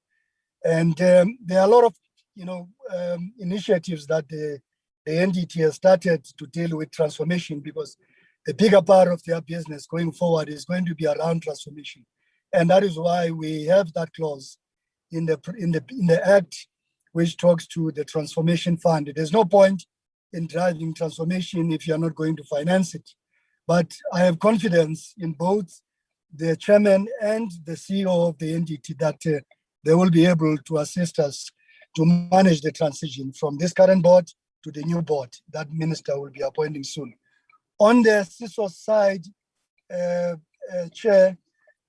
And there are a lot of initiatives that the entity has started to deal with transformation, because the bigger part of their business going forward is going to be around transformation. And that is why we have that clause in the Act, which talks to the transformation fund. There's no point in driving transformation if you're not going to finance it. But I have confidence in both the chairman and the CEO of the entity that they will be able to assist us to manage the transition from this current board to the new board that minister will be appointing soon. On the CISO side, Chair,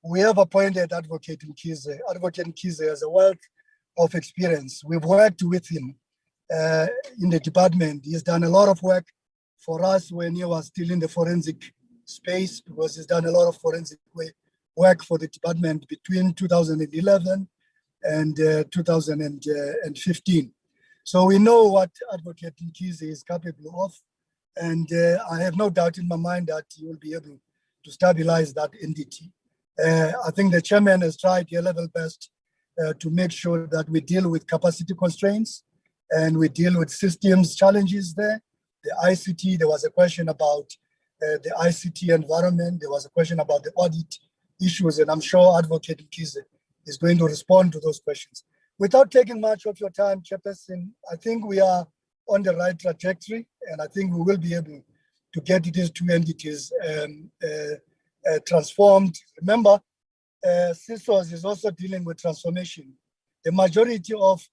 we have appointed Advocate Mkhize. Advocate Mkhize has a wealth of experience. We've worked with him in the department. He's done a lot of work for us when he was still in the forensic space, because he's done a lot of forensic work for the department between 2011 and 2015. So we know what Advocate Mkhize is capable of, and I have no doubt in my mind that he will be able to stabilize that entity. I think the chairman has tried their level best to make sure that we deal with capacity constraints and we deal with systems challenges there. The ICT, there was a question about the ICT environment. There was a question about the audit issues, and I'm sure Advocate Mkhize is going to respond to those questions. Without taking much of your time, Chairperson, I think we are on the right trajectory, and I think we will be able to get these two entities transformed. Remember, CISOS is also dealing with transformation. The majority of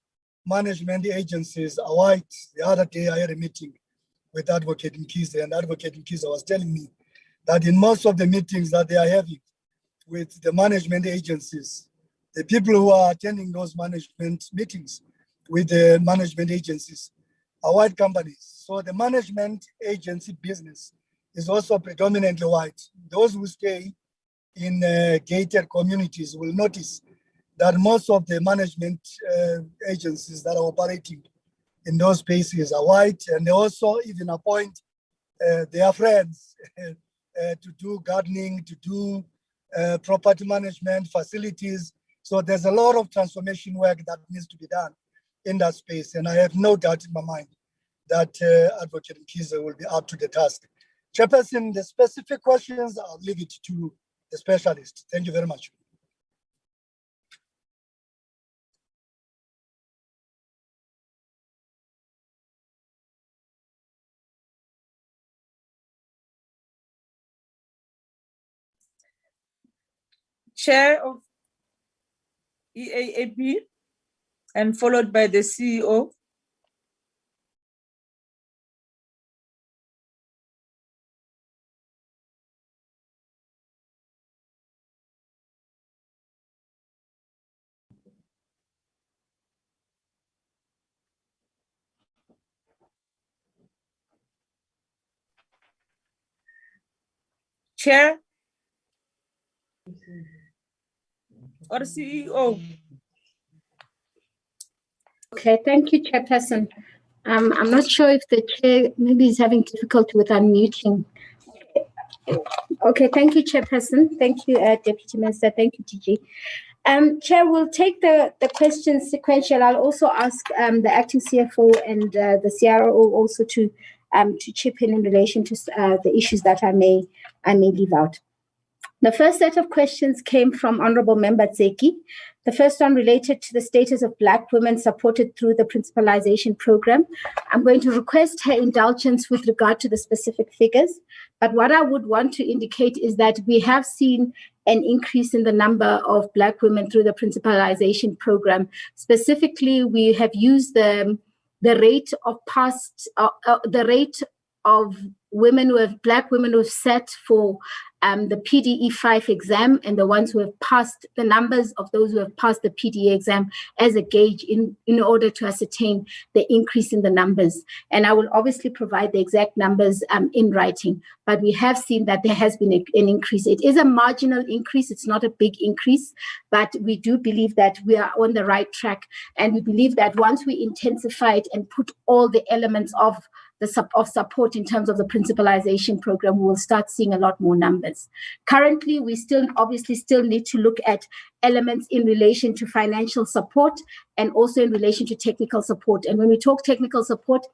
management agencies are white. The other day I had a meeting with Advocate Mkhize, and Advocate Mkhize was telling me that in most of the meetings that they are having with the management agencies, the people who are attending those management meetings with the management agencies are white companies. So the management agency business is also predominantly white. Those who stay in gated communities will notice that most of the management agencies that are operating in those spaces are white, and they also even appoint their friends to do gardening, to do property management, facilities. So there's a lot of transformation work that needs to be done in that space, and I have no doubt in my mind that Advocate Mkhize will be up to the task. Chairperson, the specific questions, I'll leave it to the specialist. Thank you very much. Chair of EAAB, and followed by the CEO. Chair or CEO. Okay, thank you, Chairperson. I'm not sure if the chair maybe is having difficulty with unmuting. Okay, thank you, Chairperson. Thank you, Deputy Minister. Thank you, TG. Chair, we'll take the questions sequential. I'll also ask the acting CFO and the CRO also to chip in relation to the issues that I may leave out. The first set of questions came from Honorable Member Tseki. The first one related to the status of Black women supported through the principalization program. I'm going to request her indulgence with regard to the specific figures, but what I would want to indicate is that we have seen an increase in the number of Black women through the principalization program. Specifically, we have used the rate of Black women who have sat for the PDE 5 exam and the ones who have passed, the numbers of those who have passed the PDE exam as a gauge in order to ascertain the increase in the numbers. And I will obviously provide the exact numbers in writing, but we have seen that there has been an increase. It is a marginal increase. It's not a big increase, but we do believe that we are on the right track. And we believe that once we intensify it and put all the elements of support in terms of the principalization program, we will start seeing a lot more numbers. Currently, we still need to look at elements in relation to financial support and also in relation to technical support. And when we talk technical support,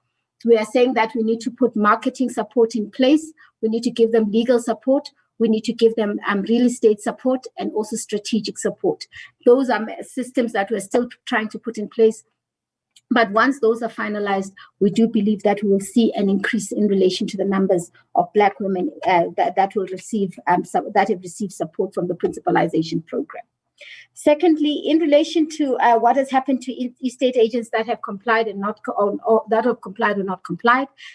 we are saying that we need to put marketing support in place. We need to give them legal support. We need to give them real estate support and also strategic support. Those are systems that we're still trying to put in place. But once those are finalized, we do believe that we will see an increase in relation to the numbers of Black women that have received support from the principalization program. Secondly, in relation to what has happened to estate agents that have complied and not complied,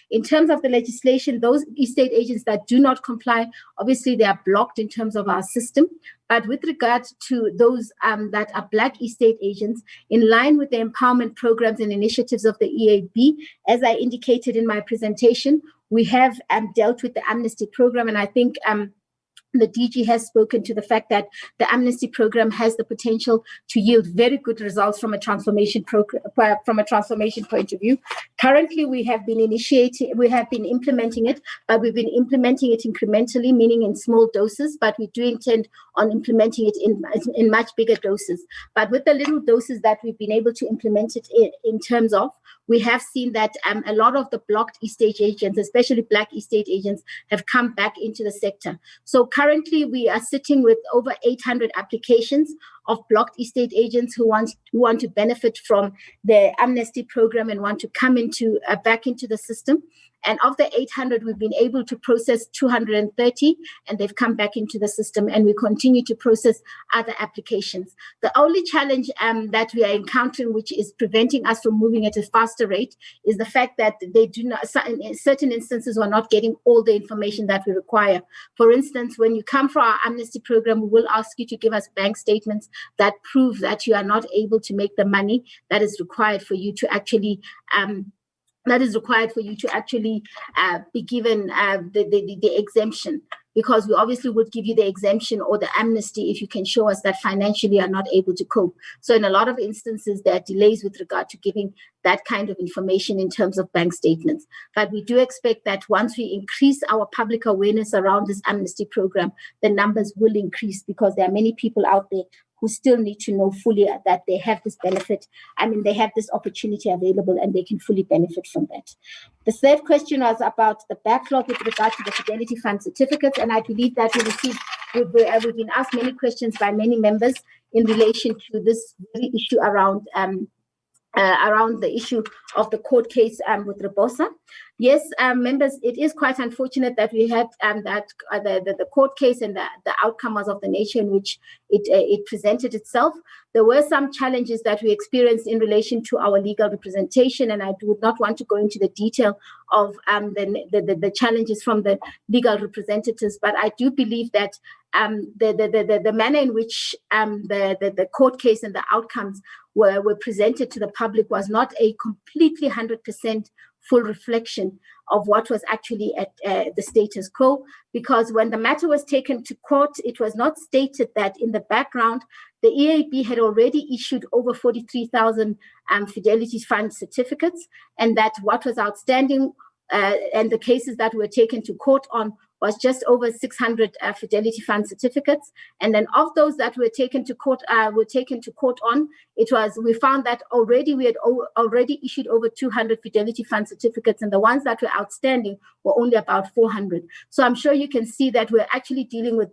in terms of the legislation, those estate agents that do not comply, obviously they are blocked in terms of our system. But with regard to those that are Black estate agents, in line with the empowerment programs and initiatives of the EAB, as I indicated in my presentation, we have dealt with the amnesty program, and I think The DG has spoken to the fact that the amnesty program has the potential to yield very good results from a transformation program, from a transformation point of view. Currently, we have been implementing it, but we've been implementing it incrementally, meaning in small doses. But we do intend on implementing it in much bigger doses. But with the little doses that we've been able to implement it in terms of, we have seen that a lot of the blocked estate agents, especially Black estate agents, have come back into the sector. So currently, we are sitting with over 800 applications of blocked estate agents who want to benefit from the amnesty program and want to come into back into the system. And of the 800, we've been able to process 230, and they've come back into the system, and we continue to process other applications. The only challenge that we are encountering, which is preventing us from moving at a faster rate, is the fact that they do not, in certain instances, we're not getting all the information that we require. For instance, when you come for our amnesty program, we will ask you to give us bank statements that prove that you are not able to make the money that is required for you to actually be given the exemption, because we obviously would give you the exemption or the amnesty if you can show us that financially are not able to cope. So in a lot of instances, there are delays with regard to giving that kind of information in terms of bank statements. But we do expect that once we increase our public awareness around this amnesty program, the numbers will increase, because there are many people out there who still need to know fully that they have this benefit. I mean, they have this opportunity available and they can fully benefit from that. The third question was about the backlog with regard to the Fidelity Fund certificates. And I believe that we've been asked many questions by many members in relation to this very issue around the issue of the court case with Rebosa. Yes, members, it is quite unfortunate that we had the court case and the outcome was of the nature in which it presented itself. There were some challenges that we experienced in relation to our legal representation, and I would not want to go into the detail of the challenges from the legal representatives, but I do believe that the manner in which the court case and the outcomes were presented to the public was not a completely 100% full reflection of what was actually at the status quo, because when the matter was taken to court, it was not stated that in the background, the EAB had already issued over 43,000 Fidelity Fund certificates, and that what was outstanding and the cases that were taken to court on was just over 600 Fidelity Fund certificates. And then of those that were taken to court on, we found that already we had already issued over 200 Fidelity Fund certificates, and the ones that were outstanding were only about 400. So I'm sure you can see that we're actually dealing with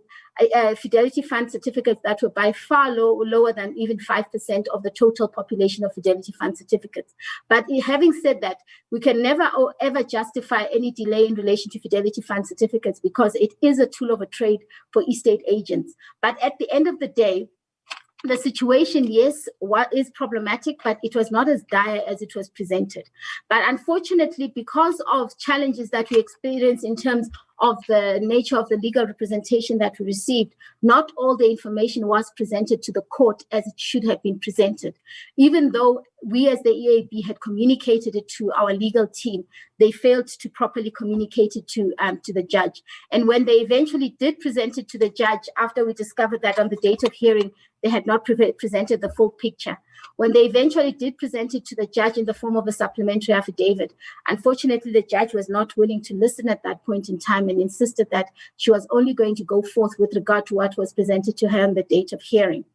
Fidelity Fund certificates that were by far lower than even 5% of the total population of Fidelity Fund certificates. But having said that, we can never ever justify any delay in relation to Fidelity Fund certificates, because it is a tool of a trade for estate agents. But at the end of the day, the situation, yes, is problematic, but it was not as dire as it was presented. But unfortunately, because of challenges that we experienced in terms of the nature of the legal representation that we received, not all the information was presented to the court as it should have been presented. Even though we as the EAB had communicated it to our legal team, they failed to properly communicate it to the judge. And when they eventually did present it to the judge, after we discovered that on the date of hearing, they had not presented the full picture. When they eventually did present it to the judge in the form of a supplementary affidavit, unfortunately, the judge was not willing to listen at that point in time and insisted that she was only going to go forth with regard to what was presented to her on the date of hearing.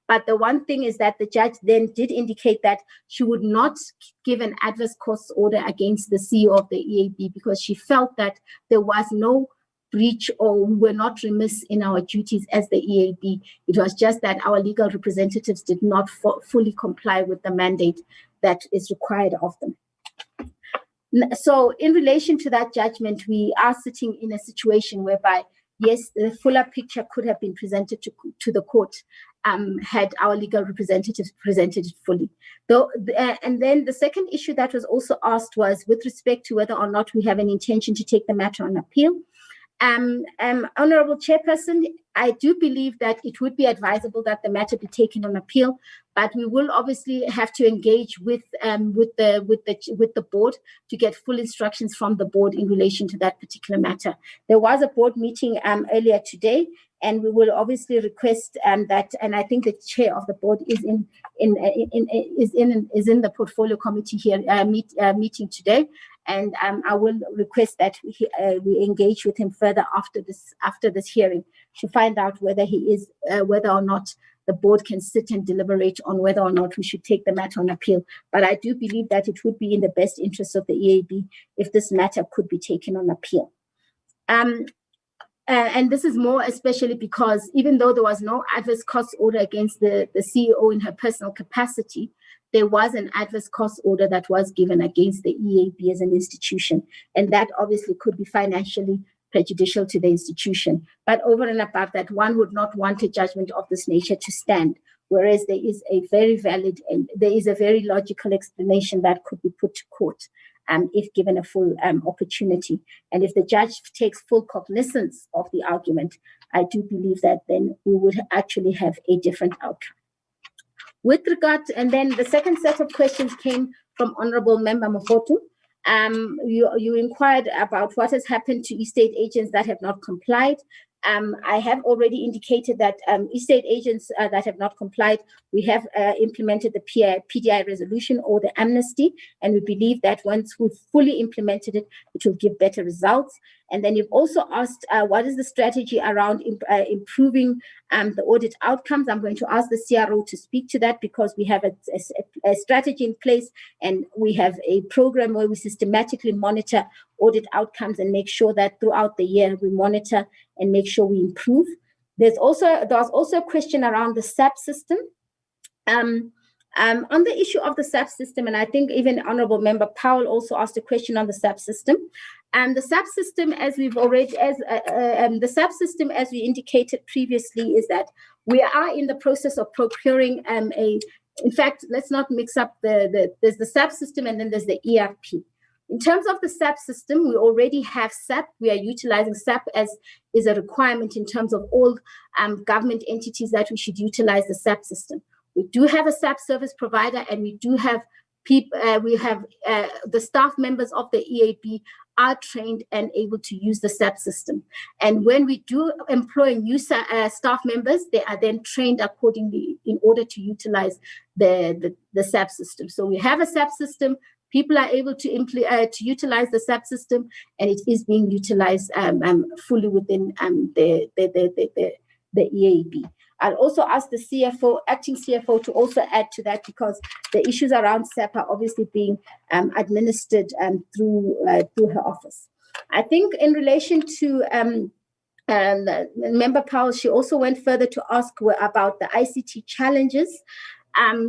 But the one thing is that the judge then did indicate that she would not give an adverse course order against the CEO of the EAB, because she felt that there was no breach or we were not remiss in our duties as the EAB. It was just that our legal representatives did not fully comply with the mandate that is required of them. So in relation to that judgment, we are sitting in a situation whereby, yes, the fuller picture could have been presented to the court had our legal representatives presented it fully. And then the second issue that was also asked was with respect to whether or not we have an intention to take the matter on appeal. Honorable Chairperson, I do believe that it would be advisable that the matter be taken on appeal, but we will obviously have to engage with the board to get full instructions from the board in relation to that particular matter. There was a board meeting earlier today, and we will obviously request that, and I think the chair of the board is in the portfolio committee here meeting today. And I will request that we engage with him further after this hearing to find out whether whether or not the board can sit and deliberate on whether or not we should take the matter on appeal. But I do believe that it would be in the best interest of the EAB if this matter could be taken on appeal. And this is more especially because even though there was no adverse cost order against the CEO in her personal capacity, there was an adverse cost order that was given against the EAB as an institution. And that obviously could be financially prejudicial to the institution. But over and above that, one would not want a judgment of this nature to stand, whereas there is a very valid and there is a very logical explanation that could be put to court if given a full opportunity. And if the judge takes full cognizance of the argument, I do believe that then we would actually have a different outcome. With regard, and then the second set of questions came from Honorable Member Mofotu. You inquired about what has happened to estate agents that have not complied. I have already indicated that estate agents that have not complied, we have implemented the PDI resolution or the amnesty, and we believe that once we've fully implemented it, it will give better results. And then you've also asked what is the strategy around improving the audit outcomes. I'm going to ask the CRO to speak to that because we have a strategy in place, and we have a program where we systematically monitor audit outcomes and make sure that throughout the year we monitor and make sure we improve. There's also a question around the SAP system. On the issue of the SAP system, and I think even Honourable Member Powell also asked a question on the SAP system. The SAP system, as we've already, the SAP system, as we indicated previously, is that we are in the process of procuring in fact, let's not mix up there's the SAP system and then there's the ERP. In terms of the SAP system, we already have SAP. We are utilizing SAP as is a requirement in terms of all government entities that we should utilize the SAP system. We do have a SAP service provider, and we do have people. We have the staff members of the EAB are trained and able to use the SAP system. And when we do employ new staff members, they are then trained accordingly in order to utilize the SAP system. So we have a SAP system. People are able to utilize the SAP system, and it is being utilized fully within the EAB. I'll also ask the CFO, acting CFO, to also add to that because the issues around SAP are obviously being administered through her office. I think in relation to Member Powell, she also went further to ask about the ICT challenges.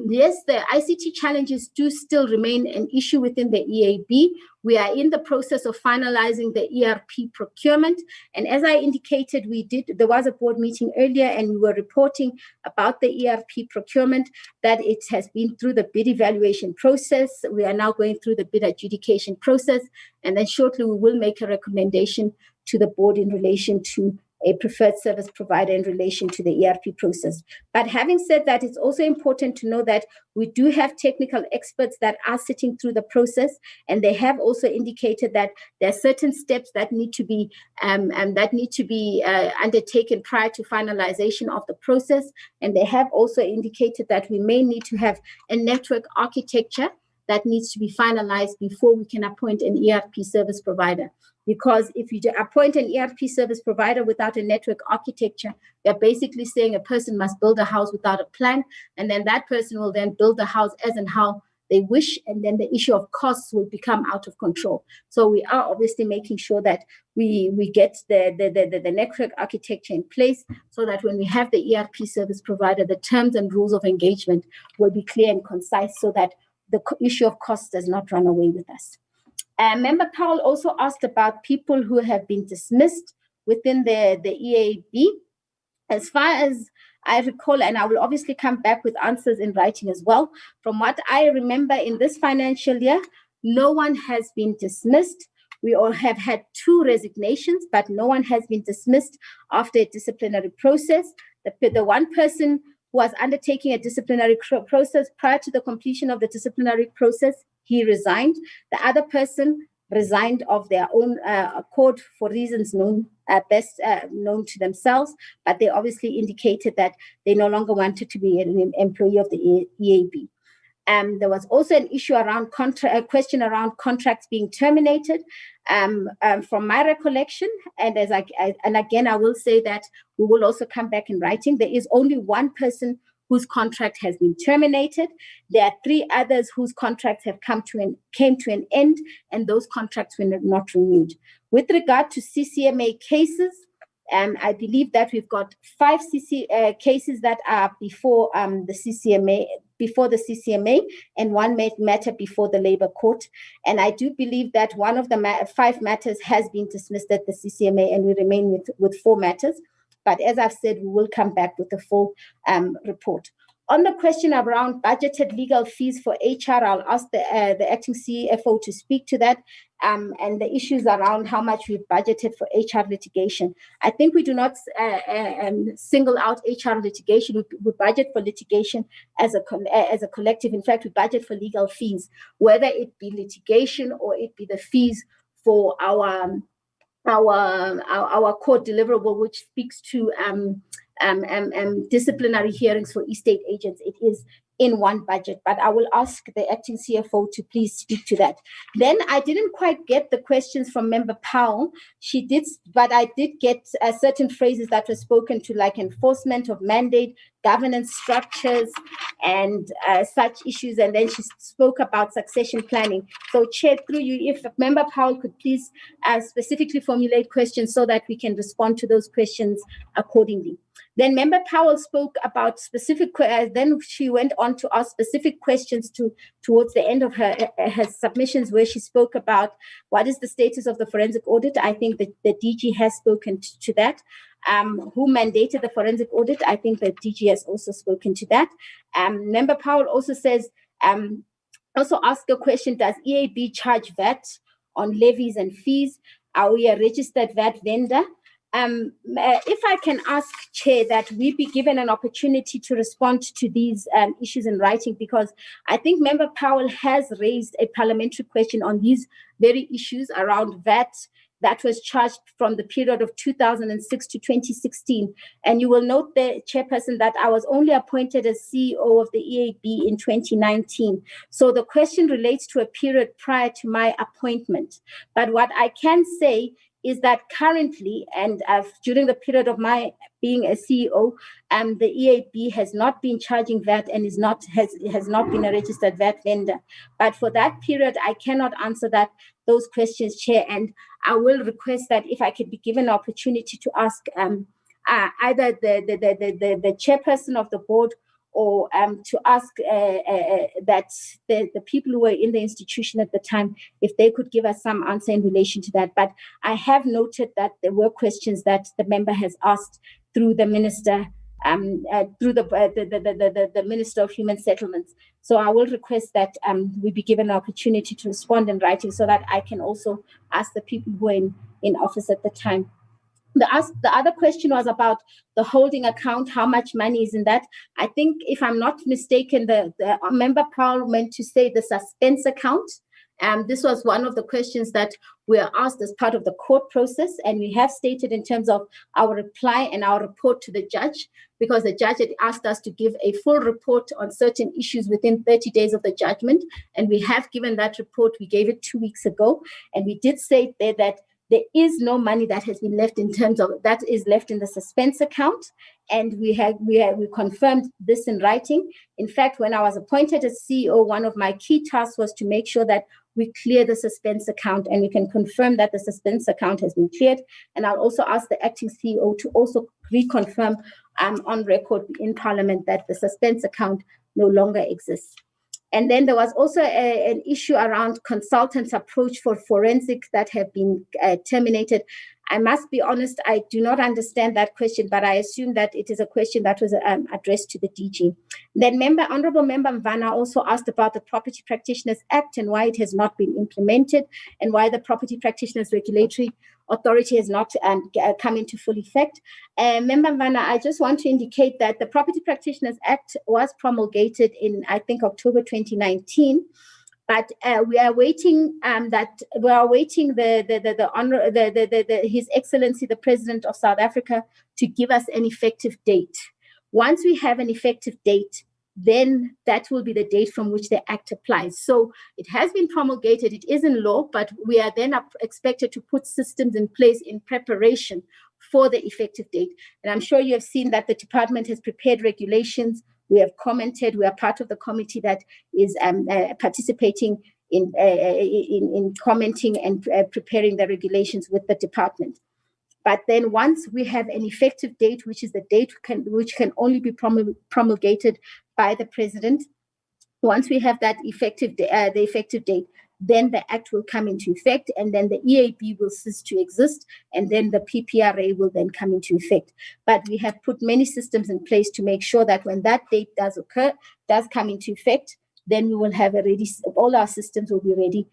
Yes, the ICT challenges do still remain an issue within the EAB. We are in the process of finalizing the ERP procurement. And as I indicated, there was a board meeting earlier, and we were reporting about the ERP procurement, that it has been through the bid evaluation process. We are now going through the bid adjudication process. And then shortly, we will make a recommendation to the board in relation to a preferred service provider in relation to the ERP process. But having said that, it's also important to know that we do have technical experts that are sitting through the process, and they have also indicated that there are certain steps that need to be undertaken prior to finalization of the process. And they have also indicated that we may need to have a network architecture that needs to be finalized before we can appoint an ERP service provider. Because if you appoint an ERP service provider without a network architecture, they're basically saying a person must build a house without a plan, and then that person will then build the house as and how they wish, and then the issue of costs will become out of control. So we are obviously making sure that we get the network architecture in place so that when we have the ERP service provider, the terms and rules of engagement will be clear and concise so that the issue of cost does not run away with us. Member Powell also asked about people who have been dismissed within the EAB. As far as I recall, and I will obviously come back with answers in writing as well, from what I remember in this financial year, no one has been dismissed. We all have had 2 resignations, but no one has been dismissed after a disciplinary process. The one person who was undertaking a disciplinary process prior to the completion of the disciplinary process, he resigned. The other person resigned of their own accord for reasons best known to themselves, but they obviously indicated that they no longer wanted to be an employee of the EAB. There was also an issue around a question around contracts being terminated. From my recollection, and again, I will say that we will also come back in writing. There is only one person whose contract has been terminated. There are 3 others whose contracts have came to an end, and those contracts were not renewed. With regard to CCMA cases, I believe that we've got 5 cases that are before the CCMA, and 1 matter before the Labour Court. And I do believe that one of the 5 matters has been dismissed at the CCMA, and we remain with 4 matters. But as I've said, we will come back with a full report. On the question around budgeted legal fees for HR, I'll ask the acting CFO to speak to that, and the issues around how much we've budgeted for HR litigation. I think we do not single out HR litigation. We budget for litigation as a collective. In fact, we budget for legal fees, whether it be litigation or it be the fees for our court deliverable, which speaks to disciplinary hearings for estate agents. It is in one budget, but I will ask the acting CFO to please speak to that. Then I didn't quite get the questions from Member Powell. She did, but I did get certain phrases that were spoken to, like enforcement of mandate, governance structures, and such issues. And then she spoke about succession planning. So, Chair, through you, if Member Powell could please specifically formulate questions so that we can respond to those questions accordingly. Then Member Powell spoke about specific, then she went on to ask specific questions towards the end of her submissions, where she spoke about what is the status of the forensic audit. I think that the DG has spoken to that. Who mandated the forensic audit? I think the DG has also spoken to that. Member Powell also says, also asked a question, does EAB charge VAT on levies and fees? Are we a registered VAT vendor? If I can ask, Chair, that we be given an opportunity to respond to these issues in writing, because I think Member Powell has raised a parliamentary question on these very issues around VAT that was charged from the period of 2006 to 2016. And you will note there, Chairperson, that I was only appointed as CEO of the EAB in 2019. So the question relates to a period prior to my appointment. But what I can say is that currently, and during the period of my being a CEO, the EAB has not been charging VAT and has not been a registered VAT vendor. But for that period, I cannot answer those questions, Chair, and I will request that if I could be given an opportunity to ask either the chairperson of the board or to ask that the people who were in the institution at the time, if they could give us some answer in relation to that. But I have noted that there were questions that the member has asked through the minister, through the Minister of Human Settlements. So I will request that we be given an opportunity to respond in writing so that I can also ask the people who were in office at the time. The other question was about the holding account, how much money is in that. I think, if I'm not mistaken, the Member Powell meant to say the suspense account. This was one of the questions that were asked as part of the court process, and we have stated in terms of our reply and our report to the judge, because the judge had asked us to give a full report on certain issues within 30 days of the judgment, and we have given that report. We gave it 2 weeks ago, and we did say there that there is no money that has been left in terms of that is left in the suspense account, and we confirmed this in writing. In fact, when I was appointed as CEO, one of my key tasks was to make sure that we clear the suspense account, and we can confirm that the suspense account has been cleared. And I'll also ask the acting CEO to also reconfirm on record in Parliament that the suspense account no longer exists. And then there was also an issue around consultants' approach for forensic that have been terminated. I must be honest, I do not understand that question, but I assume that it is a question that was addressed to the DG. Then Honorable Member Mvana also asked about the Property Practitioners Act and why it has not been implemented and why the Property Practitioners Regulatory Authority has not come into full effect. Member Mvana, I just want to indicate that the Property Practitioners Act was promulgated in, I think, October 2019. But we are waiting His Excellency the President of South Africa to give us an effective date. Once we have an effective date, then that will be the date from which the act applies. So it has been promulgated, it is in law, but we are then expected to put systems in place in preparation for the effective date. And I'm sure you have seen that the department has prepared regulations. We have commented. We are part of the committee that is participating in commenting and preparing the regulations with the department. But then once we have an effective date, which is the date which can only be promulgated by the president, once we have that effective the effective date, then the act will come into effect, and then the EAB will cease to exist, and then the PPRA will then come into effect. But we have put many systems in place to make sure that when that date does come into effect, then we will have already, all our systems will be ready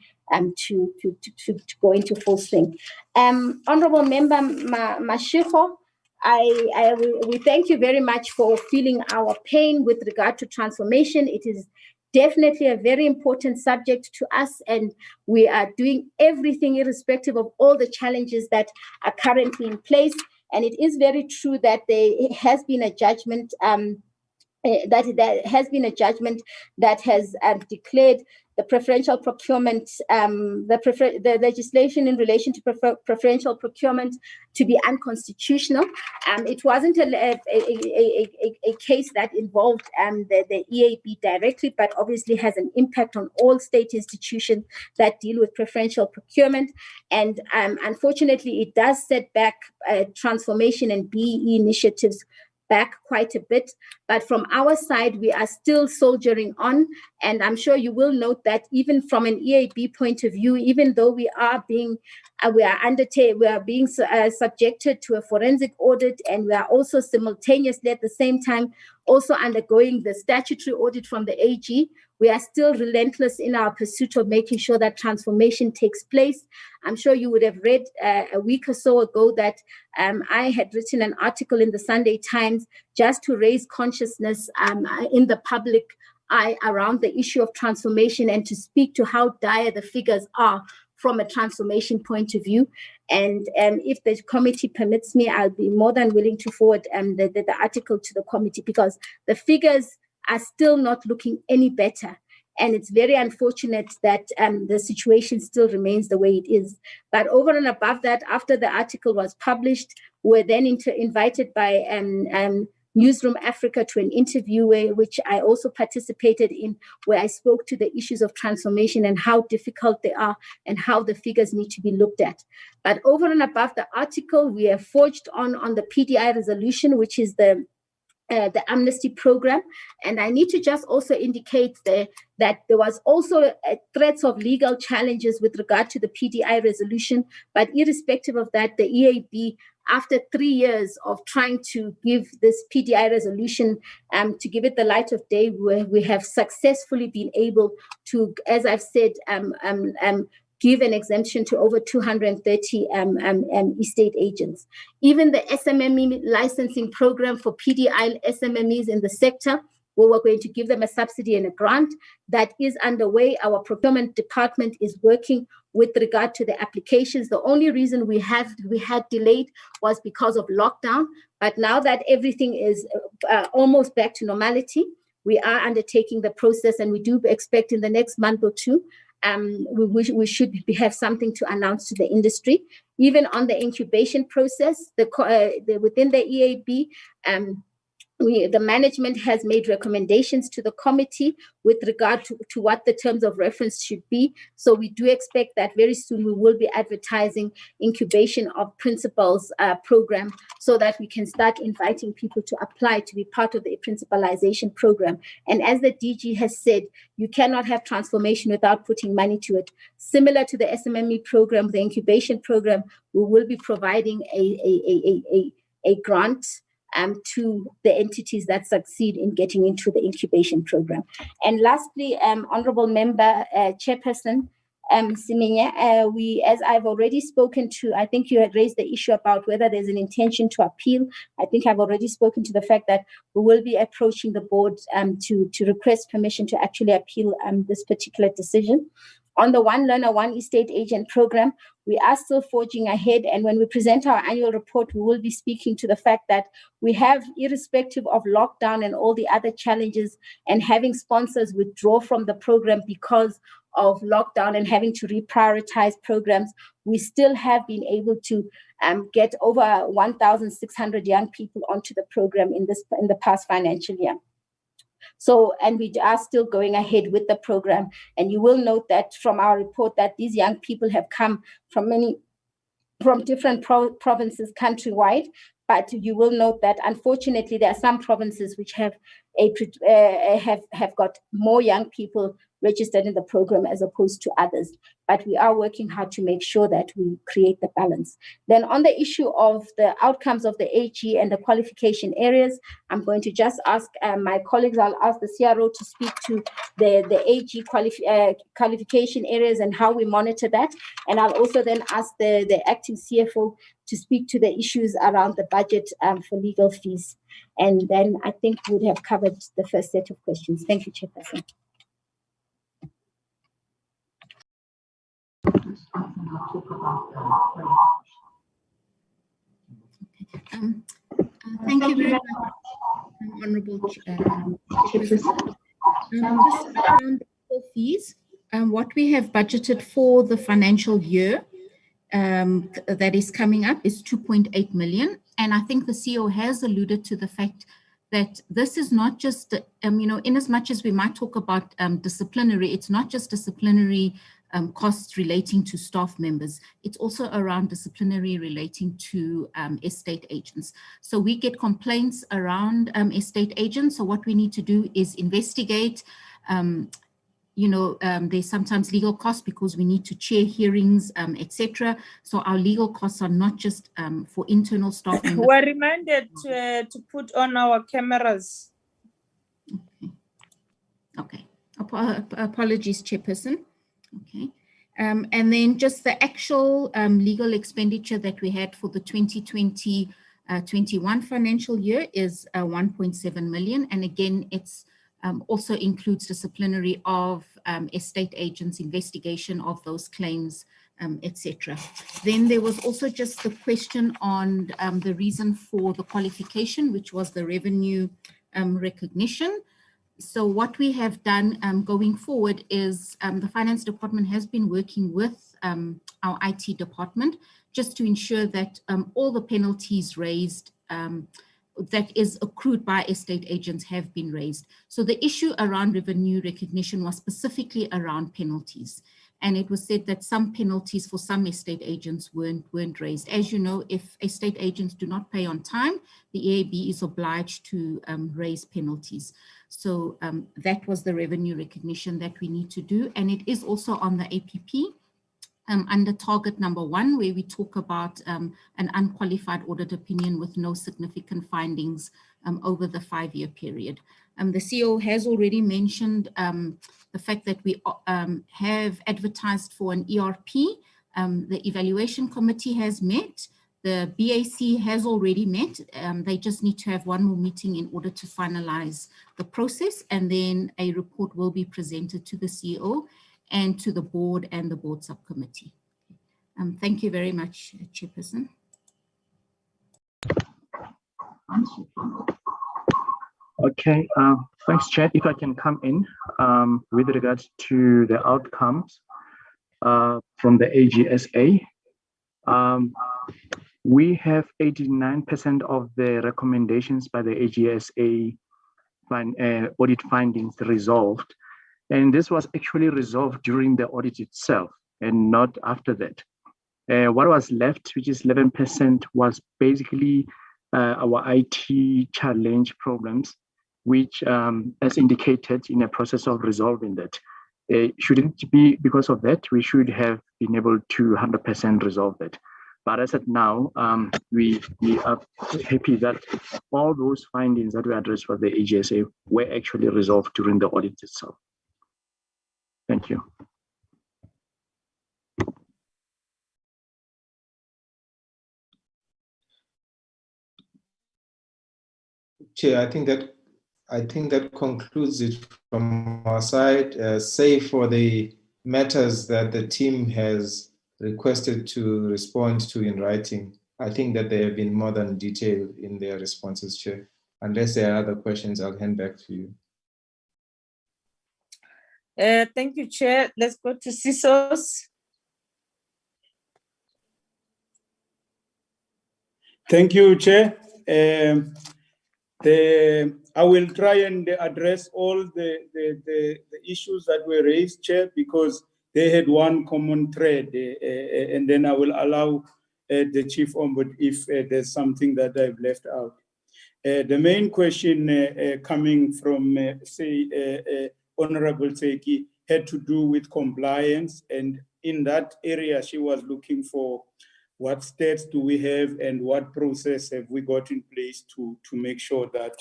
to go into full swing. Honorable Member Mashiko, we thank you very much for feeling our pain with regard to transformation. It is definitely a very important subject to us, and we are doing everything irrespective of all the challenges that are currently in place. And it is very true that there has been a judgment that has declared the preferential procurement, the legislation in relation to preferential procurement to be unconstitutional. It wasn't a case that involved the EAB directly, but obviously has an impact on all state institutions that deal with preferential procurement. And unfortunately, it does set back transformation and BEE initiatives back quite a bit, but from our side, we are still soldiering on. And I'm sure you will note that even from an EAB point of view, even though we are being subjected to a forensic audit, and we are also simultaneously at the same time also undergoing the statutory audit from the AG, we are still relentless in our pursuit of making sure that transformation takes place. I'm sure you would have read a week or so ago that I had written an article in the Sunday Times just to raise consciousness in the public eye around the issue of transformation and to speak to how dire the figures are from a transformation point of view. And if the committee permits me, I'll be more than willing to forward the article to the committee, because the figures are still not looking any better. And it's very unfortunate that the situation still remains the way it is. But over and above that, after the article was published, we're then invited by Newsroom Africa to an interview which I also participated in, where I spoke to the issues of transformation and how difficult they are and how the figures need to be looked at. But over and above the article, we have forged on the PDI resolution, which is the amnesty program. And I need to just also indicate that there was also threats of legal challenges with regard to the PDI resolution. But irrespective of that, the EAB, after 3 years of trying to give this PDI resolution, to give it the light of day, we have successfully been able to, as I've said, give an exemption to over 230 estate agents. Even the SMME licensing program for PDI SMMEs in the sector, where we're going to give them a subsidy and a grant, that is underway. Our procurement department is working with regard to the applications. The only reason we had delayed was because of lockdown. But now that everything is almost back to normality, we are undertaking the process, and we do expect in the next month or two, we should have something to announce to the industry. Even on the incubation process, within the EAB, the management has made recommendations to the committee with regard to what the terms of reference should be. So we do expect that very soon we will be advertising incubation of principals program so that we can start inviting people to apply to be part of the principalization program. And as the DG has said, you cannot have transformation without putting money to it. Similar to the SMME program, the incubation program, we will be providing a grant to the entities that succeed in getting into the incubation program. And lastly, Honorable Member Chairperson Siminya, as I've already spoken to, I think you had raised the issue about whether there's an intention to appeal. I think I've already spoken to the fact that we will be approaching the board to request permission to actually appeal this particular decision. On the One Learner, One Estate Agent program, we are still forging ahead. And when we present our annual report, we will be speaking to the fact that we have, irrespective of lockdown and all the other challenges, and having sponsors withdraw from the program because of lockdown and having to reprioritize programs, we still have been able to get over 1,600 young people onto the program in the past financial year. So, and we are still going ahead with the program. And you will note that from our report that these young people have come from different provinces countrywide. But you will note that unfortunately there are some provinces which have got more young people registered in the program as opposed to others. But we are working hard to make sure that we create the balance. Then on the issue of the outcomes of the AG and the qualification areas, I'm going to just ask my colleagues, I'll ask the CRO to speak to the AG qualification areas and how we monitor that. And I'll also then ask the acting CFO to speak to the issues around the budget for legal fees. And then I think we'd have covered the first set of questions. Thank you, Chairperson. Thank you very much, Honourable Chairperson. Just around the legal fees, what we have budgeted for the financial year that is coming up is 2.8 million. And I think the CEO has alluded to the fact that this is not just, in as much as we might talk about disciplinary, it's not just disciplinary costs relating to staff members. It's also around disciplinary relating to estate agents. So we get complaints around estate agents. So what we need to do is investigate. There's sometimes legal costs because we need to chair hearings, etc. So our legal costs are not just for internal staff members. We're reminded to put on our cameras. Okay. Apologies, Chairperson. Okay. And then just the actual legal expenditure that we had for the 2020-21 financial year is 1.7 million. And again, it's also includes disciplinary of estate agents, investigation of those claims, etc. Then there was also just the question on the reason for the qualification, which was the revenue recognition. So what we have done going forward is the finance department has been working with our IT department just to ensure that all the penalties raised that is accrued by estate agents have been raised. So the issue around revenue recognition was specifically around penalties. And it was said that some penalties for some estate agents weren't raised. As you know, if estate agents do not pay on time, the EAB is obliged to raise penalties. So that was the revenue recognition that we need to do. And it is also on the APP under target number 1, where we talk about an unqualified audit opinion with no significant findings over the 5-year period. The CEO has already mentioned the fact that we have advertised for an ERP. The evaluation committee has met. The BAC has already met. They just need to have one more meeting in order to finalize the process, and then a report will be presented to the CEO and to the board and the board subcommittee. Thank you very much, Chairperson. Okay, thanks, Chair. If I can come in with regards to the outcomes from the AGSA. we have 89% of the recommendations by the AGSA audit findings resolved. And this was actually resolved during the audit itself and not after that. What was left, which is 11%, was basically our IT challenge problems, which, as indicated, in a process of resolving that. Shouldn't be because of that, we should have been able to 100% resolve that. But as of now, we are happy that all those findings that we addressed for the AGSA were actually resolved during the audit itself. Thank you. Chair, I think that concludes it from our side, save for the matters that the team has requested to respond to in writing. I think that they have been more than detailed in their responses, Chair. Unless there are other questions, I'll hand back to you. Thank you, Chair. Let's go to CISOs. Thank you, Chair. I will try and address all the issues that were raised, Chair, because they had one common thread, and then I will allow the Chief Ombudsman if there's something that I've left out. The main question coming from, Honorable Seki had to do with compliance, and in that area, she was looking for what stats do we have and what process have we got in place to make sure that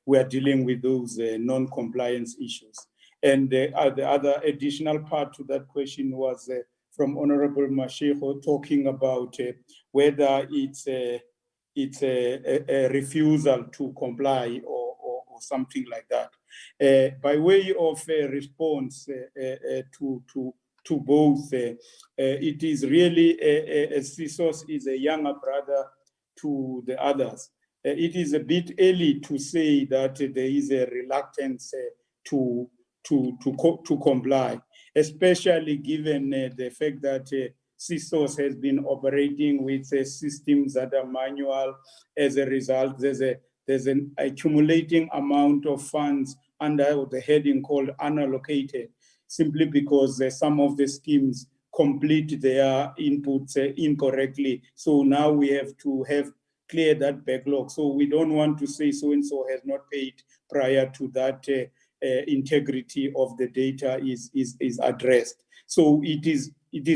we are dealing with those non-compliance issues. And the other additional part to that question was from Honorable Mashego talking about whether it's a refusal to comply or something like that. By way of a response to both, it is really CISOS is a younger brother to the others. It is a bit early to say that there is a reluctance to comply, especially given the fact that CISOS has been operating with systems that are manual. As a result, there's an accumulating amount of funds under the heading called unallocated, simply because some of the schemes complete their inputs incorrectly. So now we have to clear that backlog. So we don't want to say so-and-so has not paid prior to that integrity of the data is addressed. So it is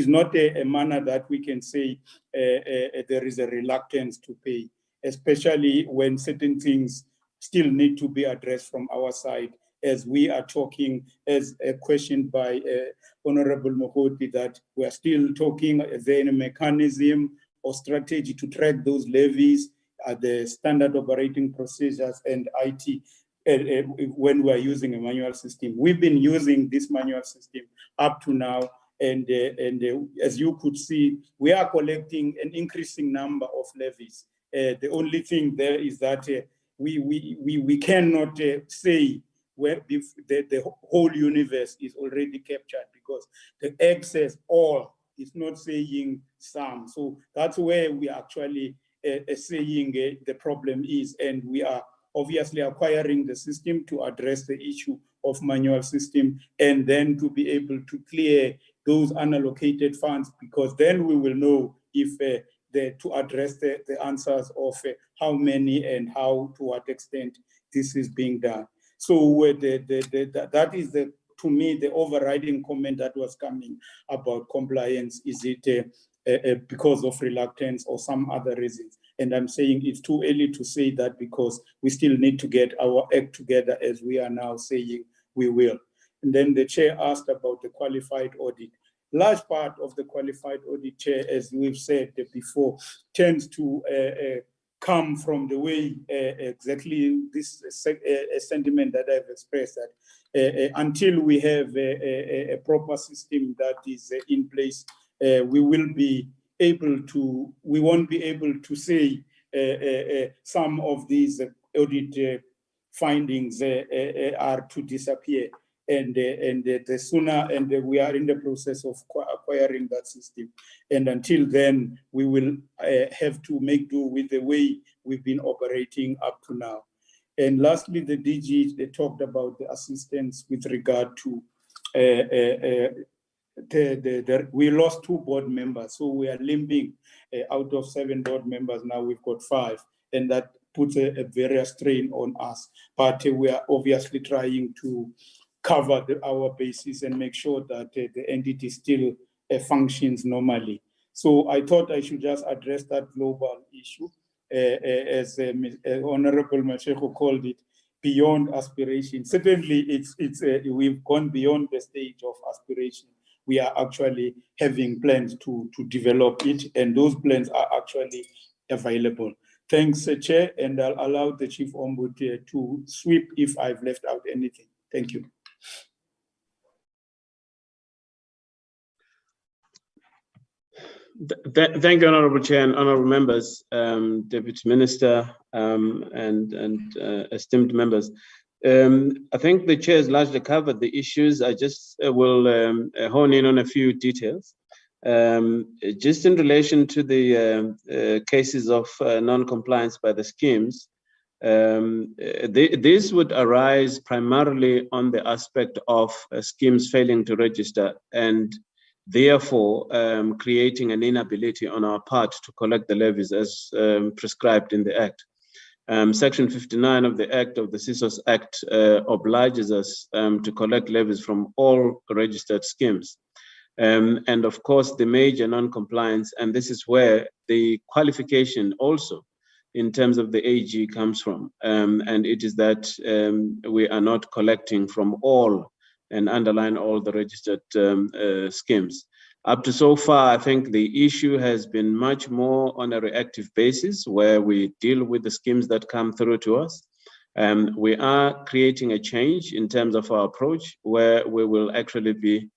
not a manner that we can say there is a reluctance to pay, especially when certain things still need to be addressed from our side, as we are talking, as questioned by Honorable Mohoti, that we are still talking, is there a mechanism or strategy to track those levies, the standard operating procedures and IT when we are using a manual system. We've been using this manual system up to now, and as you could see, we are collecting an increasing number of levies. The only thing there is that we cannot say where the whole universe is already captured, because the excess all is not saying some. So that's where we are actually saying the problem is, and we are obviously acquiring the system to address the issue of manual system, and then to be able to clear those unallocated funds, because then we will know if to address the answers of how many and how, to what extent this is being done. So that is, to me, the overriding comment that was coming about compliance. Is it because of reluctance or some other reasons? And I'm saying it's too early to say that, because we still need to get our act together, as we are now saying we will. And then the chair asked about the qualified audit. Large part of the qualified audit, Chair, as we've said before, tends to come from the way exactly this sentiment that I've expressed, that until we have a proper system that is in place, we won't be able to say some of these audit findings are to disappear. and the sooner, and we are in the process of acquiring that system. And until then, we will have to make do with the way we've been operating up to now. And lastly, the DG, they talked about the assistance with regard to we lost 2 board members, so we are limping out of 7 board members. Now we've got 5, and that puts a various strain on us. But we are obviously trying to cover our bases and make sure that the entity still functions normally. So I thought I should just address that global issue, as Honorable Mashego called it, beyond aspiration. Certainly, we've gone beyond the stage of aspiration. We are actually having plans to develop it, and those plans are actually available. Thanks, Chair, and I'll allow the Chief Ombudsman to sweep if I've left out anything. Thank you. Thank you, Honorable Chair and Honorable Members, Deputy Minister, and esteemed members. I think the Chair has largely covered the issues. I just will hone in on a few details. Just in relation to the cases of non-compliance by the schemes, this would arise primarily on the aspect of schemes failing to register and therefore creating an inability on our part to collect the levies as prescribed in the Act. Section 59 of the Act of the CISOS Act obliges us to collect levies from all registered schemes. And of course, the major non-compliance, and this is where the qualification also in terms of the AG comes from. And it is that we are not collecting from all and underline all the registered schemes. Up to so far, I think the issue has been much more on a reactive basis where we deal with the schemes that come through to us. We are creating a change in terms of our approach where we will actually be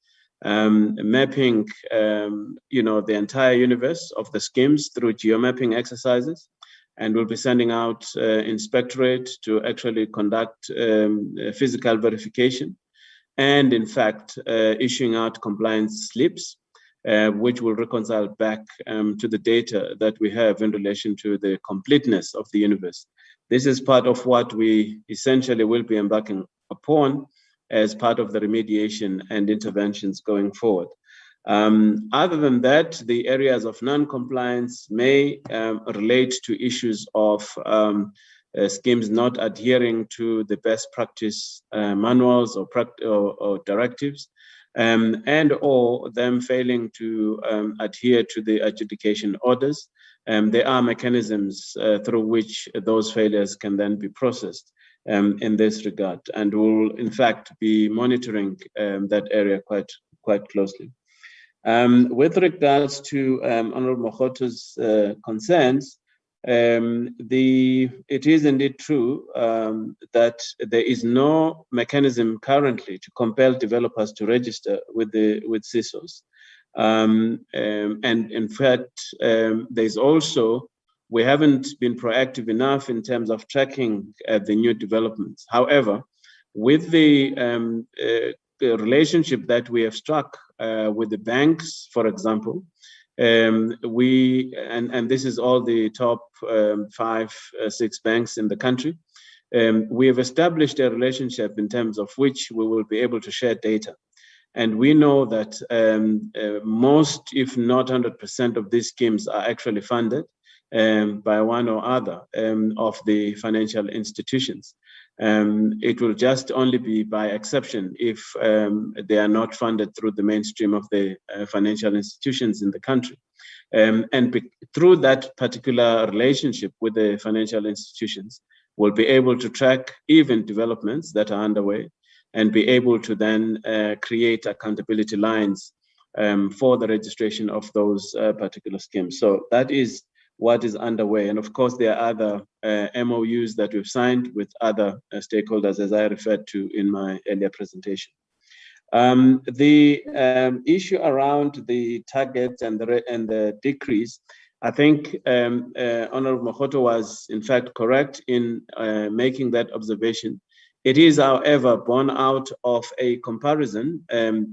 mapping the entire universe of the schemes through geomapping exercises. And we'll be sending out inspectorate to actually conduct physical verification. And in fact, issuing out compliance slips, which will reconcile back to the data that we have in relation to the completeness of the universe. This is part of what we essentially will be embarking upon as part of the remediation and interventions going forward. Other than that, the areas of non-compliance may relate to issues of schemes not adhering to the best practice manuals or directives, and or them failing to adhere to the adjudication orders. There are mechanisms through which those failures can then be processed in this regard, and we'll in fact be monitoring that area quite closely. With regards to Honorable Mogoto's concerns, it is indeed true that there is no mechanism currently to compel developers to register with CISOs. And in fact, there's also, we haven't been proactive enough in terms of tracking the new developments. However, with the relationship that we have struck with the banks, for example, and this is all the top 5-6 banks in the country. We have established a relationship in terms of which we will be able to share data. And we know that most, if not 100% of these schemes are actually funded by one or other of the financial institutions. It will just only be by exception if they are not funded through the mainstream of the financial institutions in the country. Through that particular relationship with the financial institutions, we'll be able to track even developments that are underway and be able to then create accountability lines for the registration of those particular schemes. So that is what is underway. And of course, there are other MOUs that we've signed with other stakeholders, as I referred to in my earlier presentation. The issue around the target and the decrease, I think Honorable Mogoto was in fact correct in making that observation. It is, however, born out of a comparison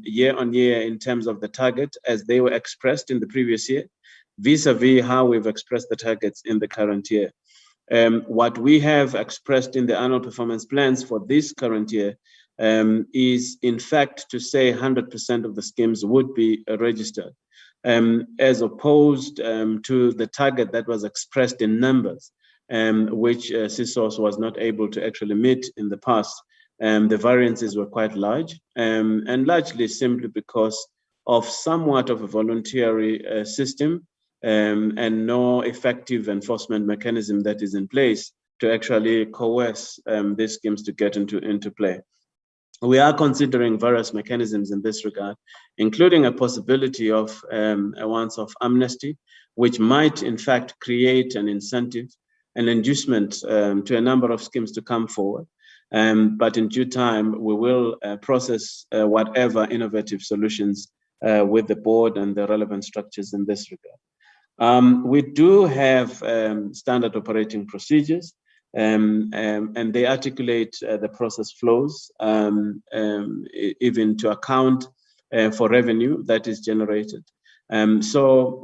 year on year in terms of the target as they were expressed in the previous year, vis-a-vis how we've expressed the targets in the current year. What we have expressed in the annual performance plans for this current year is, in fact, to say 100% of the schemes would be registered, as opposed to the target that was expressed in numbers, which CSOS was not able to actually meet in the past. The variances were quite large, and largely simply because of somewhat of a voluntary system and no effective enforcement mechanism that is in place to actually coerce these schemes to get into play. We are considering various mechanisms in this regard, including a possibility of a once-off amnesty, which might in fact create an incentive, an inducement to a number of schemes to come forward. But in due time, we will process whatever innovative solutions with the board and the relevant structures in this regard. We do have standard operating procedures, and they articulate the process flows, even to account for revenue that is generated. So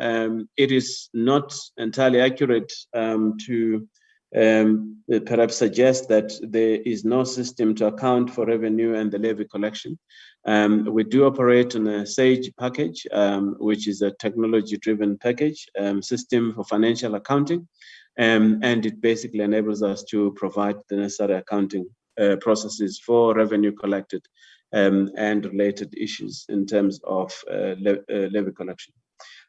it is not entirely accurate to perhaps suggest that there is no system to account for revenue and the levy collection. We do operate on a SAGE package, which is a technology-driven package system for financial accounting, and it basically enables us to provide the necessary accounting processes for revenue collected and related issues in terms of levy collection.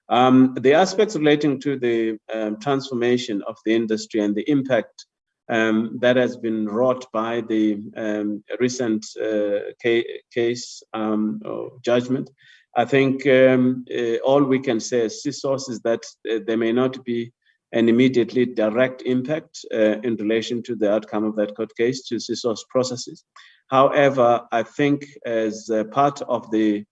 The aspects relating to the transformation of the industry and the impact that has been wrought by the recent case or judgment, I think all we can say as CSOS is that there may not be an immediately direct impact in relation to the outcome of that court case to CSOS processes. However, I think as part of the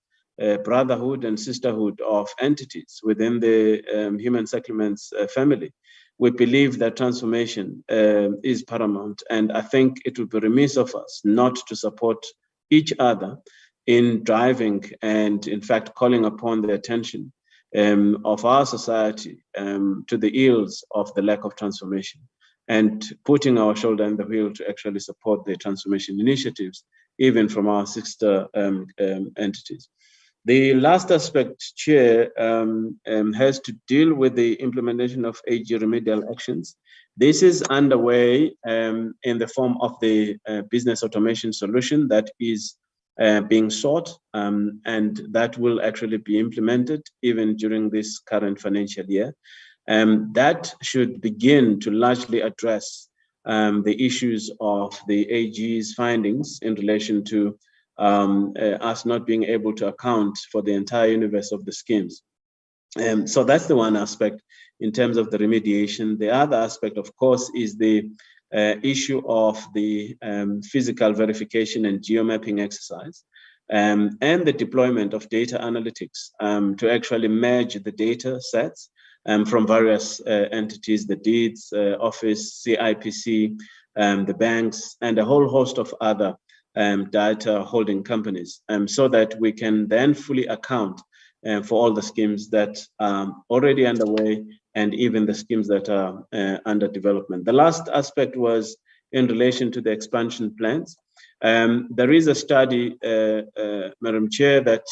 brotherhood and sisterhood of entities within the human settlements family, we believe that transformation is paramount. And I think it would be remiss of us not to support each other in driving and, in fact, calling upon the attention of our society to the ills of the lack of transformation and putting our shoulder in the wheel to actually support the transformation initiatives, even from our sister entities. The last aspect, Chair, has to deal with the implementation of AG remedial actions. This is underway in the form of the business automation solution that is being sought, and that will actually be implemented even during this current financial year. That should begin to largely address the issues of the AG's findings in relation to us not being able to account for the entire universe of the schemes. So that's the one aspect in terms of the remediation. The other aspect, of course, is the issue of the physical verification and geomapping exercise and the deployment of data analytics to actually merge the data sets from various entities, the deeds office, CIPC, the banks, and a whole host of other data holding companies, so that we can then fully account for all the schemes that are already underway and even the schemes that are under development. The last aspect was in relation to the expansion plans. There is a study, Madam Chair, that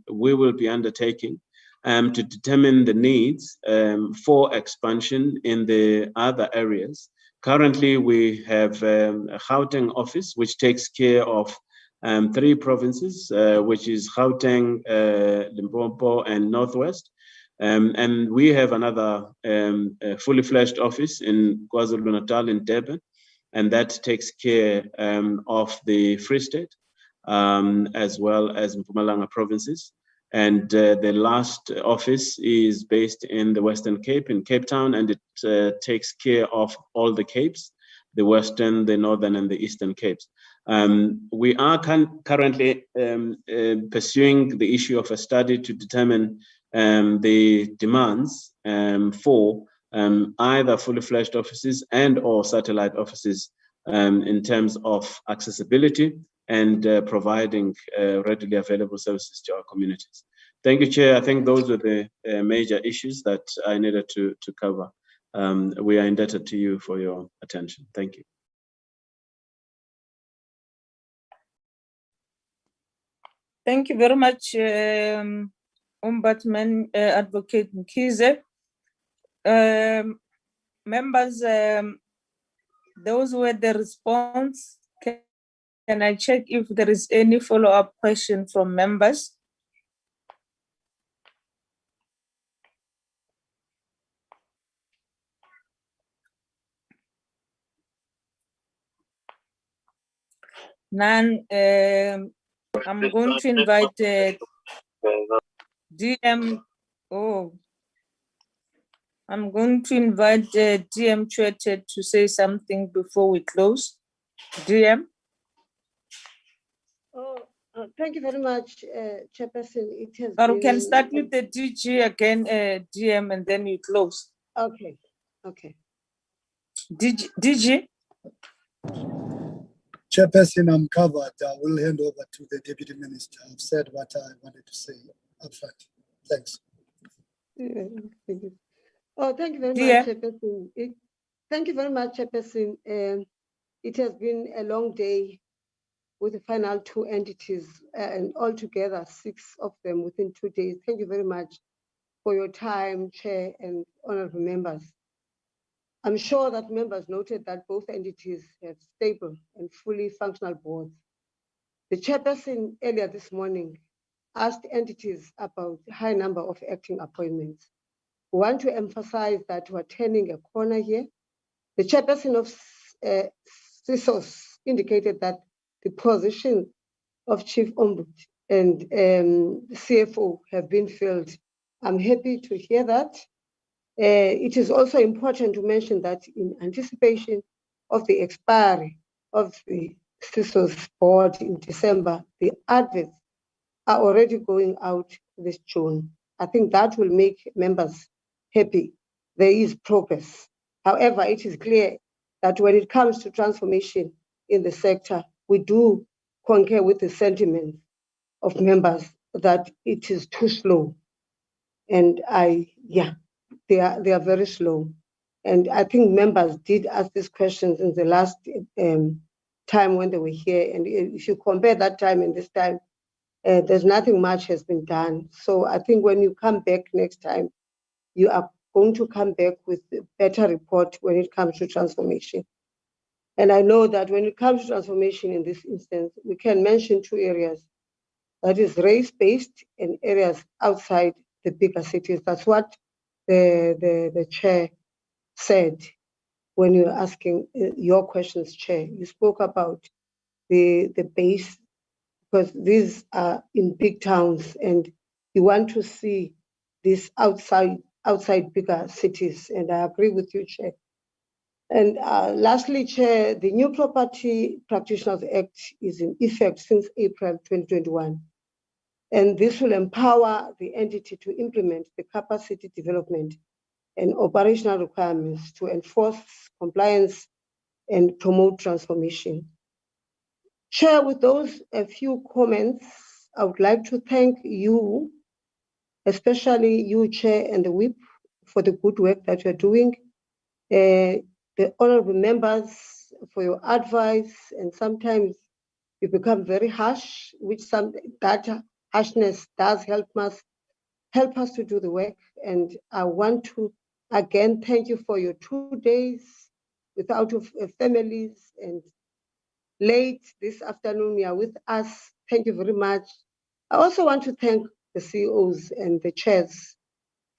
we will be undertaking to determine the needs for expansion in the other areas. Currently, we have a Gauteng office, which takes care of 3 provinces, which is Gauteng, Limpopo, and Northwest. And we have another fully fledged office in KwaZulu-Natal in Durban, and that takes care of the Free State, as well as Mpumalanga provinces. And the last office is based in the Western Cape, in Cape Town, and it takes care of all the Capes, the Western, the Northern, and the Eastern Capes. We are currently pursuing the issue of a study to determine the demands for either fully fledged offices and or satellite offices in terms of accessibility and providing readily available services to our communities. Thank you, Chair. I think those were the major issues that I needed to cover. We are indebted to you for your attention. Thank you. Thank you very much, Ombudsman Advocate Mkhize. Members, those were the response. Can I check if there is any follow-up question from members? None. I'm going to invite DM. Oh, I'm going to invite DM Chwete to say something before we close. DM. Thank you very much, Chairperson. It has Or been... we can start with the DG again, DM, and then you close. Okay, okay. DG? Chairperson, I'm covered. I will hand over to the Deputy Minister. I've said what I wanted to say up front. Thanks. Yeah, thank you. Oh, thank you very much, Chairperson. Thank you very much, Chairperson. It has been a long day with the final 2 entities and altogether 6 of them within 2 days. Thank you very much for your time, Chair and honorable members. I'm sure that members noted that both entities have stable and fully functional boards. The Chairperson earlier this morning asked entities about the high number of acting appointments. We want to emphasize that we're turning a corner here. The Chairperson of CISOS indicated that the position of Chief Ombud and CFO have been filled. I'm happy to hear that. It is also important to mention that in anticipation of the expiry of the CISOS board in December, the adverts are already going out this June. I think that will make members happy. There is progress. However, it is clear that when it comes to transformation in the sector, we do concur with the sentiment of members that it is too slow. And they are very slow. And I think members did ask these questions in the last time when they were here. And if you compare that time and this time, there's nothing much has been done. So I think when you come back next time, you are going to come back with a better report when it comes to transformation. And I know that when it comes to transformation in this instance, we can mention 2 areas. That is race-based and areas outside the bigger cities. That's what the chair said when you were asking your questions, Chair. You spoke about the base, because these are in big towns and you want to see this outside bigger cities. And I agree with you, Chair. And lastly, Chair, the New Property Practitioners Act is in effect since April 2021. And this will empower the entity to implement the capacity development and operational requirements to enforce compliance and promote transformation. Chair, with those a few comments, I would like to thank you, especially you, Chair, and the whip for the good work that you're doing. The honorable members for your advice, and sometimes you become very harsh, that harshness does help us to do the work. And I want to again thank you for your 2 days without your families, and late this afternoon you are with us. Thank you very much. I also want to thank the CEOs and the chairs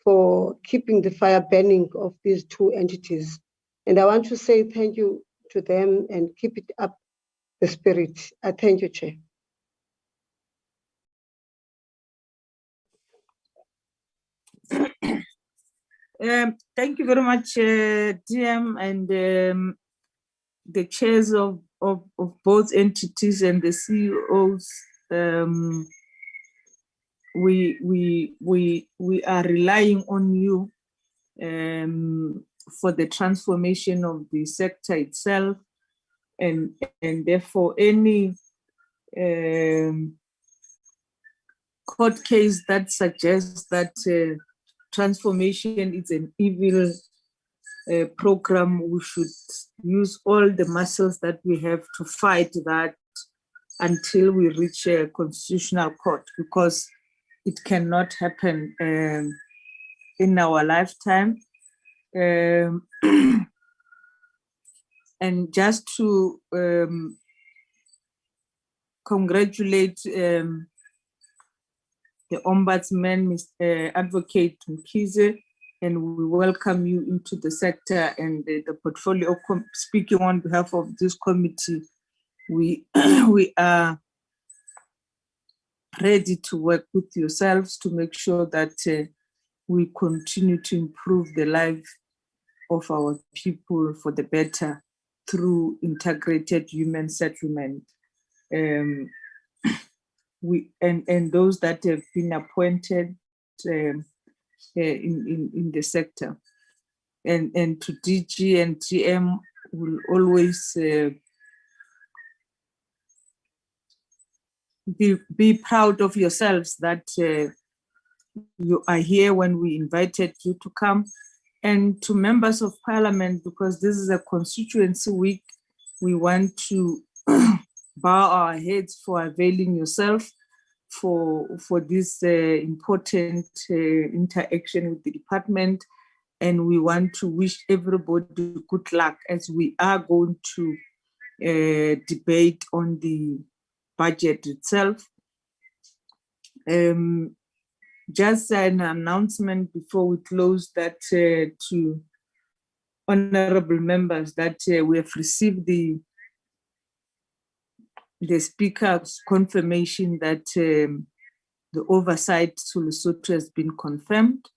for keeping the fire burning of these 2 entities. And I want to say thank you to them and keep it up the spirit. I thank you, Chair. Thank you very much, DM, and the chairs of both entities and the CEOs. We are relying on you for the transformation of the sector itself. and therefore any court case that suggests that transformation is an evil program, we should use all the muscles that we have to fight that until we reach a constitutional court, because it cannot happen in our lifetime. And just to congratulate the Ombudsman, Mr. Advocate Mkhize, and we welcome you into the sector and the portfolio. Speaking on behalf of this committee, we are ready to work with yourselves to make sure that we continue to improve the life of our people for the better through integrated human settlement. And those that have been appointed in the sector. And to DG and GM will always be proud of yourselves that you are here when we invited you to come. And to members of parliament, because this is a constituency week, we want to bow our heads for availing yourself for this important interaction with the department. And we want to wish everybody good luck as we are going to debate on the budget itself. Just an announcement before we close that to honorable members that we have received the speaker's confirmation that the oversight to Lesotho has been confirmed.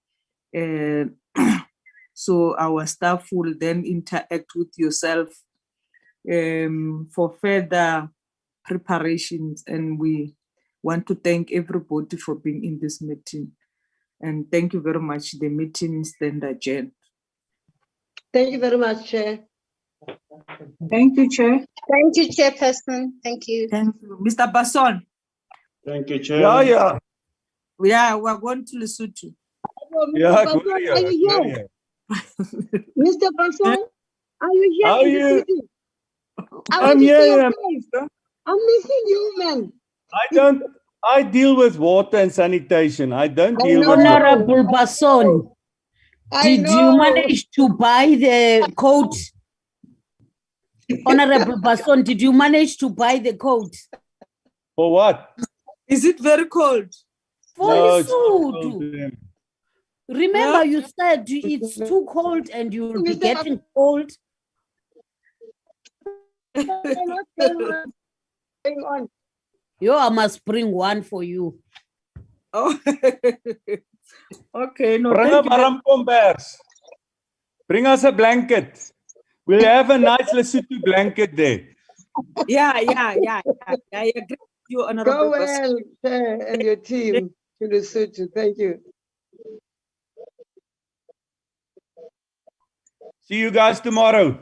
So our staff will then interact with yourself for further preparations, and we want to thank everybody for being in this meeting. And thank you very much. The meeting is then adjourned. Thank you very much, Chair. Thank you, Chair. Thank you, Chairperson. Thank you. Thank you. Mr. Basson. Thank you, Chair. Yeah. Yeah, we're going to Lesotho. Yeah, Mr. good Basson, are you here? Mr. Basson, are you here? How are you? I'm here. I'm missing you, man. I deal with water and sanitation. I don't deal with Honorable Basson, did you manage to buy the coat? Honorable Basson, did you manage to buy the coat? For what? Is it very cold? For No, Lesotho. Remember, you said it's too cold and you will be getting cold. What's going on? I must bring one for you. Oh, okay. No, Bring a warm kombers. Bring us a blanket. We'll have a nice Lesotho blanket there. Yeah. I agree with you, Honorable. Go well, Chair, and your team to Lesotho. Thank you. See you guys tomorrow.